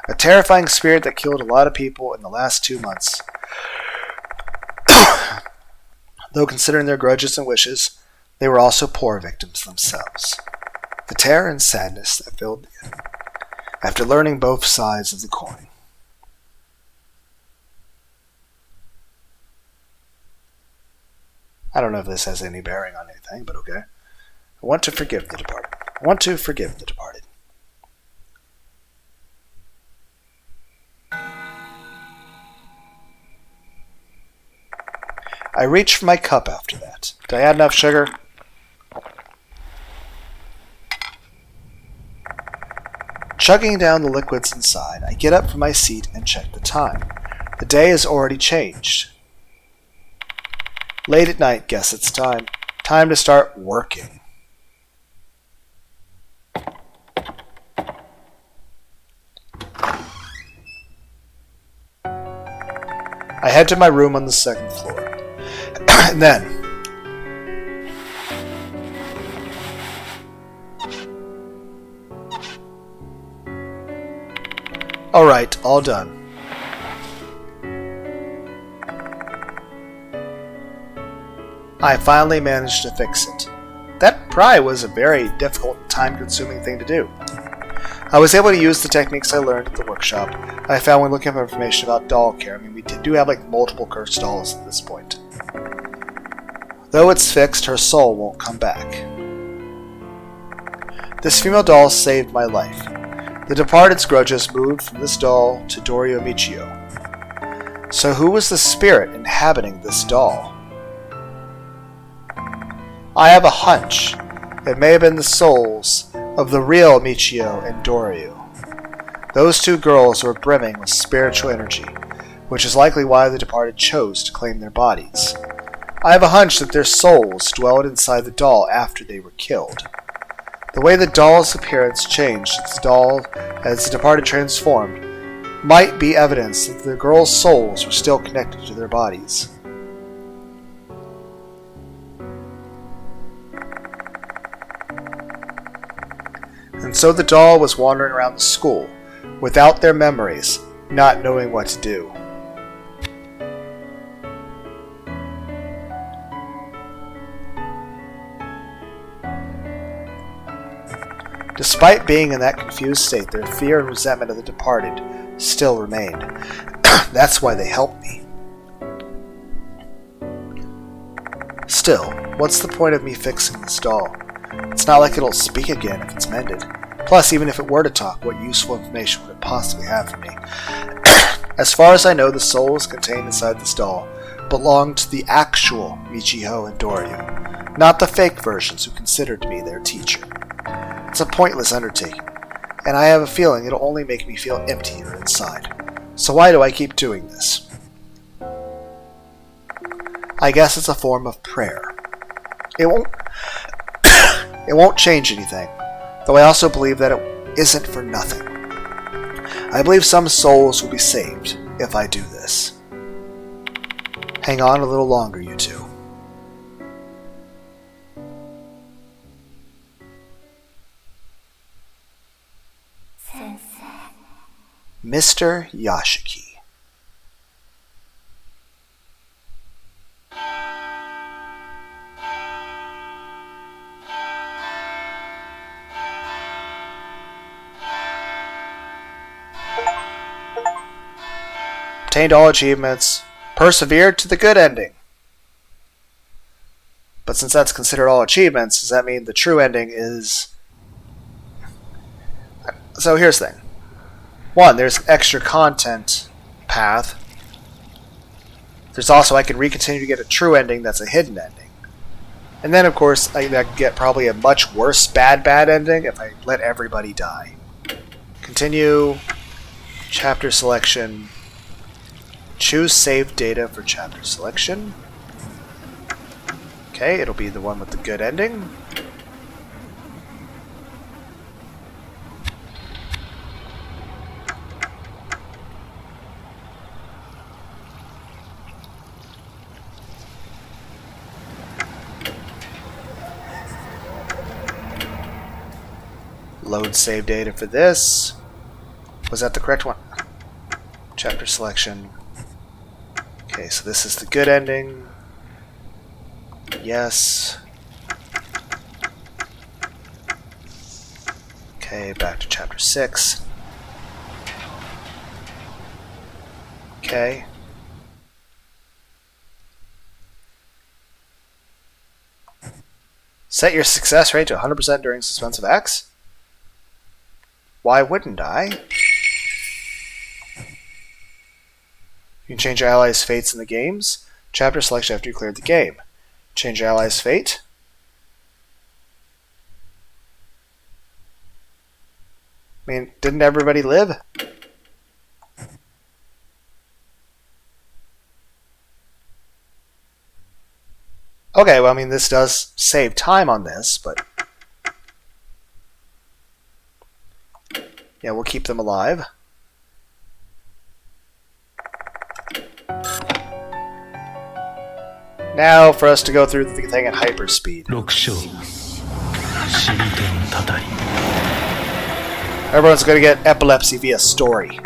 A terrifying spirit that killed a lot of people in the last 2 months. Though considering their grudges and wishes, they were also poor victims themselves. The terror and sadness that filled them after learning both sides of the coin. I don't know if this has any bearing on anything, but okay. I want to forgive the departed. I want to forgive the departed. I reached for my cup after that. Did I add enough sugar? Chugging down the liquids inside, I get up from my seat and check the time. The day has already changed. Late at night, guess it's time. Time to start working. I head to my room on the 2nd floor. And then, alright, all done. I finally managed to fix it. That probably was a very difficult, time-consuming thing to do. I was able to use the techniques I learned at the workshop. I found when looking up information about doll care. I mean, we do have like multiple cursed dolls at this point. Though it's fixed, her soul won't come back. This female doll saved my life. The departed's grudges moved from this doll to Dorio Michio. So who was the spirit inhabiting this doll? I have a hunch it may have been the souls of the real Michio and Dorio. Those two girls were brimming with spiritual energy, which is likely why the departed chose to claim their bodies. I have a hunch that their souls dwelled inside the doll after they were killed. The way the doll's appearance changed as the departed transformed might be evidence that the girls' souls were still connected to their bodies. And so the doll was wandering around the school, without their memories, not knowing what to do. Despite being in that confused state, their fear and resentment of the departed still remained. That's why they helped me. Still, what's the point of me fixing this doll? It's not like it'll speak again if it's mended. Plus, even if it were to talk, what useful information would it possibly have for me? As far as I know, the souls contained inside this doll belonged to the actual Michiho and Doryu, not the fake versions who considered me their teacher. It's a pointless undertaking, and I have a feeling it'll only make me feel emptier inside. So why do I keep doing this? I guess it's a form of prayer. It won't change anything, though I also believe that it isn't for nothing. I believe some souls will be saved if I do this. Hang on a little longer, you two. Mr. Yashiki. Obtained all achievements. Persevered to the good ending. But since that's considered all achievements, does that mean the true ending is... So here's the thing. One, there's extra content path. There's also, I can continue to get a true ending that's a hidden ending. And then, of course, I can get probably a much worse bad ending if I let everybody die. Continue. Chapter selection. Choose save data for chapter selection. Okay, it'll be the one with the good ending. Load save data for this. Was that the correct one? Chapter selection. Okay, so this is the good ending. Yes. Okay, back to chapter 6. Okay. Set your success rate to 100% during suspensive acts. Why wouldn't I? You can change your allies' fates in the games. Chapter selection after you cleared the game. Change your allies' fate. I mean, didn't everybody live? Okay, well, I mean, this does save time on this, but... yeah, we'll keep them alive. Now for us to go through the thing at hyperspeed. Everyone's going to get epilepsy via story.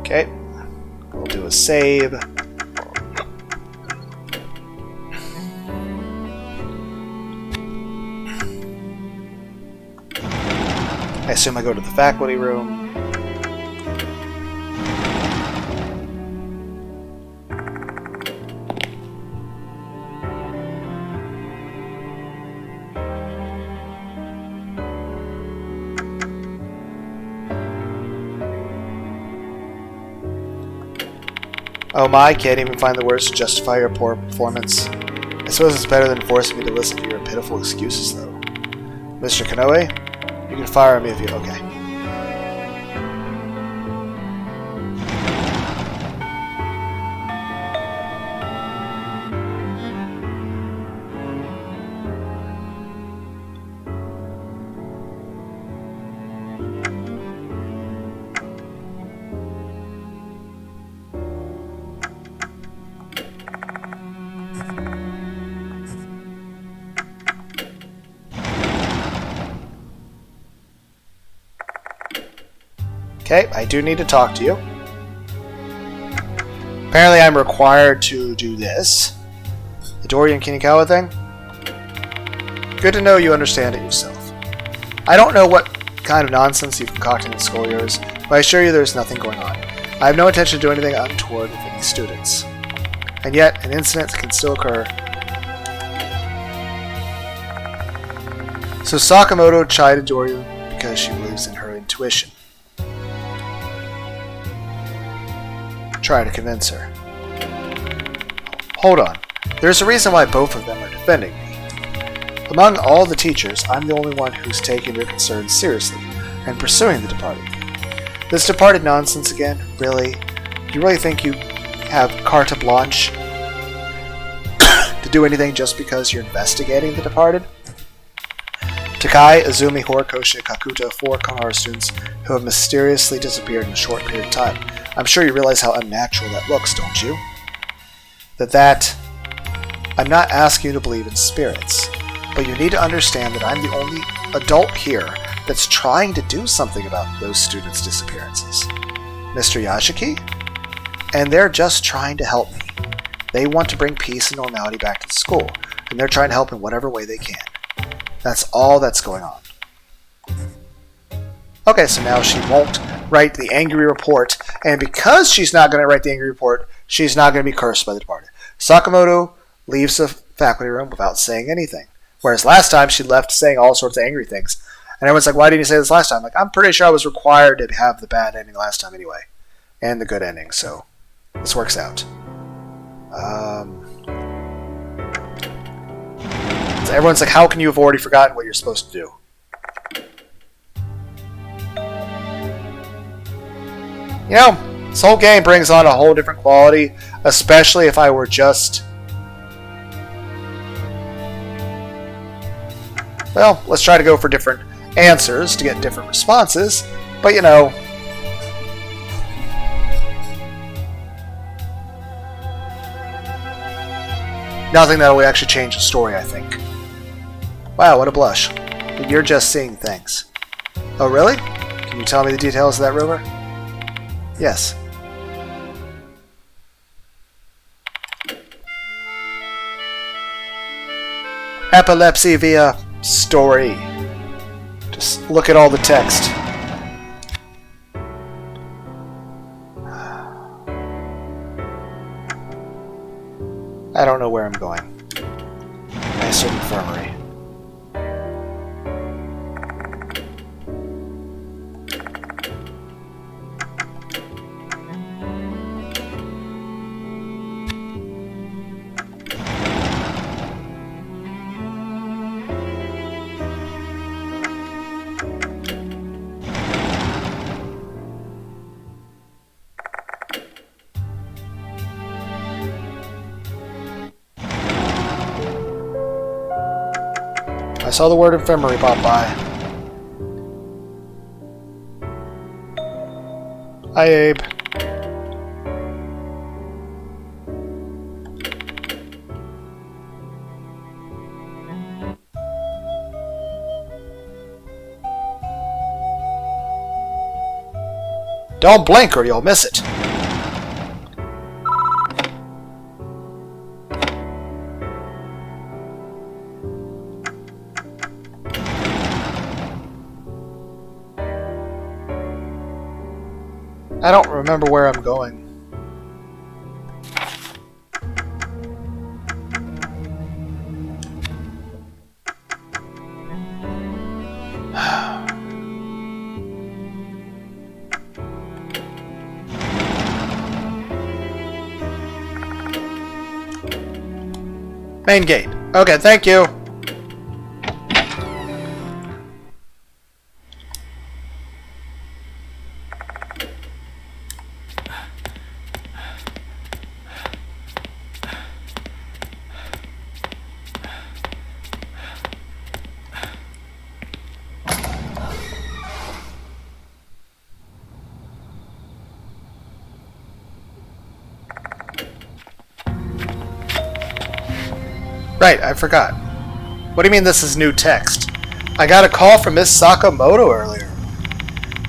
Okay. We'll do a save. I assume I go to the faculty room. Oh my, can't even find the words to justify your poor performance. I suppose it's better than forcing me to listen to your pitiful excuses, though. Mr. Kanoe? You can fire me if you... okay. Okay, I do need to talk to you. Apparently I'm required to do this. The Dorian Kinikawa thing? Good to know you understand it yourself. I don't know what kind of nonsense you've concocted in the school years, but I assure you there's nothing going on. I have no intention to do anything untoward with any students. And yet, an incident can still occur. So Sakamoto chided Dorian because she believes in her intuition. Try to convince her. Hold on. There's a reason why both of them are defending me. Among all the teachers, I'm the only one who's taking their concerns seriously and pursuing the departed. This departed nonsense again? Really? You really think you have carte blanche to do anything just because you're investigating the departed? Takai, Azumi, Horikoshi, Kakuta, 4 Konohara students who have mysteriously disappeared in a short period of time. I'm sure you realize how unnatural that looks, don't you? I'm not asking you to believe in spirits, but you need to understand that I'm the only adult here that's trying to do something about those students' disappearances. Mr. Yashiki? And they're just trying to help me. They want to bring peace and normality back to the school, and they're trying to help in whatever way they can. That's all that's going on. Okay, so now she won't write the angry report, and because she's not going to write the angry report, she's not going to be cursed by the departed. Sakamoto leaves the faculty room without saying anything, whereas last time she left saying all sorts of angry things. And everyone's like, why didn't you say this last time? Like, I'm pretty sure I was required to have the bad ending last time anyway, and the good ending, so this works out. So everyone's like, how can you have already forgotten what you're supposed to do? You know, this whole game brings on a whole different quality, especially if I were just... Well, let's try to go for different answers to get different responses, but you know... Nothing that will actually change the story, I think. Wow, what a blush. You're just seeing things. Oh, really? Can you tell me the details of that rumor? Yes. Epilepsy via story. Just look at all the text. I don't know where I'm going. Nice little infirmary. I saw the word infirmary pop by. Hi, Abe. Don't blink or you'll miss it. I don't remember where I'm going. Main gate. Okay, thank you. Right, I forgot. What do you mean this is new text? I got a call from Miss Sakamoto earlier.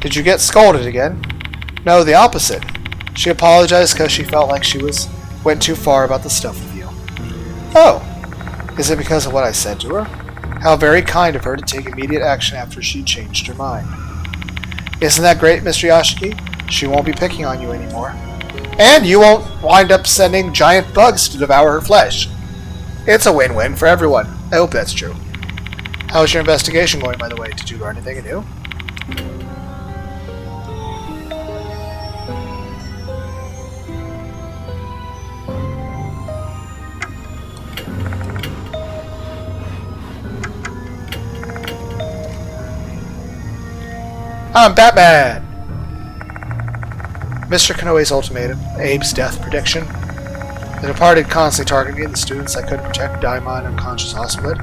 Did you get scolded again? No, the opposite. She apologized because she felt like she went too far about the stuff with you. Oh, is it because of what I said to her? How very kind of her to take immediate action after she changed her mind. Isn't that great, Mr. Yashiki? She won't be picking on you anymore. And you won't wind up sending giant bugs to devour her flesh. It's a win-win for everyone. I hope that's true. How's your investigation going, by the way? Did you learn anything new? I'm Batman! Mr. Kanoe's ultimatum, Abe's death prediction. The departed constantly targeted me, and the students I couldn't protect die in my unconscious hospital.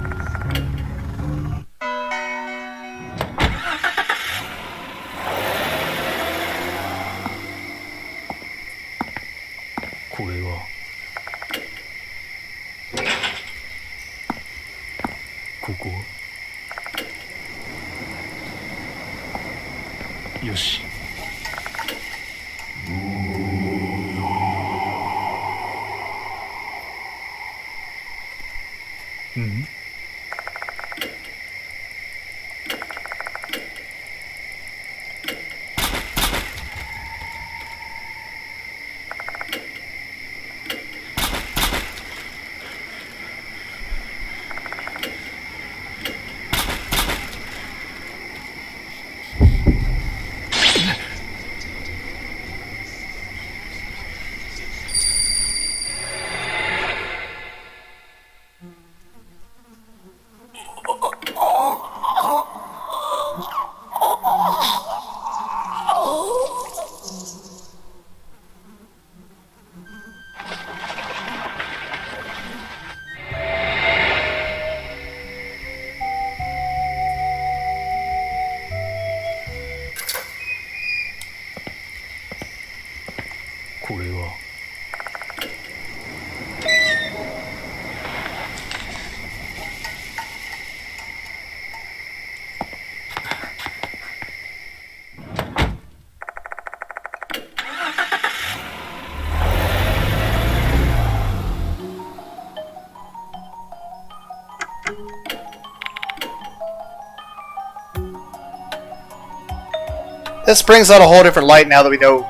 This brings out a whole different light now that we know.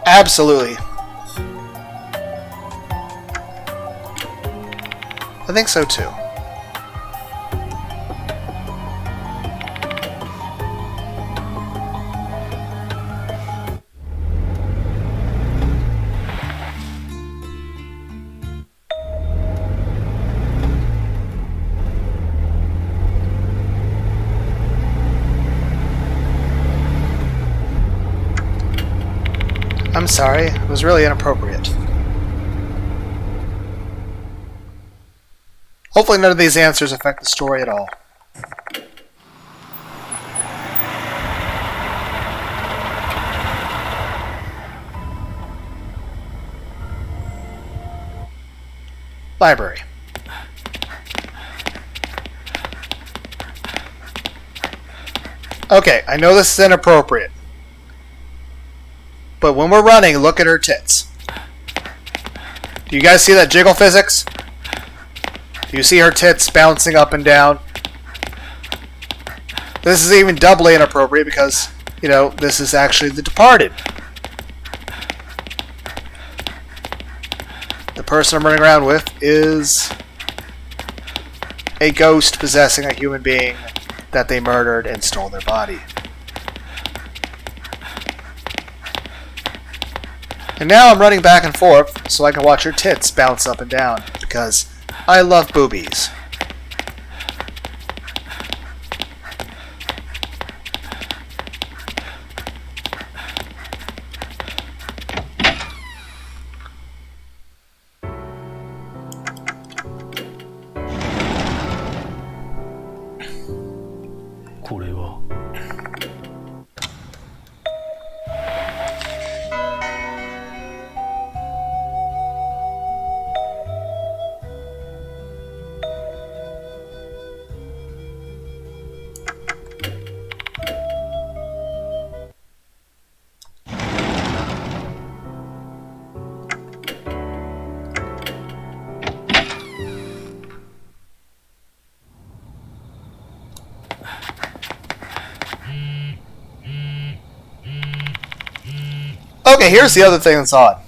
Absolutely. I think so too. I'm sorry, it was really inappropriate. Hopefully none of these answers affect the story at all. Library. Okay, I know this is inappropriate. But when we're running, look at her tits. Do you guys see that jiggle physics? Do you see her tits bouncing up and down? This is even doubly inappropriate because, you know, this is actually The Departed. The person I'm running around with is a ghost possessing a human being that they murdered and stole their body. And now I'm running back and forth so I can watch her tits bounce up and down, because I love boobies. okay, here's the other thing that's odd.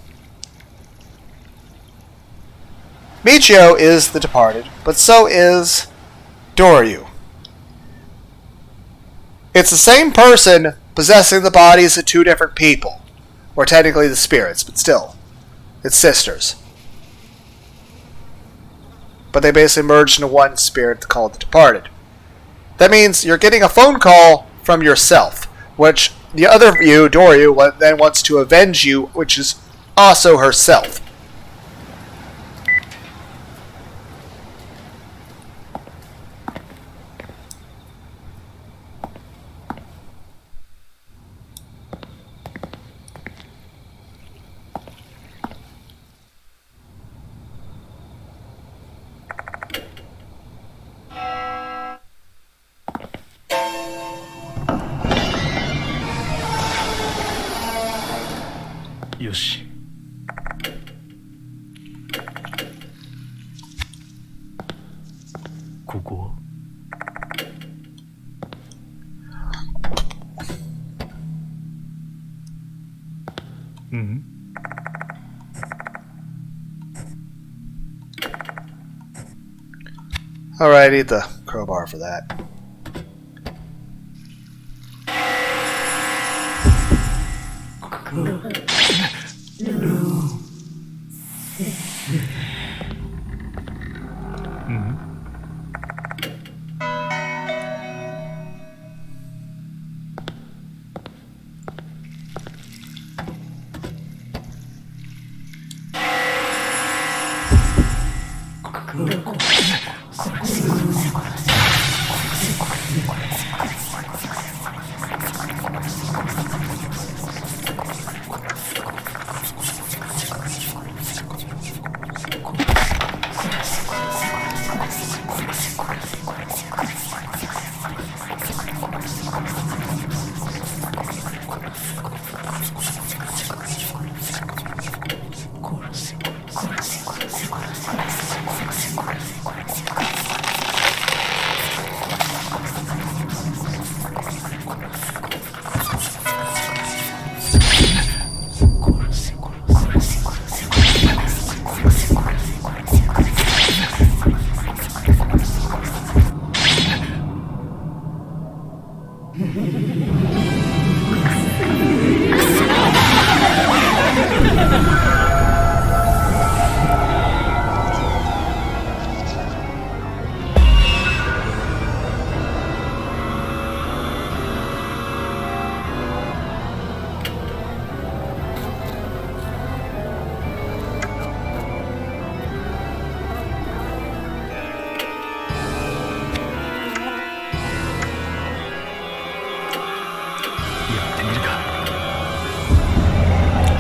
Michio is the departed, but so is Doryu. It's the same person possessing the bodies of two different people. Or technically the spirits, but still. It's sisters. But they basically merged into one spirit called the departed. That means you're getting a phone call from yourself, which the other you, Doryu, then wants to avenge you, which is also herself. Yoshi. Koko. Alright, I need the crowbar for that.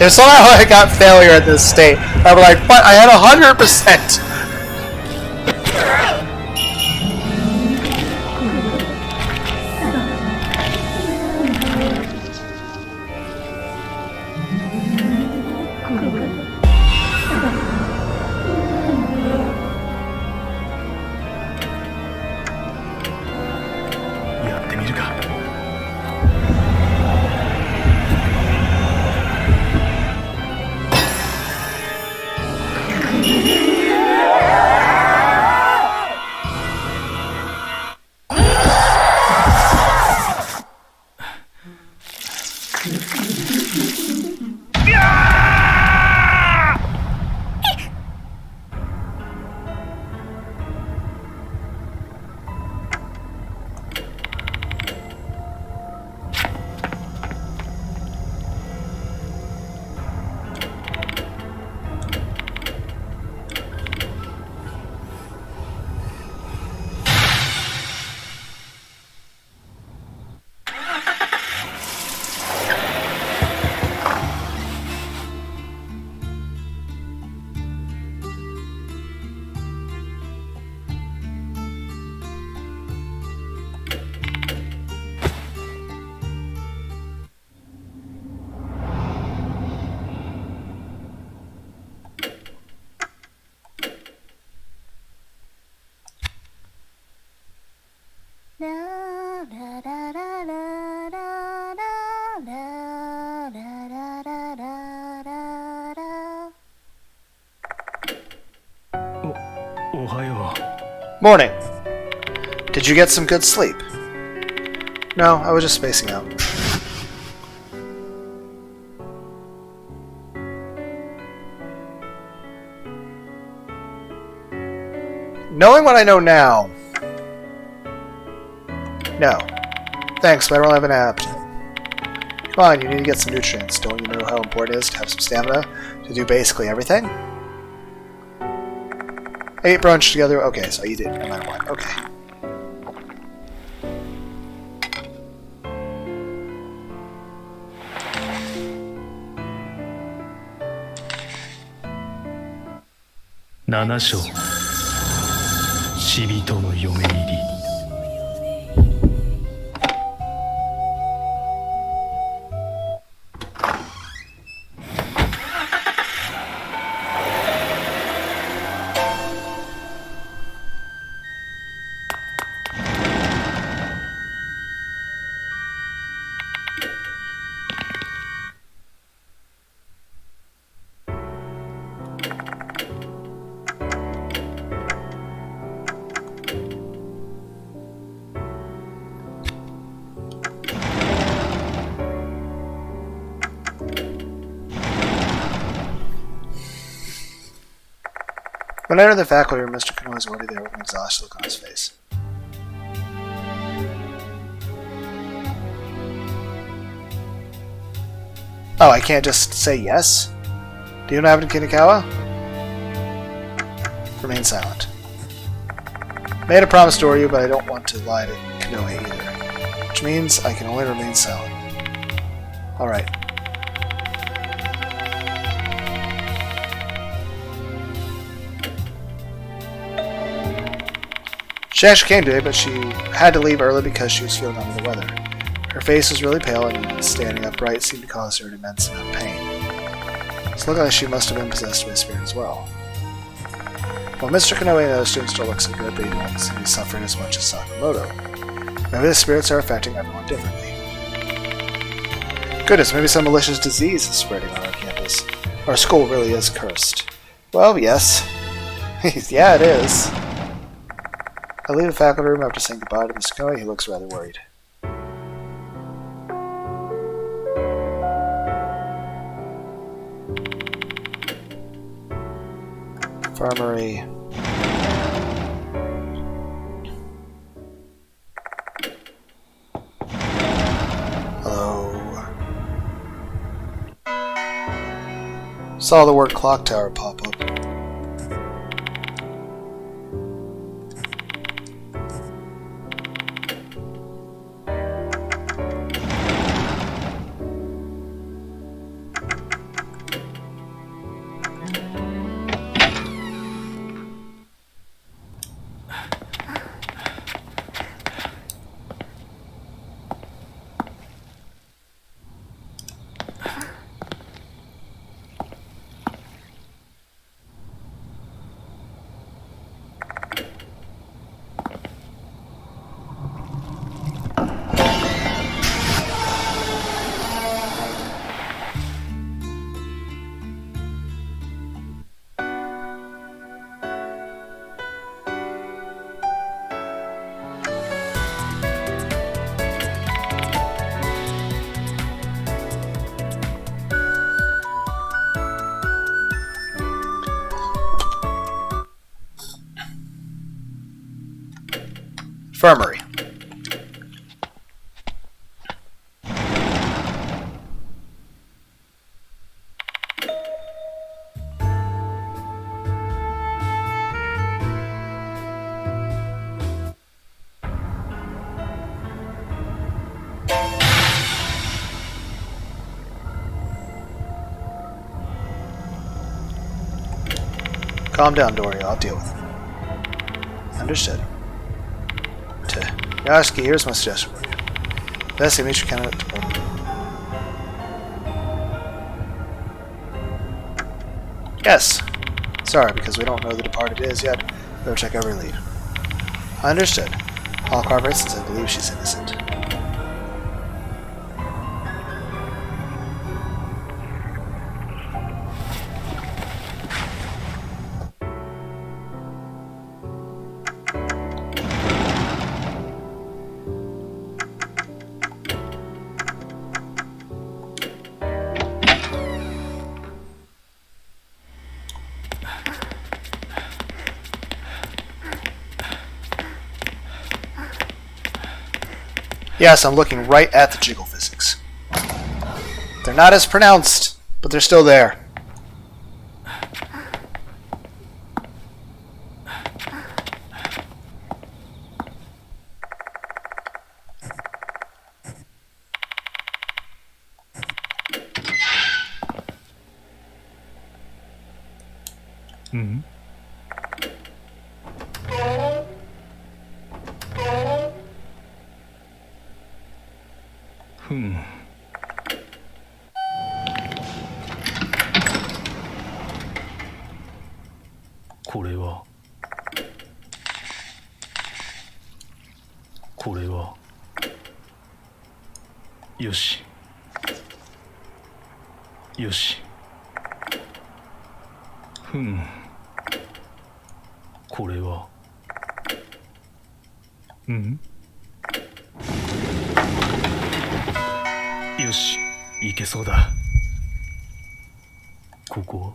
If somehow I got failure at this state, I'd be like, but I had 100%! La la la la la la la la la la la Morning. Did you get some good sleep? No, I was just spacing out. Knowing what I know now... No. Thanks, but I don't have an appetite. Come on, you need to get some nutrients. Don't you know how important it is to have some stamina to do basically everything? Ate brunch together. Okay, so you did, no matter what. Okay. When I entered the faculty room, Mr. Kano was already there with an exhausted look on his face. Oh, I can't just say yes? Do you know have in Kinikawa? Remain silent. Made a promise to you, but I don't want to lie to Kanoe either. Which means I can only remain silent. Alright. She actually came today, but she had to leave early because she was feeling under the weather. Her face was really pale, and standing upright seemed to cause her an immense amount of pain. It looked like she must have been possessed by a spirit as well. While Mr. Kanoe and other students still look so good, they don't seem to be suffering as much as Sakamoto. Maybe the spirits are affecting everyone differently. Goodness, maybe some malicious disease is spreading on our campus. Our school really is cursed. Well, yes. Yeah, it is. I leave the faculty room after saying goodbye to Mr. Kanoe. He looks rather worried. Infirmary. Hello. Saw the word clock tower pop up. Infirmary. Calm down, Dory. I'll deal with it. Understood. Yasuki, here's my suggestion for you. Best to meet your candidate. Yes. Sorry, because we don't know who the departed is yet. We'll check every lead. Understood. I'll cooperate since I believe she's innocent. Yes, I'm looking right at the jiggle physics. They're not as pronounced, but they're still there. Mm-hmm. ふん。これはよしよし。ふん。これはうんよし、いけそうだ。ここは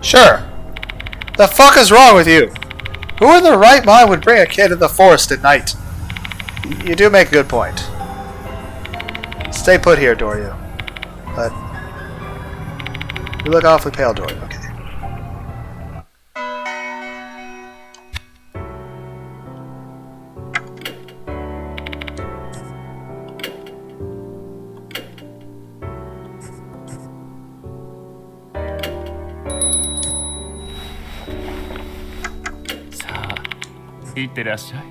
Sure. The fuck is wrong with you? Who in their right mind would bring a kid to the forest at night? You do make a good point. Stay put here, Doryu. But you look awfully pale, Doryu. Okay.「さあ、いってらっしゃい」。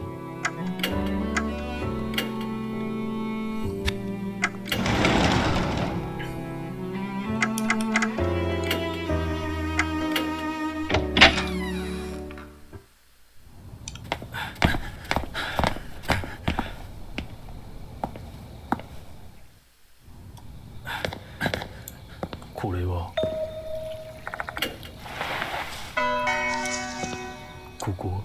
これはここは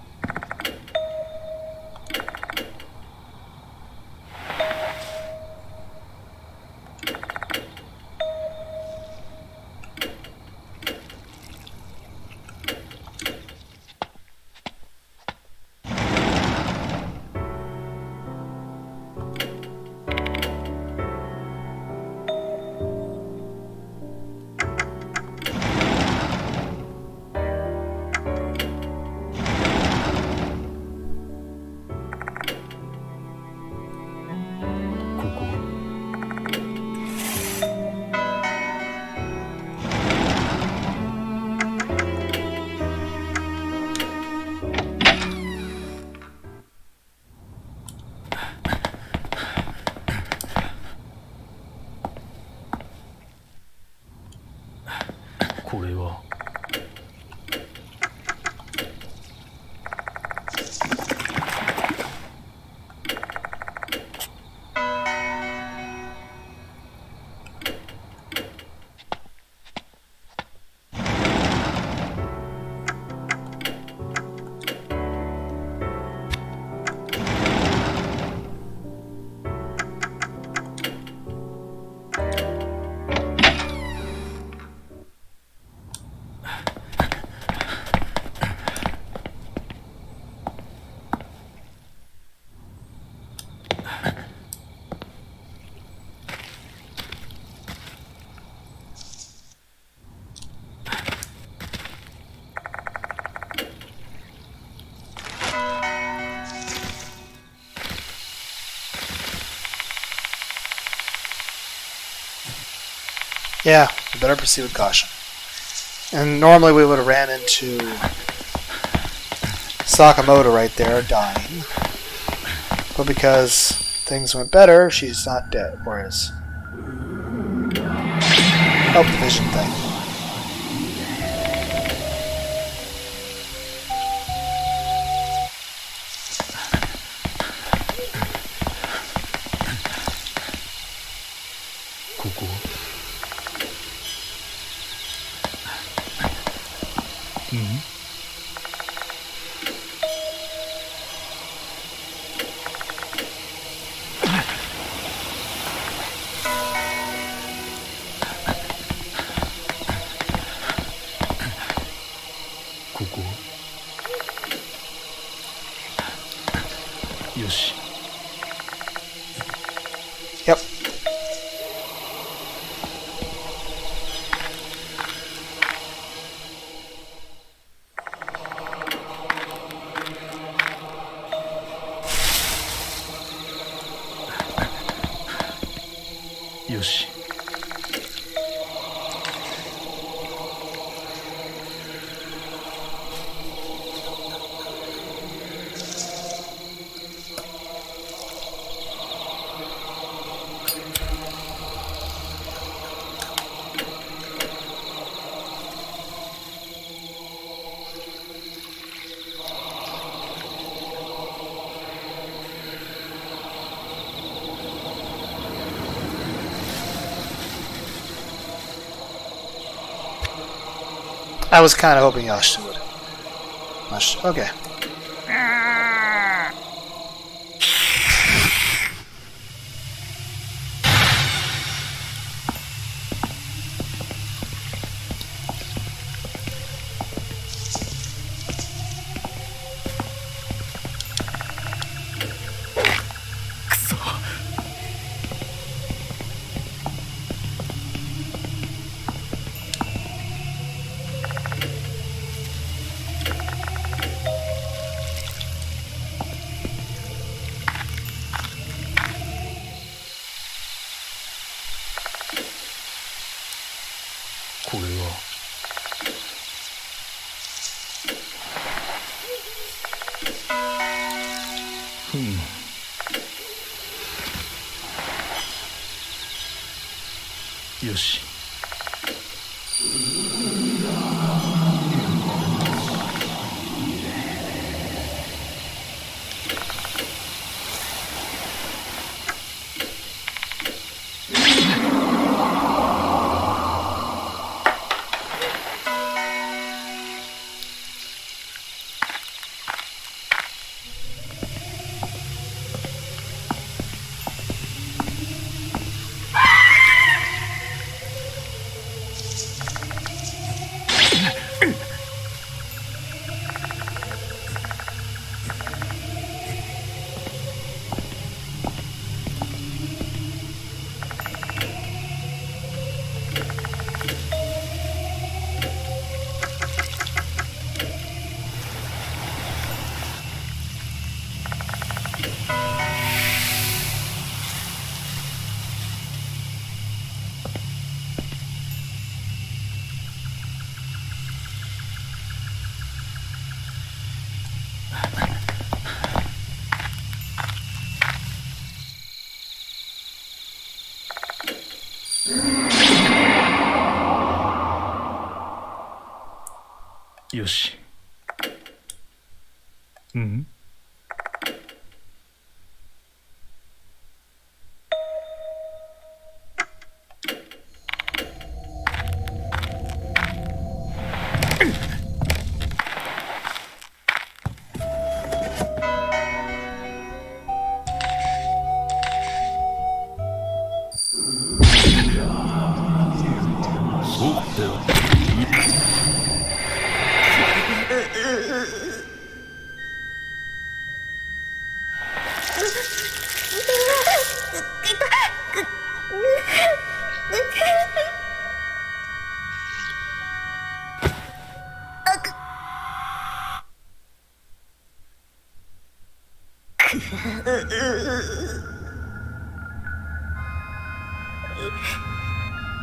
ここはこれは Yeah, we better proceed with caution. And normally we would have ran into Sakamoto right there, dying. But because things went better, she's not dead. Or is... Oh, the vision thing. Yep. Yoshi. I was kind of hoping Yashita would. Okay. Yoshi. Yoshi. うん。そうだよ。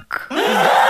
く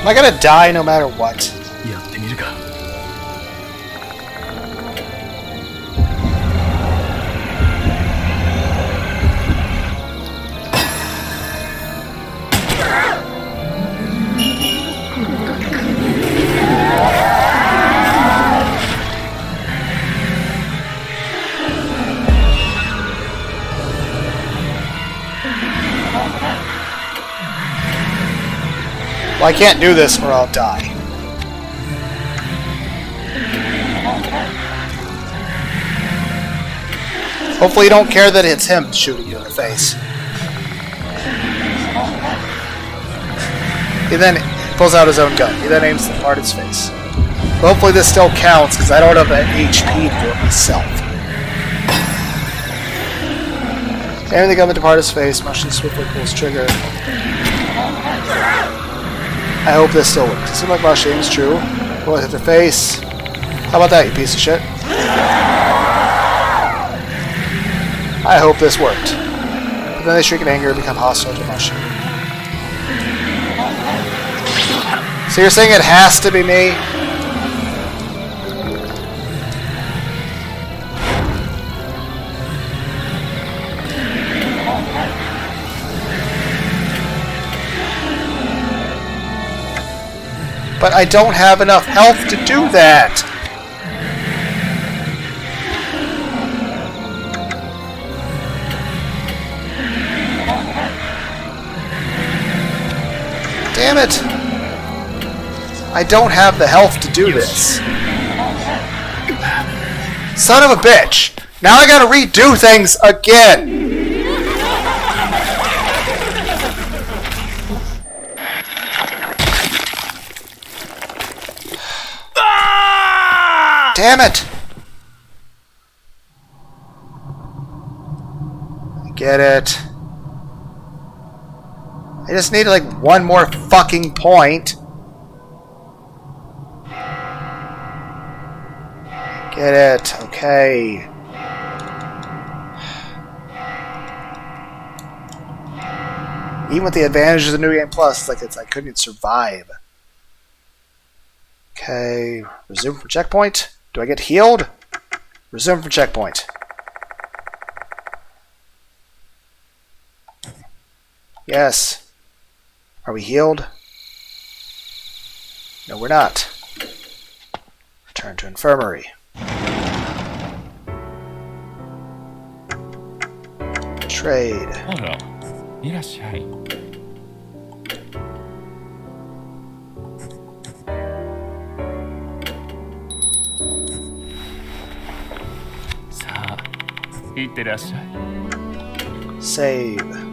Am I gonna die no matter what? やってみるか。Well, I can't do this or I'll die. Hopefully you don't care that it's him shooting you in the face. He then pulls out his own gun. He then aims the part of his face. But hopefully this still counts, because I don't have that HP to do it myself. Aiming the gun to part his face, motion swiftly pulls trigger. I hope this still works. It seems like Mosh aim's true. Bullet hit their face. How about that, you piece of shit? I hope this worked. But then they shriek in anger and become hostile to Mosh. So you're saying it has to be me? But I don't have enough health to do that! Damn it! I don't have the health to do this. Son of a bitch! Now I gotta redo things again! Damn it! I get it. I just need like one more fucking point. Get it. Okay. Even with the advantages of New Game Plus, I couldn't survive. Okay. Resume for checkpoint. Do I get healed? Resume for checkpoint. Yes. Are we healed? No, we're not. Return to infirmary. Trade. あら、いらっしゃい。さあ、いってらっしゃい。Save.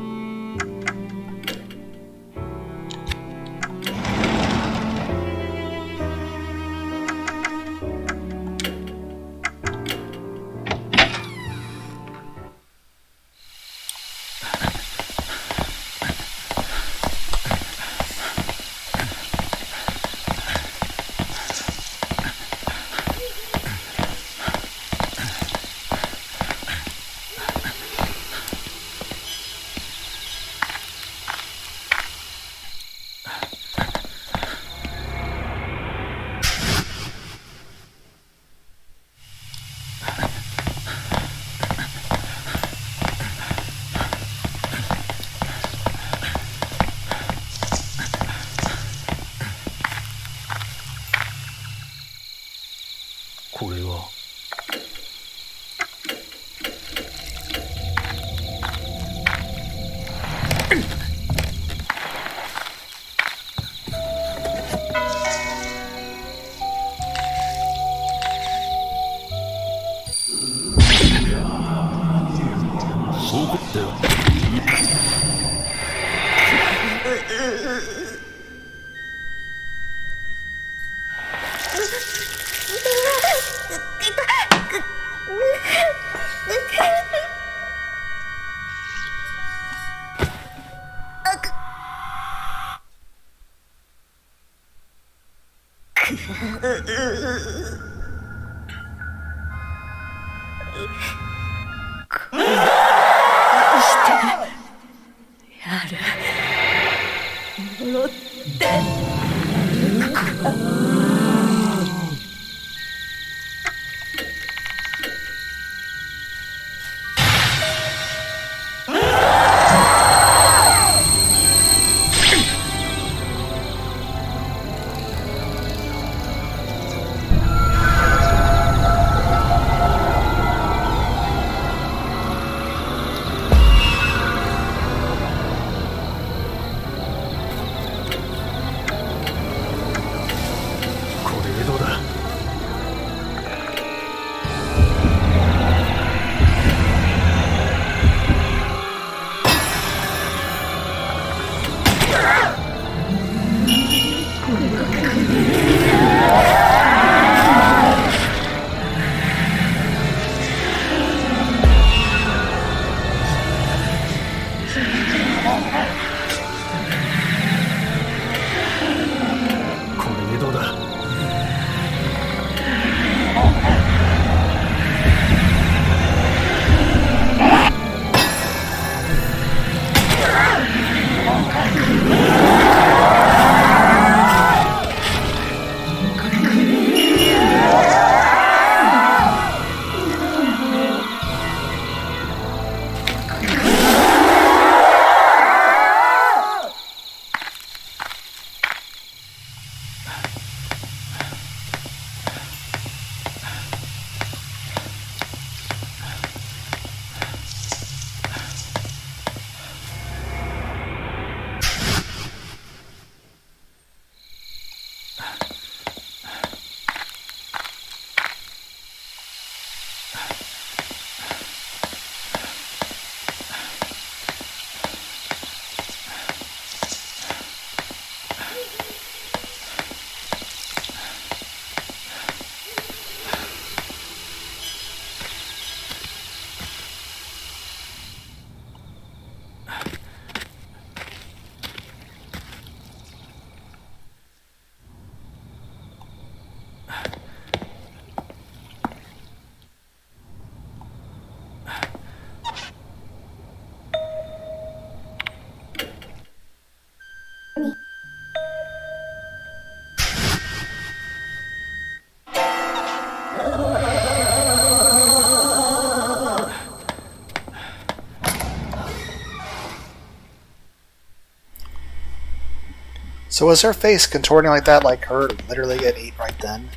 So was her face contorting like that, like her to literally get eaten right then?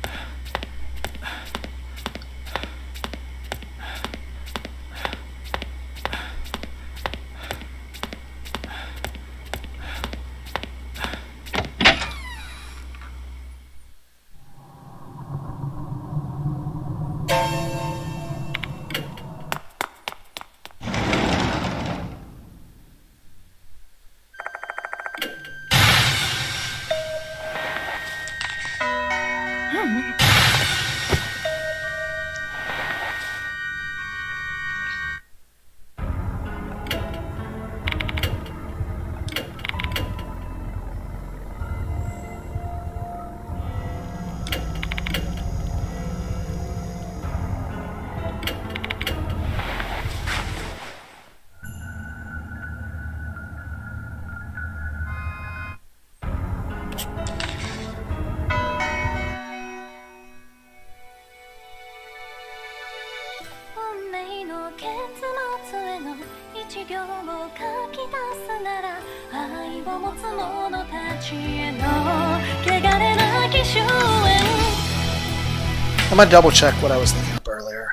I'm gonna double check what I was looking up earlier.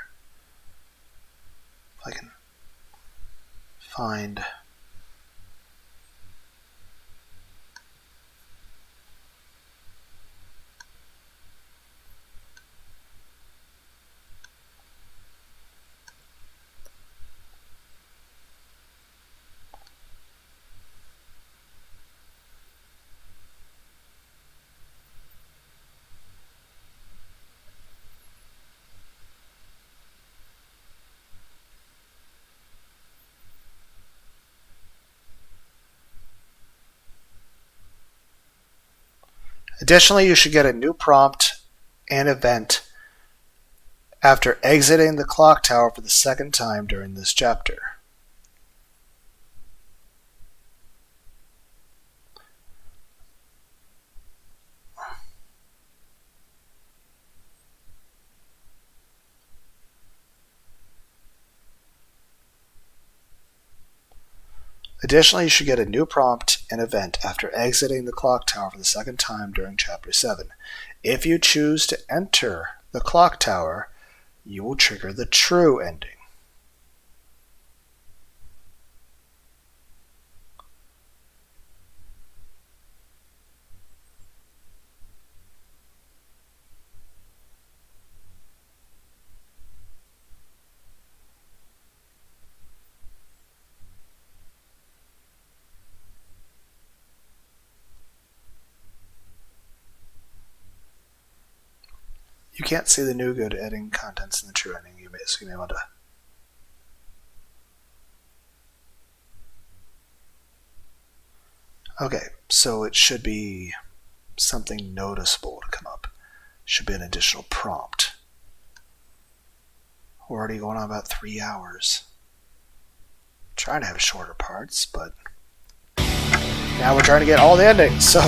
If I can find. Additionally, you should get a new prompt and event after exiting the clock tower for the second time during this chapter. Additionally, you should get a new prompt and event after exiting the clock tower for the second time during Chapter 7. If you choose to enter the clock tower, you will trigger the true ending. You can't see the new good ending contents in the true ending. So you may want to. Okay, so it should be something noticeable to come up. Should be an additional prompt. We're already going on about 3 hours. I'm trying to have shorter parts, but now we're trying to get all the endings, so.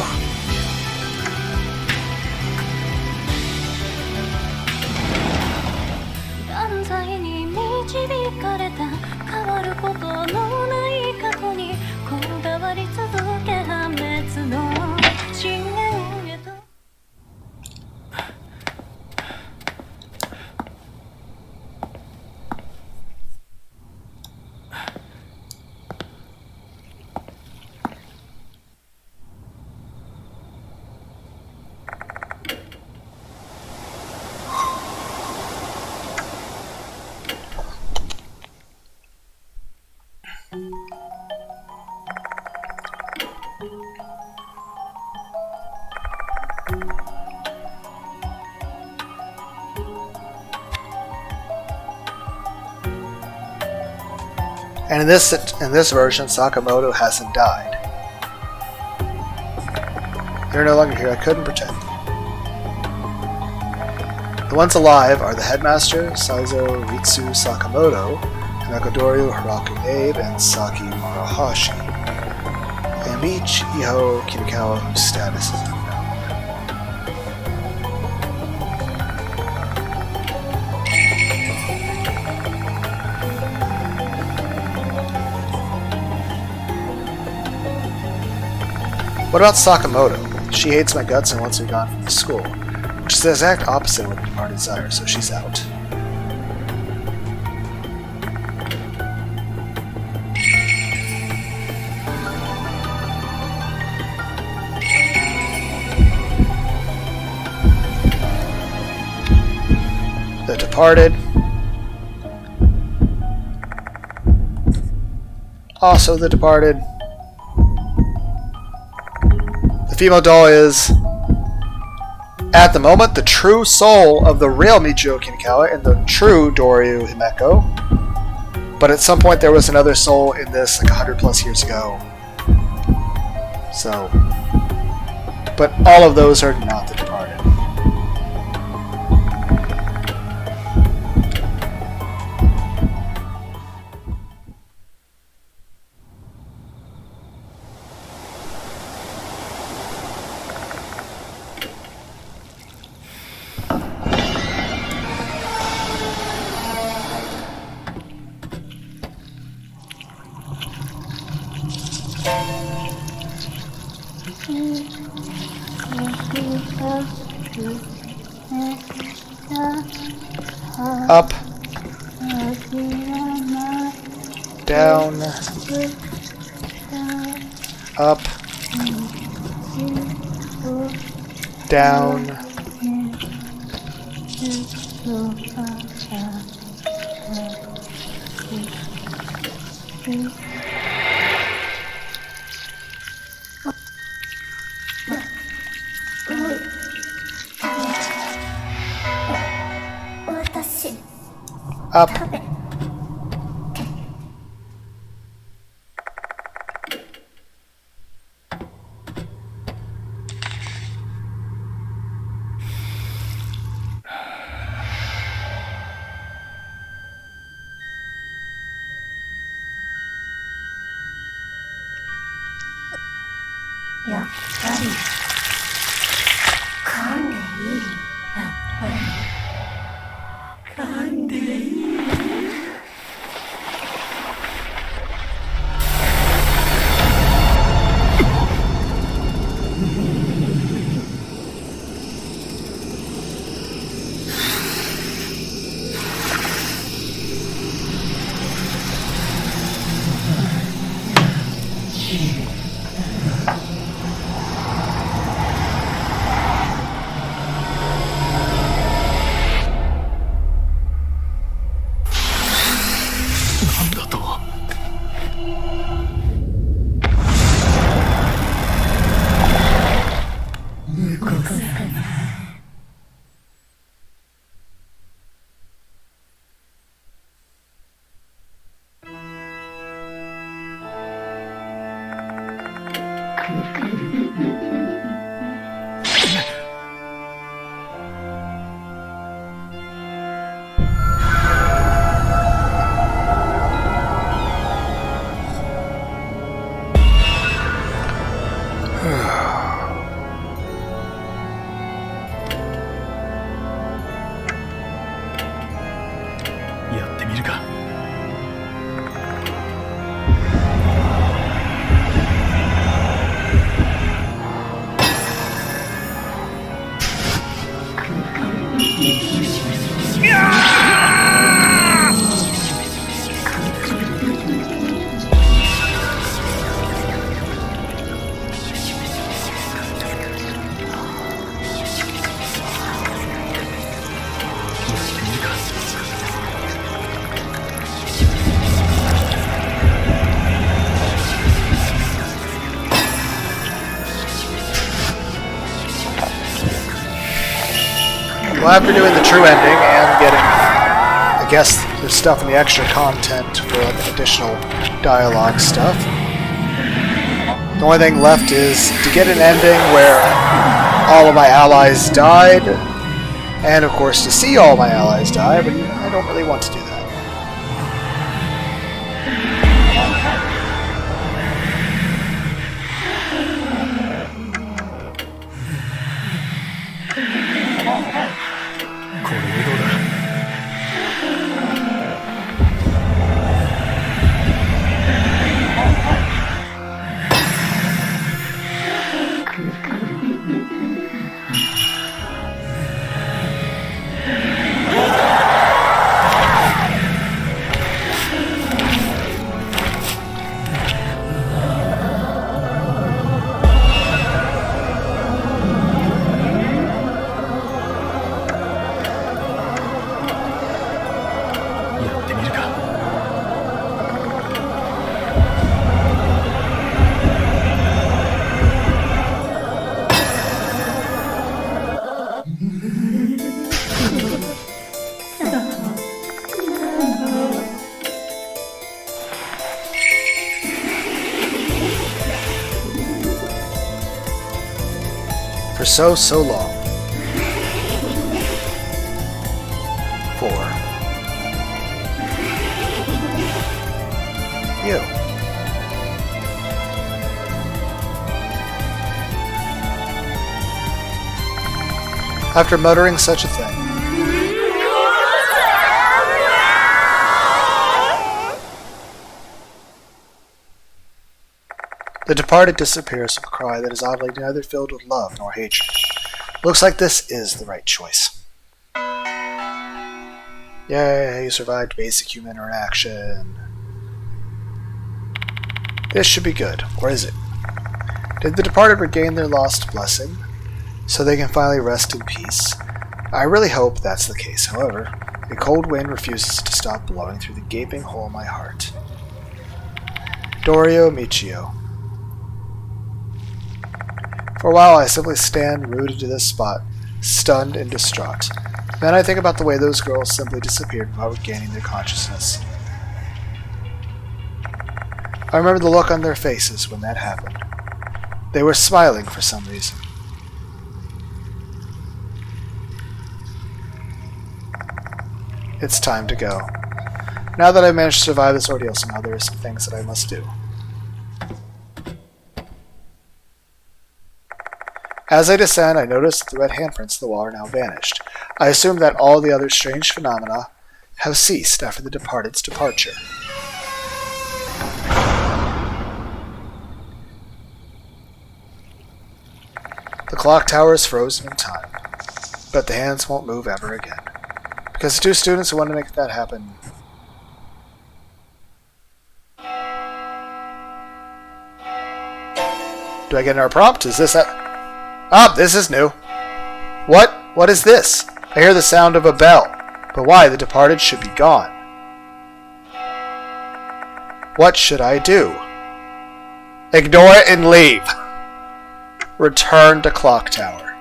And in this version, Sakamoto hasn't died. You're no longer here. I couldn't protect you. The ones alive are the headmaster, Saizo Ritsu Sakamoto, Nakodori Hiraku Abe, and Saki Marahashi. And each Iho Kirikawa, whose status is unknown. What about Sakamoto? She hates my guts and wants me gone from the school, which is the exact opposite of what the departed desire, so she's out. The Departed. Also The Departed. The female doll is, at the moment, the true soul of the real Michio Kinikawa and the true Doryu Himeko. But at some point there was another soul in this like 100 plus years ago. So, but all of those are not The Departed. Up, down, up, down, up, Well, after doing the true ending and getting, I guess, the stuff in the extra content for like, additional dialogue stuff, the only thing left is to get an ending where all of my allies died, and of course to see all my allies die, but I don't really want to do that. so long. 4. You. After muttering such a thing, the departed disappears with a cry that is oddly neither filled with love nor hatred. Looks like this is the right choice. Yay, you survived basic human interaction. This should be good, or is it? Did the departed regain their lost blessing, so they can finally rest in peace? I really hope that's the case. However, a cold wind refuses to stop blowing through the gaping hole in my heart. Dorio Michio. For a while, I simply stand rooted to this spot, stunned and distraught. Then I think about the way those girls simply disappeared without regaining their consciousness. I remember the look on their faces when that happened. They were smiling for some reason. It's time to go. Now that I've managed to survive this ordeal somehow, there are some things that I must do. As I descend, I notice that the red handprints of the wall are now vanished. I assume that all the other strange phenomena have ceased after the departed's departure. The clock tower is frozen in time, but the hands won't move ever again. Because the two students who want to make that happen... Do I get another prompt? Is this a... Ah, this is new. What? What is this? I hear the sound of a bell. But why? The departed should be gone. What should I do? Ignore it and leave. Return to clock tower.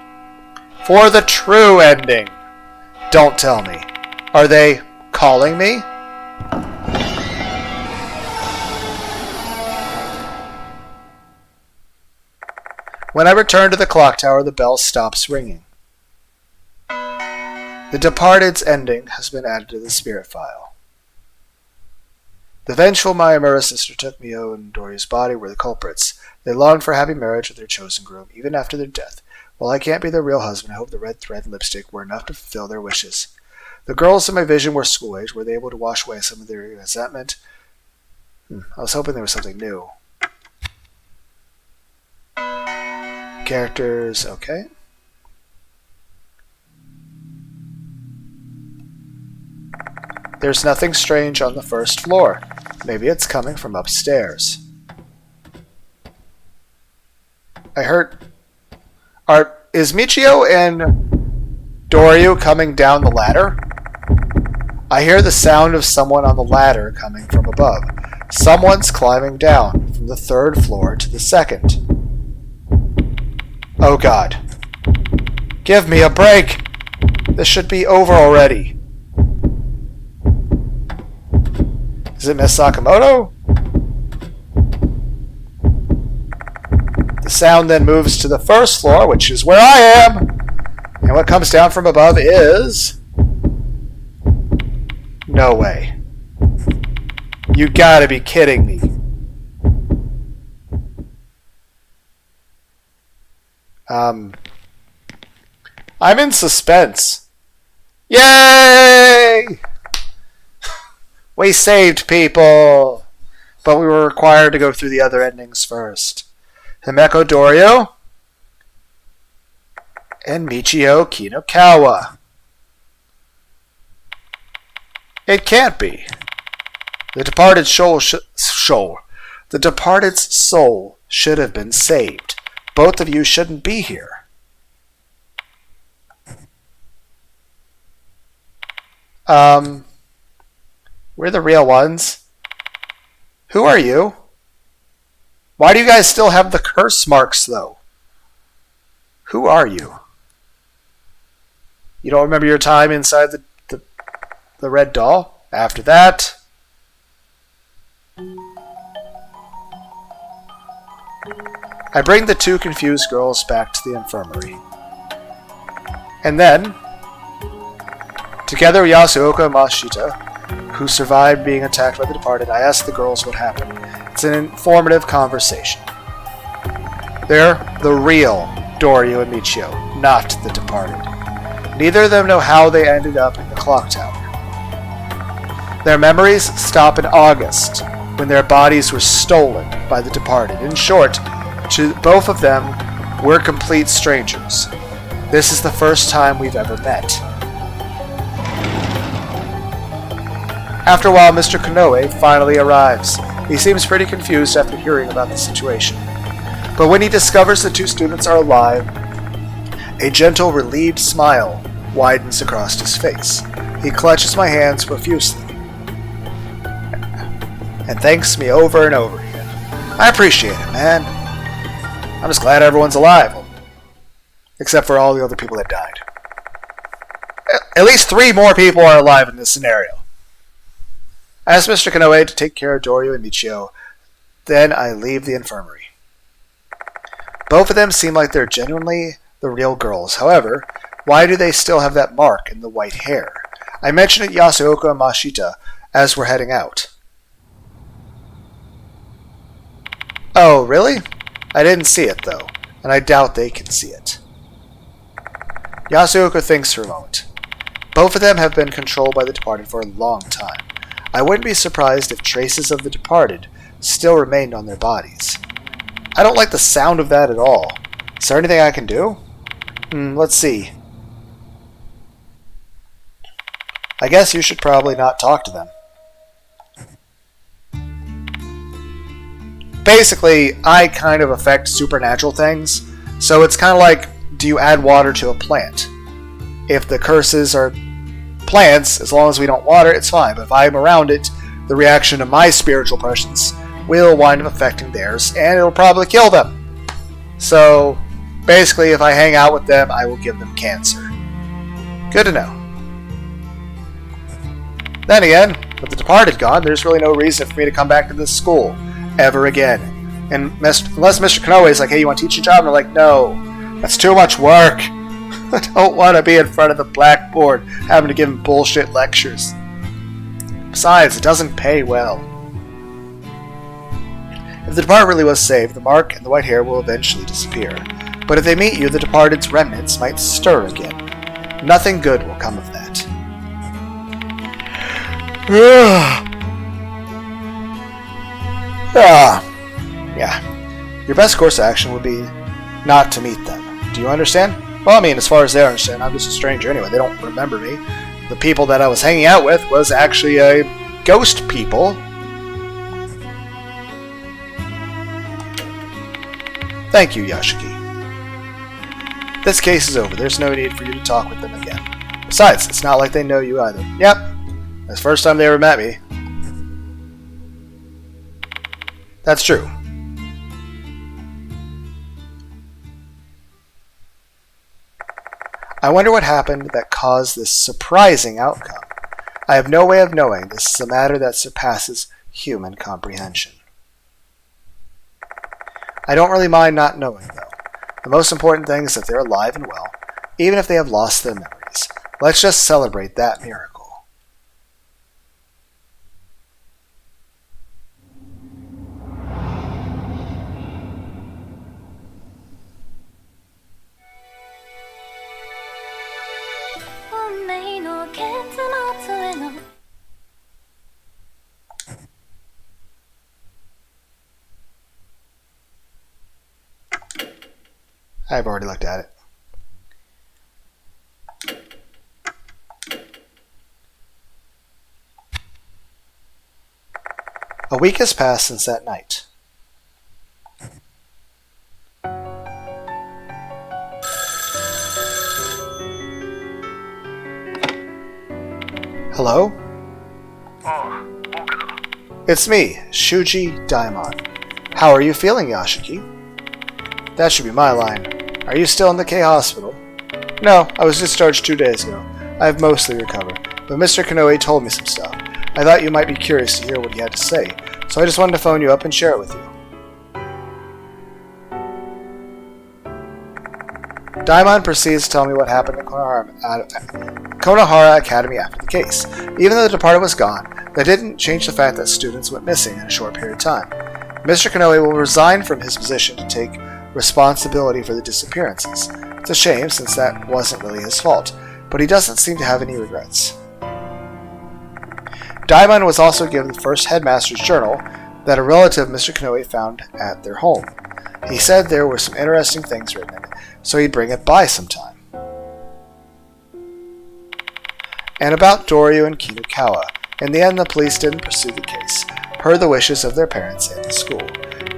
For the true ending. Don't tell me. Are they calling me? When I return to the clock tower, the bell stops ringing. The departed's ending has been added to the spirit file. The vengeful Mayamura sister took Mio and Dorio's body were the culprits. They longed for a happy marriage with their chosen groom, even after their death. While I can't be their real husband, I hope the red thread and lipstick were enough to fulfill their wishes. The girls in my vision were school-age. Were they able to wash away some of their resentment? I was hoping there was something new. Characters, okay. There's nothing strange on the first floor. Maybe it's coming from upstairs. I heard... Is Michio and Dorio coming down the ladder? I hear the sound of someone on the ladder coming from above. Someone's climbing down from the 3rd floor to the 2nd. Oh god. Give me a break! This should be over already. Is it Miss Sakamoto? The sound then moves to the 1st floor, which is where I am! And what comes down from above is... No way. You gotta be kidding me. I'm in suspense. Yay! We saved people! But we were required to go through the other endings first. Himeko Dorio and Michio Kinokawa. It can't be. The departed The departed's soul should have been saved. Both of you shouldn't be here. We're the real ones. Who are you? Why do you guys still have the curse marks, though? Who are you? You don't remember your time inside the red doll? After that... I bring the two confused girls back to the infirmary. And then, together with Yasuoka and Mashita, who survived being attacked by the departed, I asked the girls what happened. It's an informative conversation. They're the real Doryu and Michio, not the departed. Neither of them know how they ended up in the clock tower. Their memories stop in August, when their bodies were stolen by the departed. In short, to both of them, we're complete strangers. This is the first time we've ever met. After a while, Mr. Konoe finally arrives. He seems pretty confused after hearing about the situation. But when he discovers the two students are alive, a gentle, relieved smile widens across his face. He clutches my hands profusely and thanks me over and over again. I appreciate it, man. I'm just glad everyone's alive. Except for all the other people that died. At least 3 more people are alive in this scenario. I ask Mr. Konoe to take care of Doryu and Michio. Then I leave the infirmary. Both of them seem like they're genuinely the real girls. However, why do they still have that mark in the white hair? I mentioned it to Yasuoka and Mashita as we're heading out. Oh, really? I didn't see it, though, and I doubt they can see it. Yasuoka thinks for a moment. Both of them have been controlled by the departed for a long time. I wouldn't be surprised if traces of the departed still remained on their bodies. I don't like the sound of that at all. Is there anything I can do? Let's see. I guess you should probably not talk to them. Basically, I kind of affect supernatural things, so it's kind of like, do you add water to a plant? If the curses are plants, as long as we don't water, it's fine. But if I'm around it, the reaction to my spiritual presence will wind up affecting theirs, and it'll probably kill them. So, basically, if I hang out with them, I will give them cancer. Good to know. Then again, with the departed gone, there's really no reason for me to come back to this school ever again. And unless Mr. Konoe is like, hey, you want to teach a job? And I'm like, no, that's too much work. I don't want to be in front of the blackboard having to give him bullshit lectures. Besides, it doesn't pay well. If the departed really was saved, the mark and the white hair will eventually disappear. But if they meet you, the departed's remnants might stir again. Nothing good will come of that. Yeah. Your best course of action would be not to meet them. Do you understand? Well, I mean, as far as they understand, I'm just a stranger anyway. They don't remember me. The people that I was hanging out with was actually a ghost people. Thank you, Yashiki. This case is over. There's no need for you to talk with them again. Besides, it's not like they know you either. Yep. That's the first time they ever met me. That's true. I wonder what happened that caused this surprising outcome. I have no way of knowing. This is a matter that surpasses human comprehension. I don't really mind not knowing, though. The most important thing is that they're alive and well, even if they have lost their memories. Let's just celebrate that miracle. I've already looked at it. A week has passed since that night. Hello? It's me, Shuji Daimon. How are you feeling, Yashiki? That should be my line. Are you still in the K hospital? No, I was discharged 2 days ago. I've mostly recovered, but Mr. Konoe told me some stuff. I thought you might be curious to hear what he had to say, so I just wanted to phone you up and share it with you. Daimon proceeds to tell me what happened at Konohara Academy after the case. Even though the departed was gone, that didn't change the fact that students went missing in a short period of time. Mr. Konoe will resign from his position to take responsibility for the disappearances. It's a shame, since that wasn't really his fault, but he doesn't seem to have any regrets. Daimon was also given the first headmaster's journal that a relative of Mr. Konoe found at their home. He said there were some interesting things written in it, so he'd bring it by sometime. And about Doryu and Kinukawa. In the end, the police didn't pursue the case, per the wishes of their parents and the school.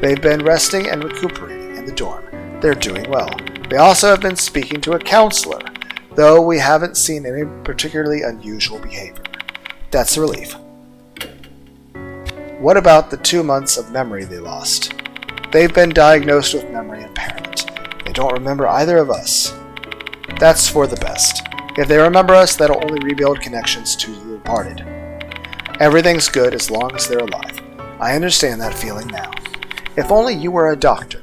They've been resting and recuperating in the dorm. They're doing well. They also have been speaking to a counselor, though we haven't seen any particularly unusual behavior. That's a relief. What about the 2 months of memory they lost? They've been diagnosed with memory impairment. They don't remember either of us. That's for the best. If they remember us, that'll only rebuild connections to the departed. Everything's good as long as they're alive. I understand that feeling now. If only you were a doctor.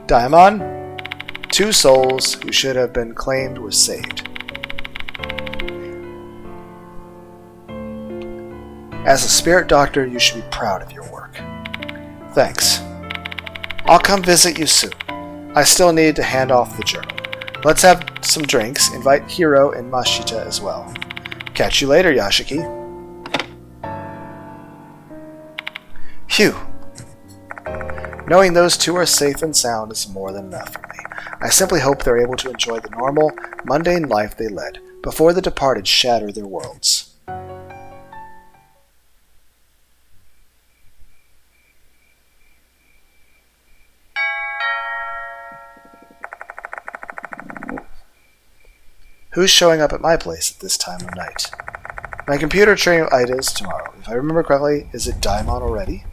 Daimon, 2 souls who should have been claimed were saved. As a spirit doctor, you should be proud of your work. Thanks. I'll come visit you soon. I still need to hand off the journal. Let's have some drinks. Invite Hiro and Mashita as well. Catch you later, Yashiki. Phew. Knowing those 2 are safe and sound is more than enough for me. I simply hope they're able to enjoy the normal, mundane life they led before the departed shatter their worlds. Who's showing up at my place at this time of night? My computer training Ida is tomorrow. If I remember correctly, is it Daimon already?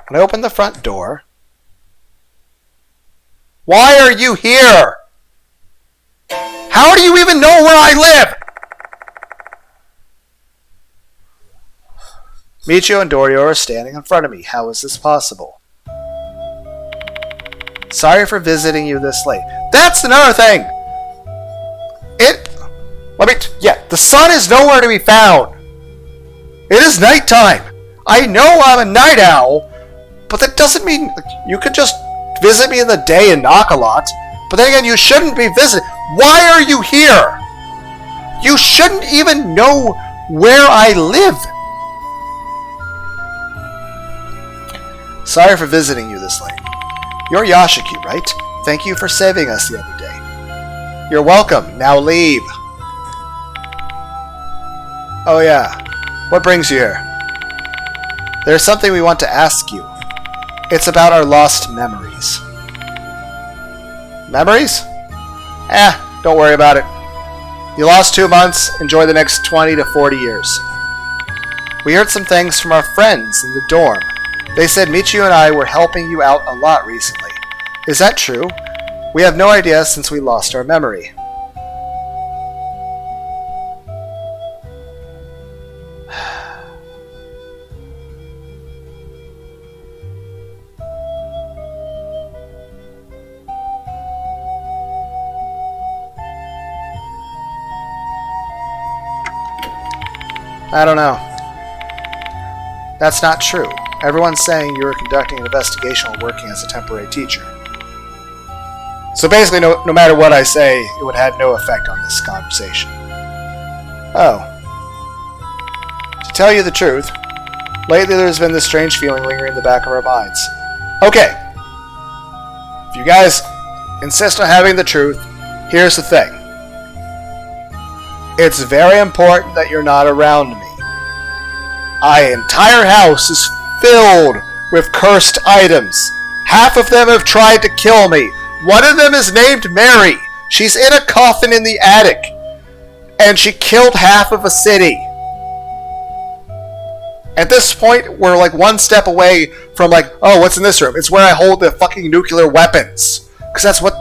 When I open the front door... Why are you here? How do you even know where I live? Michio and Doryu are standing in front of me. How is this possible? Sorry for visiting you this late. That's another thing! The sun is nowhere to be found. It is nighttime. I know I'm a night owl, but that doesn't mean you could just visit me in the day and knock a lot. But then again, you shouldn't be visiting. Why are you here? You shouldn't even know where I live. Sorry for visiting you this late. You're Yashiki, right? Thank you for saving us the other day. You're welcome. Now leave. Oh yeah. What brings you here? There's something we want to ask you. It's about our lost memories. Memories? Don't worry about it. You lost 2 months. Enjoy the next 20 to 40 years. We heard some things from our friends in the dorm. They said Michio and I were helping you out a lot recently. Is that true? We have no idea since we lost our memory. I don't know. That's not true. Everyone's saying you were conducting an investigation while working as a temporary teacher. So basically, no matter what I say, it would have no effect on this conversation. Oh. To tell you the truth, lately there's been this strange feeling lingering in the back of our minds. Okay. If you guys insist on having the truth, here's the thing. It's very important that you're not around me. My entire house is filled with cursed items. Half of them have tried to kill me. One of them is named Mary. She's in a coffin in the attic. And she killed half of a city. At this point, we're like one step away from oh, what's in this room? It's where I hold the fucking nuclear weapons. Because that's what...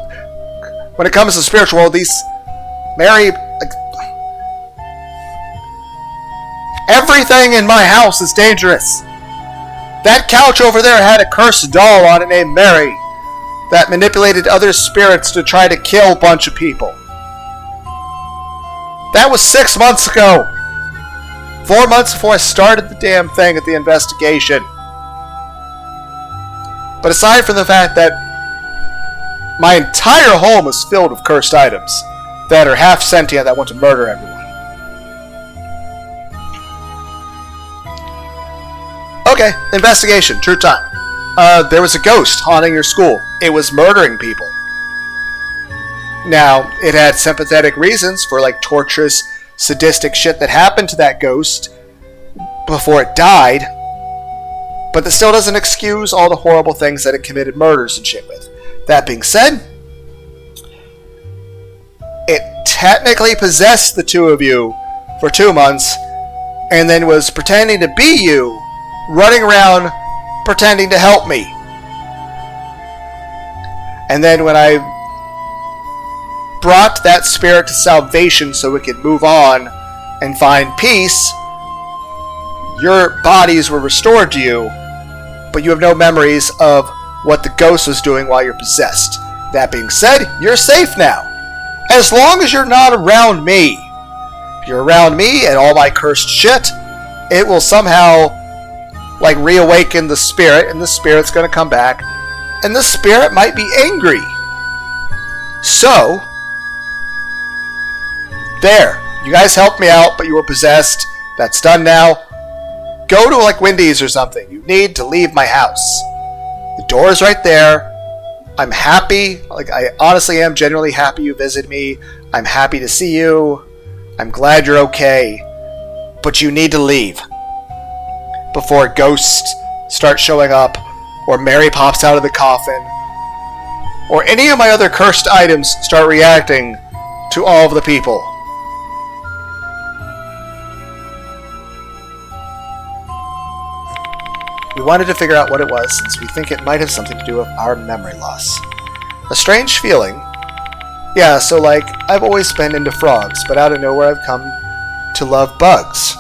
When it comes to the spiritual world, these... Mary... Everything in my house is dangerous. That couch over there had a cursed doll on it named Mary that manipulated other spirits to try to kill a bunch of people. That was 6 months ago. 4 months before I started the damn thing at the investigation. But aside from the fact that my entire home is filled with cursed items that are half sentient that want to murder everyone. Okay, investigation, true time. There was a ghost haunting your school. It was murdering people. Now, it had sympathetic reasons for like torturous, sadistic shit that happened to that ghost before it died, but that still doesn't excuse all the horrible things that it committed murders and shit with. That being said, it technically possessed the two of you for 2 months and then was pretending to be you, running around pretending to help me. And then when I brought that spirit to salvation so it could move on and find peace, your bodies were restored to you, but you have no memories of what the ghost was doing while you're possessed. That being said, you're safe now. As long as you're not around me. If you're around me and all my cursed shit, it will somehow like reawaken the spirit, and the spirit's going to come back, and the spirit might be angry. So, there. You guys helped me out, but you were possessed. That's done now. Go to like Wendy's or something. You need to leave my house. The door is right there. I'm happy. Like, I honestly am genuinely happy you visited me. I'm happy to see you. I'm glad you're okay. But you need to leave before ghosts start showing up, or Mary pops out of the coffin, or any of my other cursed items start reacting to all of the people. We wanted to figure out what it was, since we think it might have something to do with our memory loss. A strange feeling. Yeah, so like, I've always been into frogs, but out of nowhere I've come to love bugs.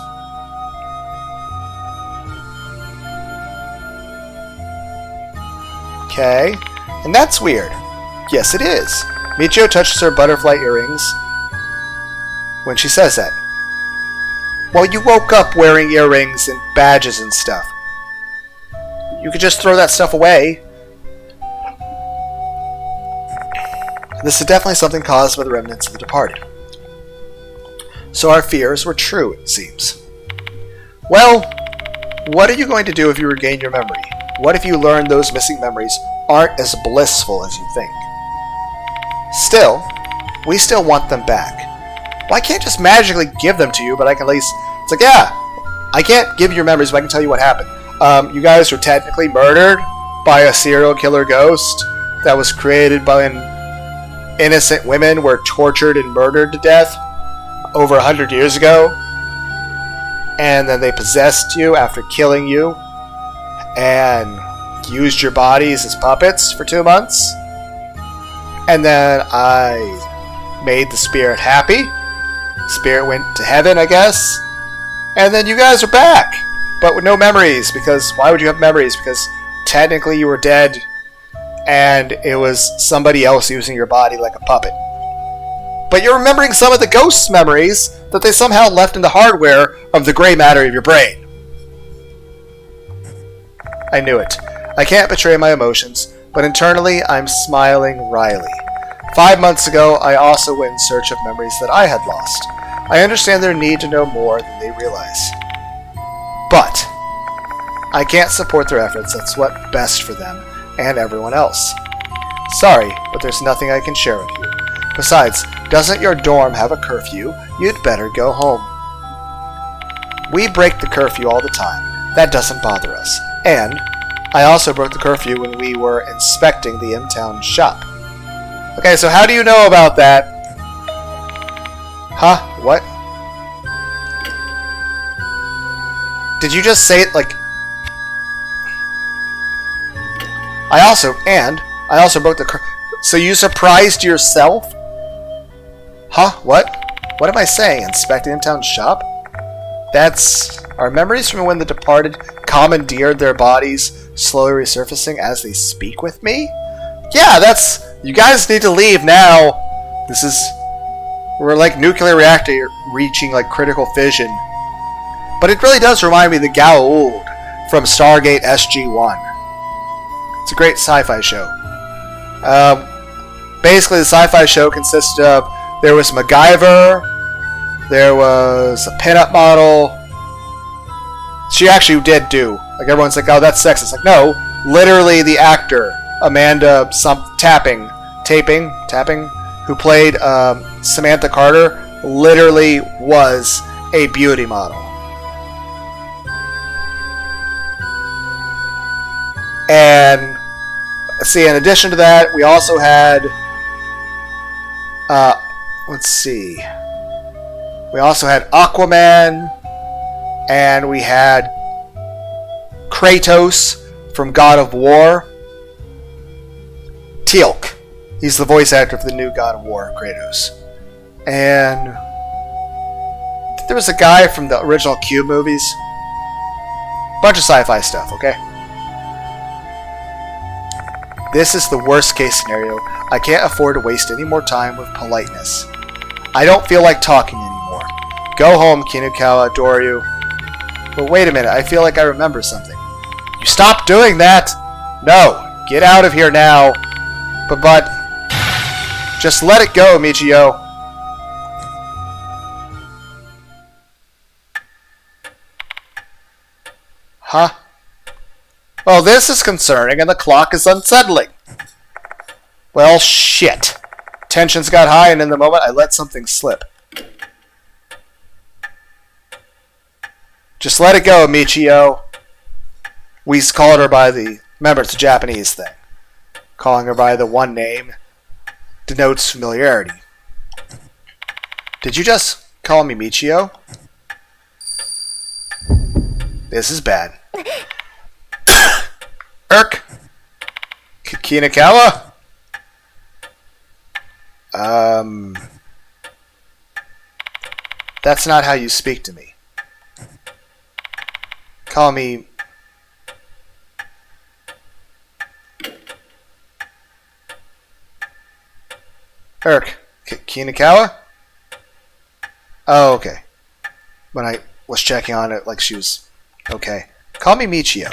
Okay, and that's weird. Yes, it is. Michio touches her butterfly earrings when she says that. Well, you woke up wearing earrings and badges and stuff. You could just throw that stuff away. This is definitely something caused by the remnants of the departed. So our fears were true, it seems. Well, what are you going to do if you regain your memory? What if you learn those missing memories aren't as blissful as you think? Still, we still want them back. Well, I can't just magically give them to you, but I can at least... It's like, yeah, I can't give you your memories, but I can tell you what happened. You guys were technically murdered by a serial killer ghost that was created by when innocent women were tortured and murdered to death over 100 years ago. And then they possessed you after killing you and used your bodies as puppets for 2 months. And then I made the spirit happy. The spirit went to heaven, I guess. And then you guys are back, but with no memories, because why would you have memories? Because technically you were dead, and it was somebody else using your body like a puppet. But you're remembering some of the ghost's memories that they somehow left in the hardware of the gray matter of your brain. I knew it. I can't betray my emotions, but internally I'm smiling wryly. 5 months ago, I also went in search of memories that I had lost. I understand their need to know more than they realize. But I can't support their efforts. That's what's best for them and everyone else. Sorry, but there's nothing I can share with you. Besides, doesn't your dorm have a curfew? You'd better go home. We break the curfew all the time. That doesn't bother us. And I also broke the curfew when we were inspecting the in-town shop. Okay, so how do you know about that? Huh? What? Did you just say it like... I also broke the So you surprised yourself? Huh? What? What am I saying? Inspect the in-town shop? That's... Our memories from when the departed commandeered their bodies, slowly resurfacing as they speak with me? Yeah, that's... You guys need to leave now. This is... We're like nuclear reactor reaching like critical fission. But it really does remind me of the Gaold from Stargate SG-1. It's a great sci-fi show. Basically, the sci-fi show consisted of... There was MacGyver. There was a pinup model. She actually did do. Like, everyone's like, oh, that's sexist. Like, no. Literally, the actor, Amanda Tapping, who played Samantha Carter, literally was a beauty model. And, see, in addition to that, we also had... let's see. We also had Aquaman, and we had Kratos from God of War. Teal'c. He's the voice actor for the new God of War, Kratos. And there was a guy from the original Cube movies. Bunch of sci-fi stuff, okay? This is the worst case scenario. I can't afford to waste any more time with politeness. I don't feel like talking anymore. Go home, Kinukawa, adore you. But wait a minute, I feel like I remember something. You stop doing that! No! Get out of here now! But... Just let it go, Michio. Huh? Well, this is concerning, and the clock is unsettling. Well, shit. Tensions got high, and in the moment, I let something slip. Just let it go, Michio. We called her by the... Remember, it's a Japanese thing. Calling her by the one name denotes familiarity. Did you just call me Michio? This is bad. Irk! Kinakawa? That's not how you speak to me. Call me... Irk. Kinakawa? Oh, okay. When I was checking on it, like she was... Okay. Call me Michio.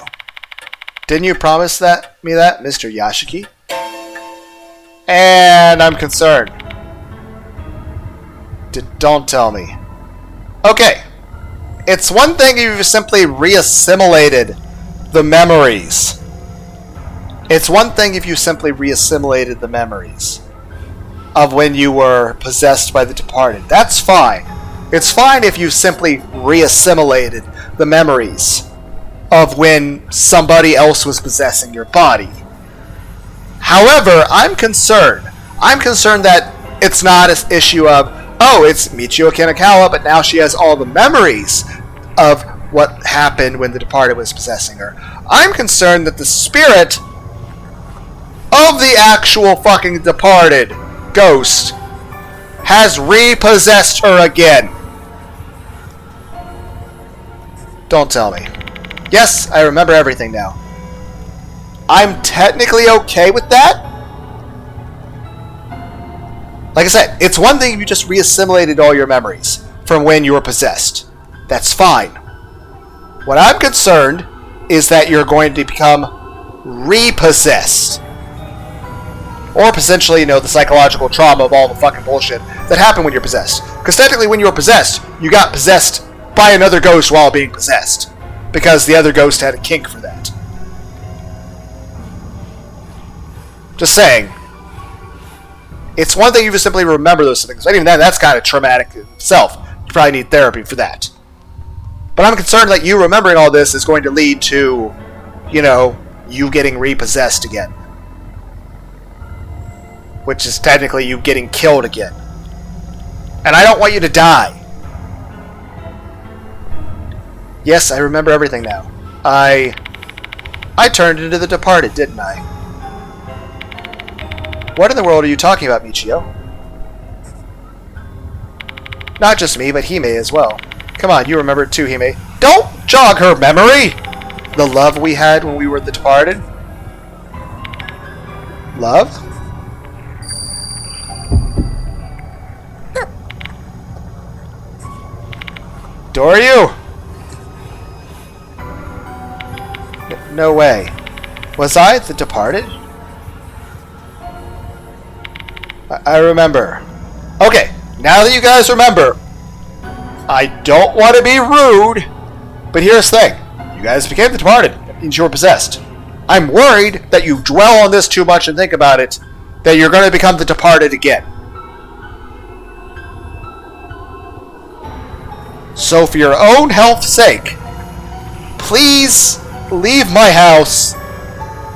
Didn't you promise me that, Mr. Yashiki? And I'm concerned. Don't tell me. Okay. It's one thing if you've simply reassimilated the memories. It's one thing if you simply reassimilated the memories of when you were possessed by the departed. That's fine. It's fine if you simply reassimilated the memories of when somebody else was possessing your body. However, I'm concerned. I'm concerned that it's not an issue of, oh, it's Michio Kinakawa, but now she has all the memories of what happened when the departed was possessing her. I'm concerned that the spirit of the actual fucking departed ghost has repossessed her again. Don't tell me. Yes, I remember everything now. I'm technically okay with that. Like I said, it's one thing if you just reassimilated all your memories from when you were possessed. That's fine. What I'm concerned is that you're going to become repossessed. Or potentially, you know, the psychological trauma of all the fucking bullshit that happened when you're possessed. Because technically when you were possessed, you got possessed by another ghost while being possessed. Because the other ghost had a kink for that. Just saying. It's one thing you just simply remember those things. But even then, that's kind of traumatic in itself. You probably need therapy for that. But I'm concerned that you remembering all this is going to lead to, you know, you getting repossessed again. Which is technically you getting killed again. And I don't want you to die. Yes, I remember everything now. I turned into the departed, didn't I? What in the world are you talking about, Michio? Not just me, but Hime as well. Come on, you remember it too, Hime. Don't jog her memory! The love we had when we were the departed? Love? Doryu! No way. Was I the departed? I remember. Okay, now that you guys remember, I don't want to be rude, but here's the thing. You guys became the departed. That means you were possessed. I'm worried that you dwell on this too much and think about it, that you're going to become the departed again. So for your own health's sake, please leave my house,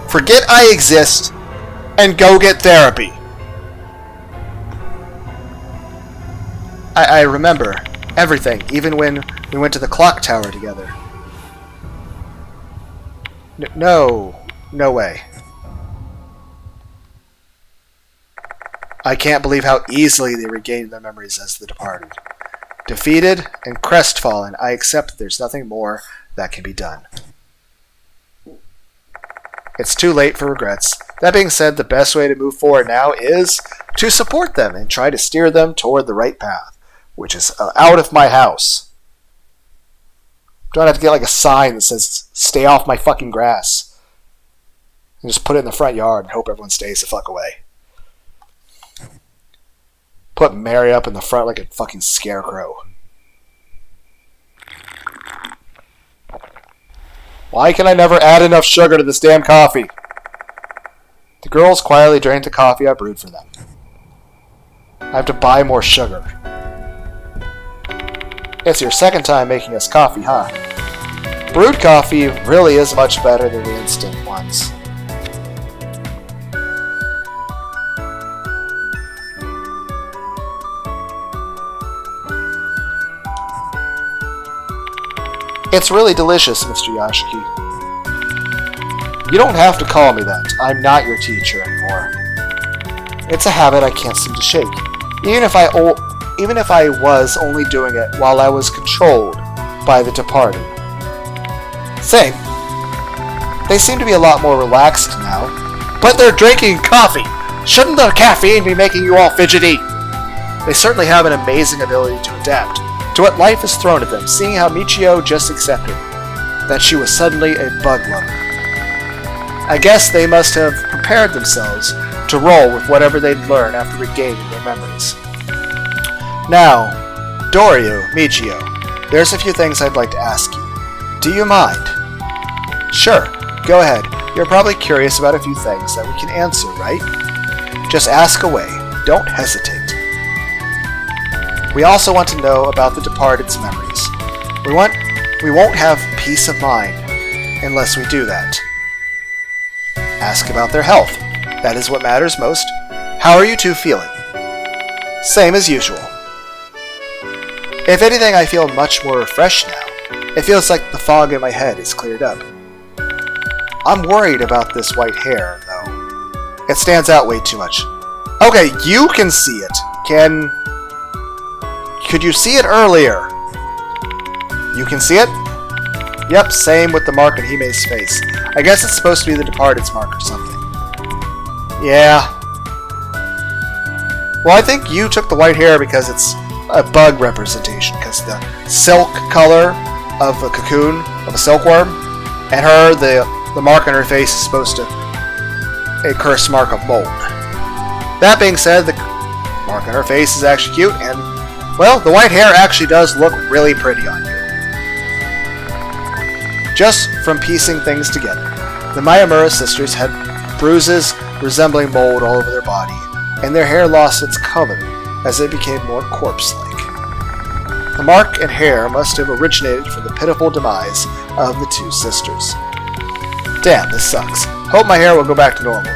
forget I exist, and go get therapy. I remember everything, even when we went to the clock tower together. No way. I can't believe how easily they regained their memories as the departed. Defeated and crestfallen, I accept that there's nothing more that can be done. It's too late for regrets. That being said, the best way to move forward now is to support them and try to steer them toward the right path, which is out of my house. Don't have to get like a sign that says, "Stay off my fucking grass." And just put it in the front yard and hope everyone stays the fuck away. Put Mary up in the front like a fucking scarecrow. Why can I never add enough sugar to this damn coffee? The girls quietly drank the coffee I brewed for them. I have to buy more sugar. It's your second time making us coffee, huh? Brewed coffee really is much better than the instant ones. It's really delicious, Mr. Yashiki. You don't have to call me that. I'm not your teacher anymore. It's a habit I can't seem to shake. Even if I was only doing it while I was controlled by the departed. Same. They seem to be a lot more relaxed now. But they're drinking coffee! Shouldn't the caffeine be making you all fidgety? They certainly have an amazing ability to adapt to what life has thrown at them, seeing how Michio just accepted that she was suddenly a bug lover. I guess they must have prepared themselves to roll with whatever they'd learn after regaining their memories. Now, Doryu, Michio, there's a few things I'd like to ask you. Do you mind? Sure, go ahead. You're probably curious about a few things that we can answer, right? Just ask away. Don't hesitate. We also want to know about the departed's memories. We won't have peace of mind unless we do that. Ask about their health. That is what matters most. How are you two feeling? Same as usual. If anything, I feel much more refreshed now. It feels like the fog in my head is cleared up. I'm worried about this white hair, though. It stands out way too much. Okay, you can see it. Could you see it earlier? You can see it? Yep, same with the mark on Hime's face. I guess it's supposed to be the departed's mark or something. Yeah. Well, I think you took the white hair because it's a bug representation, because the silk color of a cocoon, of a silkworm, and her, the mark on her face is supposed to a curse mark of mold. That being said, the mark on her face is actually cute, and, well, the white hair actually does look really pretty on you. Just from piecing things together, the Miyamura sisters had bruises resembling mold all over their body, and their hair lost its color as it became more corpse-like. The mark and hair must have originated from the pitiful demise of the two sisters. Damn, this sucks. Hope my hair will go back to normal.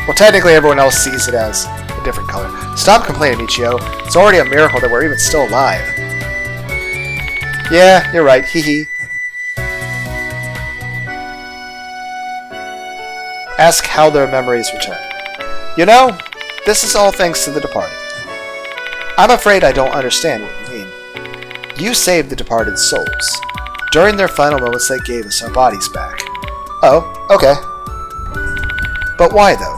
Well, technically everyone else sees it as a different color. Stop complaining, Michio. It's already a miracle that we're even still alive. Yeah, you're right, hee. Ask how their memories return. You know, this is all thanks to the departed. I'm afraid I don't understand what you mean. You saved the departed's souls. During their final moments, they gave us our bodies back. Oh, okay. But why, though?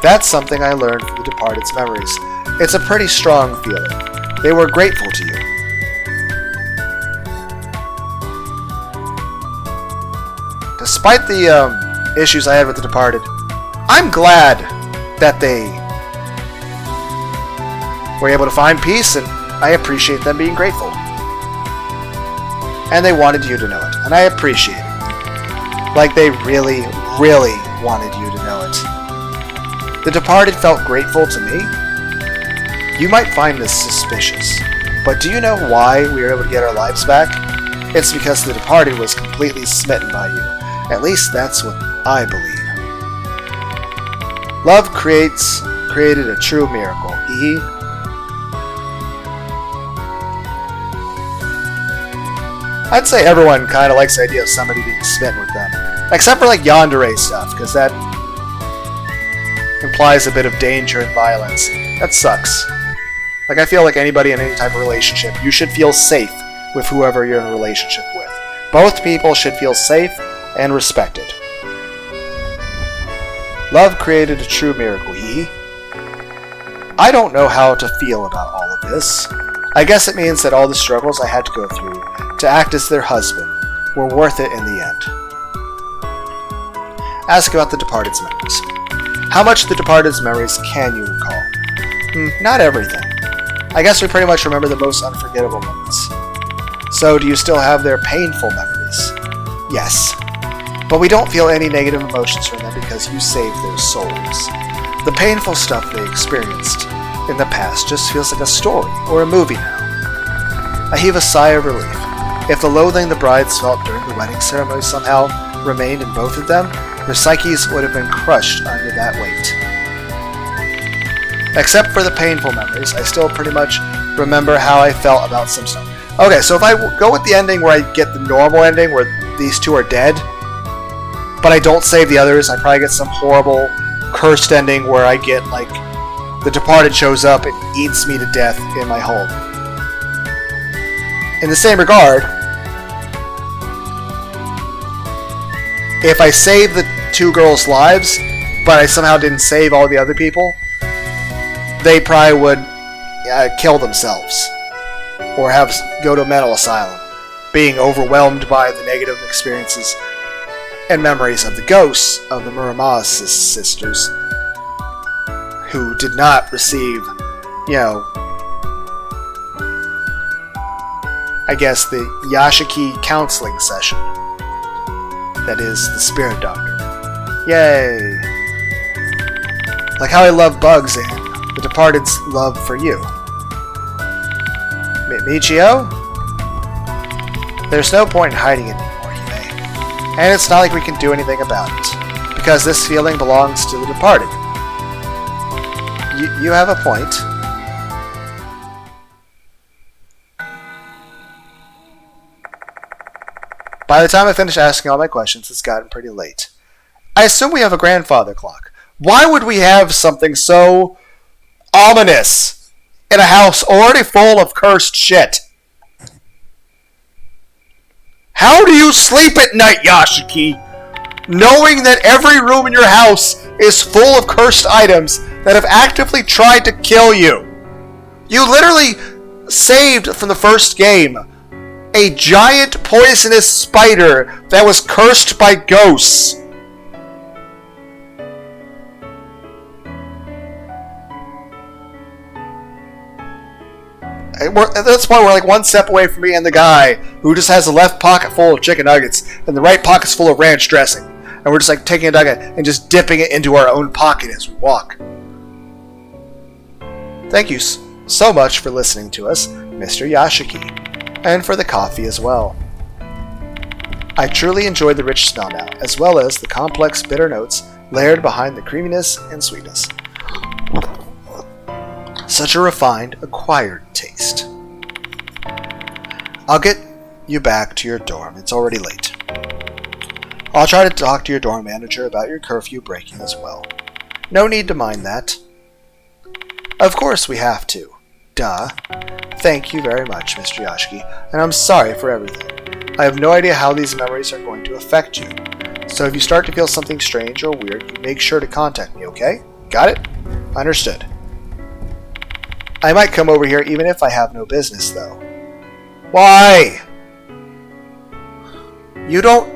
That's something I learned from the departed's memories. It's a pretty strong feeling. They were grateful to you. Despite the issues I had with the departed, I'm glad that they were able to find peace, and I appreciate them being grateful. And they wanted you to know it, and I appreciate it. Like they really, really wanted you to know it. The departed felt grateful to me. You might find this suspicious, but do you know why we were able to get our lives back? It's because the departed was completely smitten by you. At least that's what I believe. Love created a true miracle. I'd say everyone kind of likes the idea of somebody being smitten with them. Except for like yandere stuff, because that implies a bit of danger and violence. That sucks. Like I feel like anybody in any type of relationship, you should feel safe with whoever you're in a relationship with. Both people should feel safe and respected. Love created a true miracle, I don't know how to feel about all of this. I guess it means that all the struggles I had to go through to act as their husband were worth it in the end. Ask about the departed's memories. How much of the departed's memories can you recall? Not everything. I guess we pretty much remember the most unforgettable moments. So, do you still have their painful memories? Yes. But we don't feel any negative emotions from them because you saved their souls. The painful stuff they experienced in the past just feels like a story or a movie now. I heave a sigh of relief. If the loathing the brides felt during the wedding ceremony somehow remained in both of them, their psyches would have been crushed under that weight. Except for the painful memories, I still pretty much remember how I felt about some stuff. Okay, so if I go with the ending where I get the normal ending where these two are dead, but I don't save the others, I probably get some horrible cursed ending where I get like the departed shows up and eats me to death in my home. In the same regard, if I save the two girls' lives, but I somehow didn't save all the other people, they probably would kill themselves or go to a mental asylum, being overwhelmed by the negative experiences and memories of the ghosts of the Murama's sisters who did not receive, I guess the Yashiki counseling session. That is the spirit doctor. Yay! Like how I love bugs and the departed's love for you. Michio? There's no point in hiding it anymore, Hime. And it's not like we can do anything about it, because this feeling belongs to the departed. You have a point. By the time I finish asking all my questions, it's gotten pretty late. I assume we have a grandfather clock. Why would we have something so ominous in a house already full of cursed shit? How do you sleep at night, Yashiki, knowing that every room in your house is full of cursed items that have actively tried to kill you? You literally saved from the first game a giant poisonous spider that was cursed by ghosts. At this point, we're like one step away from me and the guy who just has the left pocket full of chicken nuggets and the right pocket's full of ranch dressing. And we're just like taking a nugget and just dipping it into our own pocket as we walk. Thank you so much for listening to us, Mr. Yashiki. And for the coffee as well. I truly enjoyed the rich smell now, as well as the complex bitter notes layered behind the creaminess and sweetness. Such a refined, acquired taste. I'll get you back to your dorm. It's already late. I'll try to talk to your dorm manager about your curfew breaking as well. No need to mind that. Of course we have to. Duh. Thank you very much, Mr. Yashiki, and I'm sorry for everything. I have no idea how these memories are going to affect you. So if you start to feel something strange or weird, you make sure to contact me, okay? Got it? Understood. I might come over here even if I have no business, though. Why? You don't...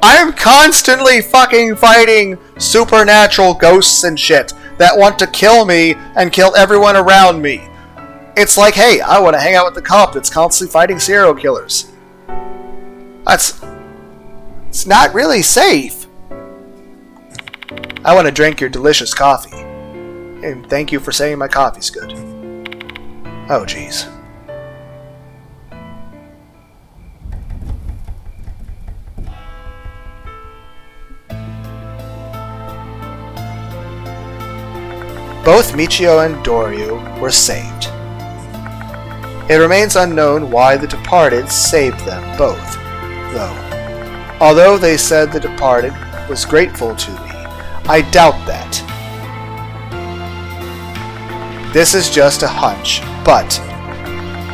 I'm constantly fucking fighting supernatural ghosts and shit that want to kill me and kill everyone around me. It's like, hey, I want to hang out with the cop that's constantly fighting serial killers. It's not really safe. I want to drink your delicious coffee. And thank you for saying my coffee's good. Oh, jeez. Both Michio and Doryu were saved. It remains unknown why the departed saved them both, though. Although they said the departed was grateful to me, I doubt that. This is just a hunch, but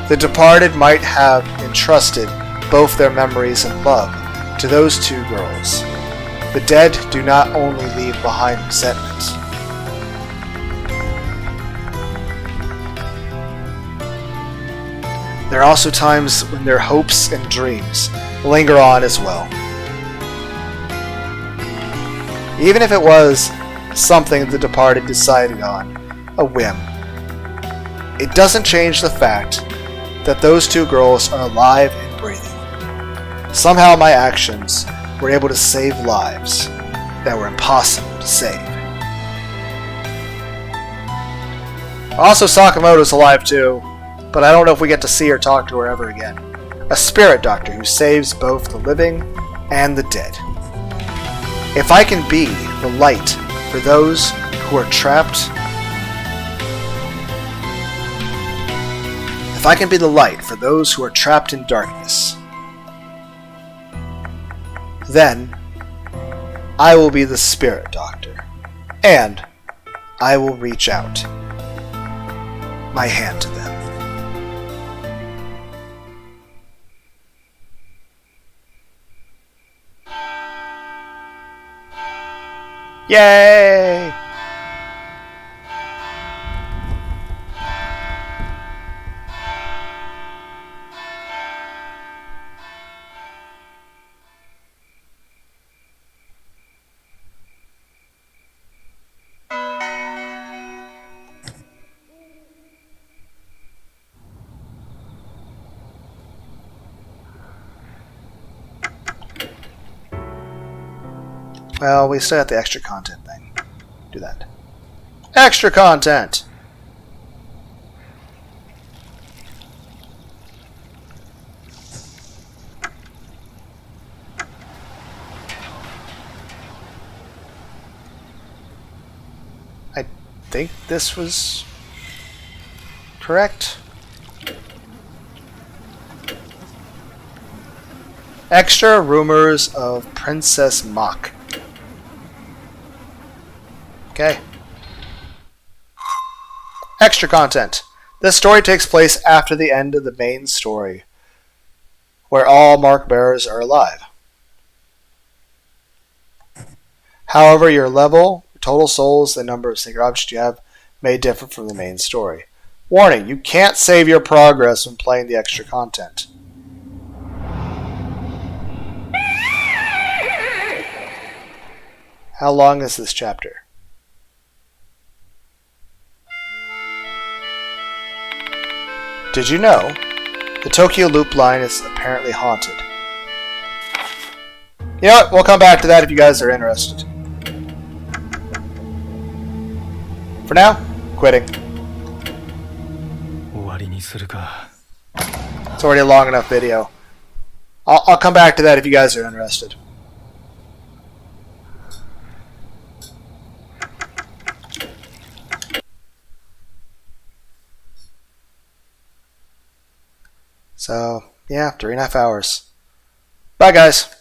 the departed might have entrusted both their memories and love to those two girls. The dead do not only leave behind resentment. There are also times when their hopes and dreams linger on as well. Even if it was something the departed decided on, a whim, it doesn't change the fact that those two girls are alive and breathing. Somehow my actions were able to save lives that were impossible to save. Also, Sakamoto's alive too, but I don't know if we get to see or talk to her ever again. A spirit doctor who saves both the living and the dead. If I can be the light for those who are trapped, if I can be the light for those who are trapped in darkness, then I will be the spirit doctor, and I will reach out my hand to them. Yay! Well, we still have the extra content thing. Do that. Extra content! I think this was correct. Extra rumors of Princess Mach. Okay. Extra content. This story takes place after the end of the main story, where all mark bearers are alive. However, your level, total souls, the number of sacred objects you have may differ from the main story. Warning, you can't save your progress when playing the extra content. How long is this chapter? Did you know the Tokyo Loop line is apparently haunted? You know what? We'll come back to that if you guys are interested. For now, quitting. It's already a long enough video. I'll come back to that if you guys are interested. So, yeah, 3.5 hours. Bye, guys.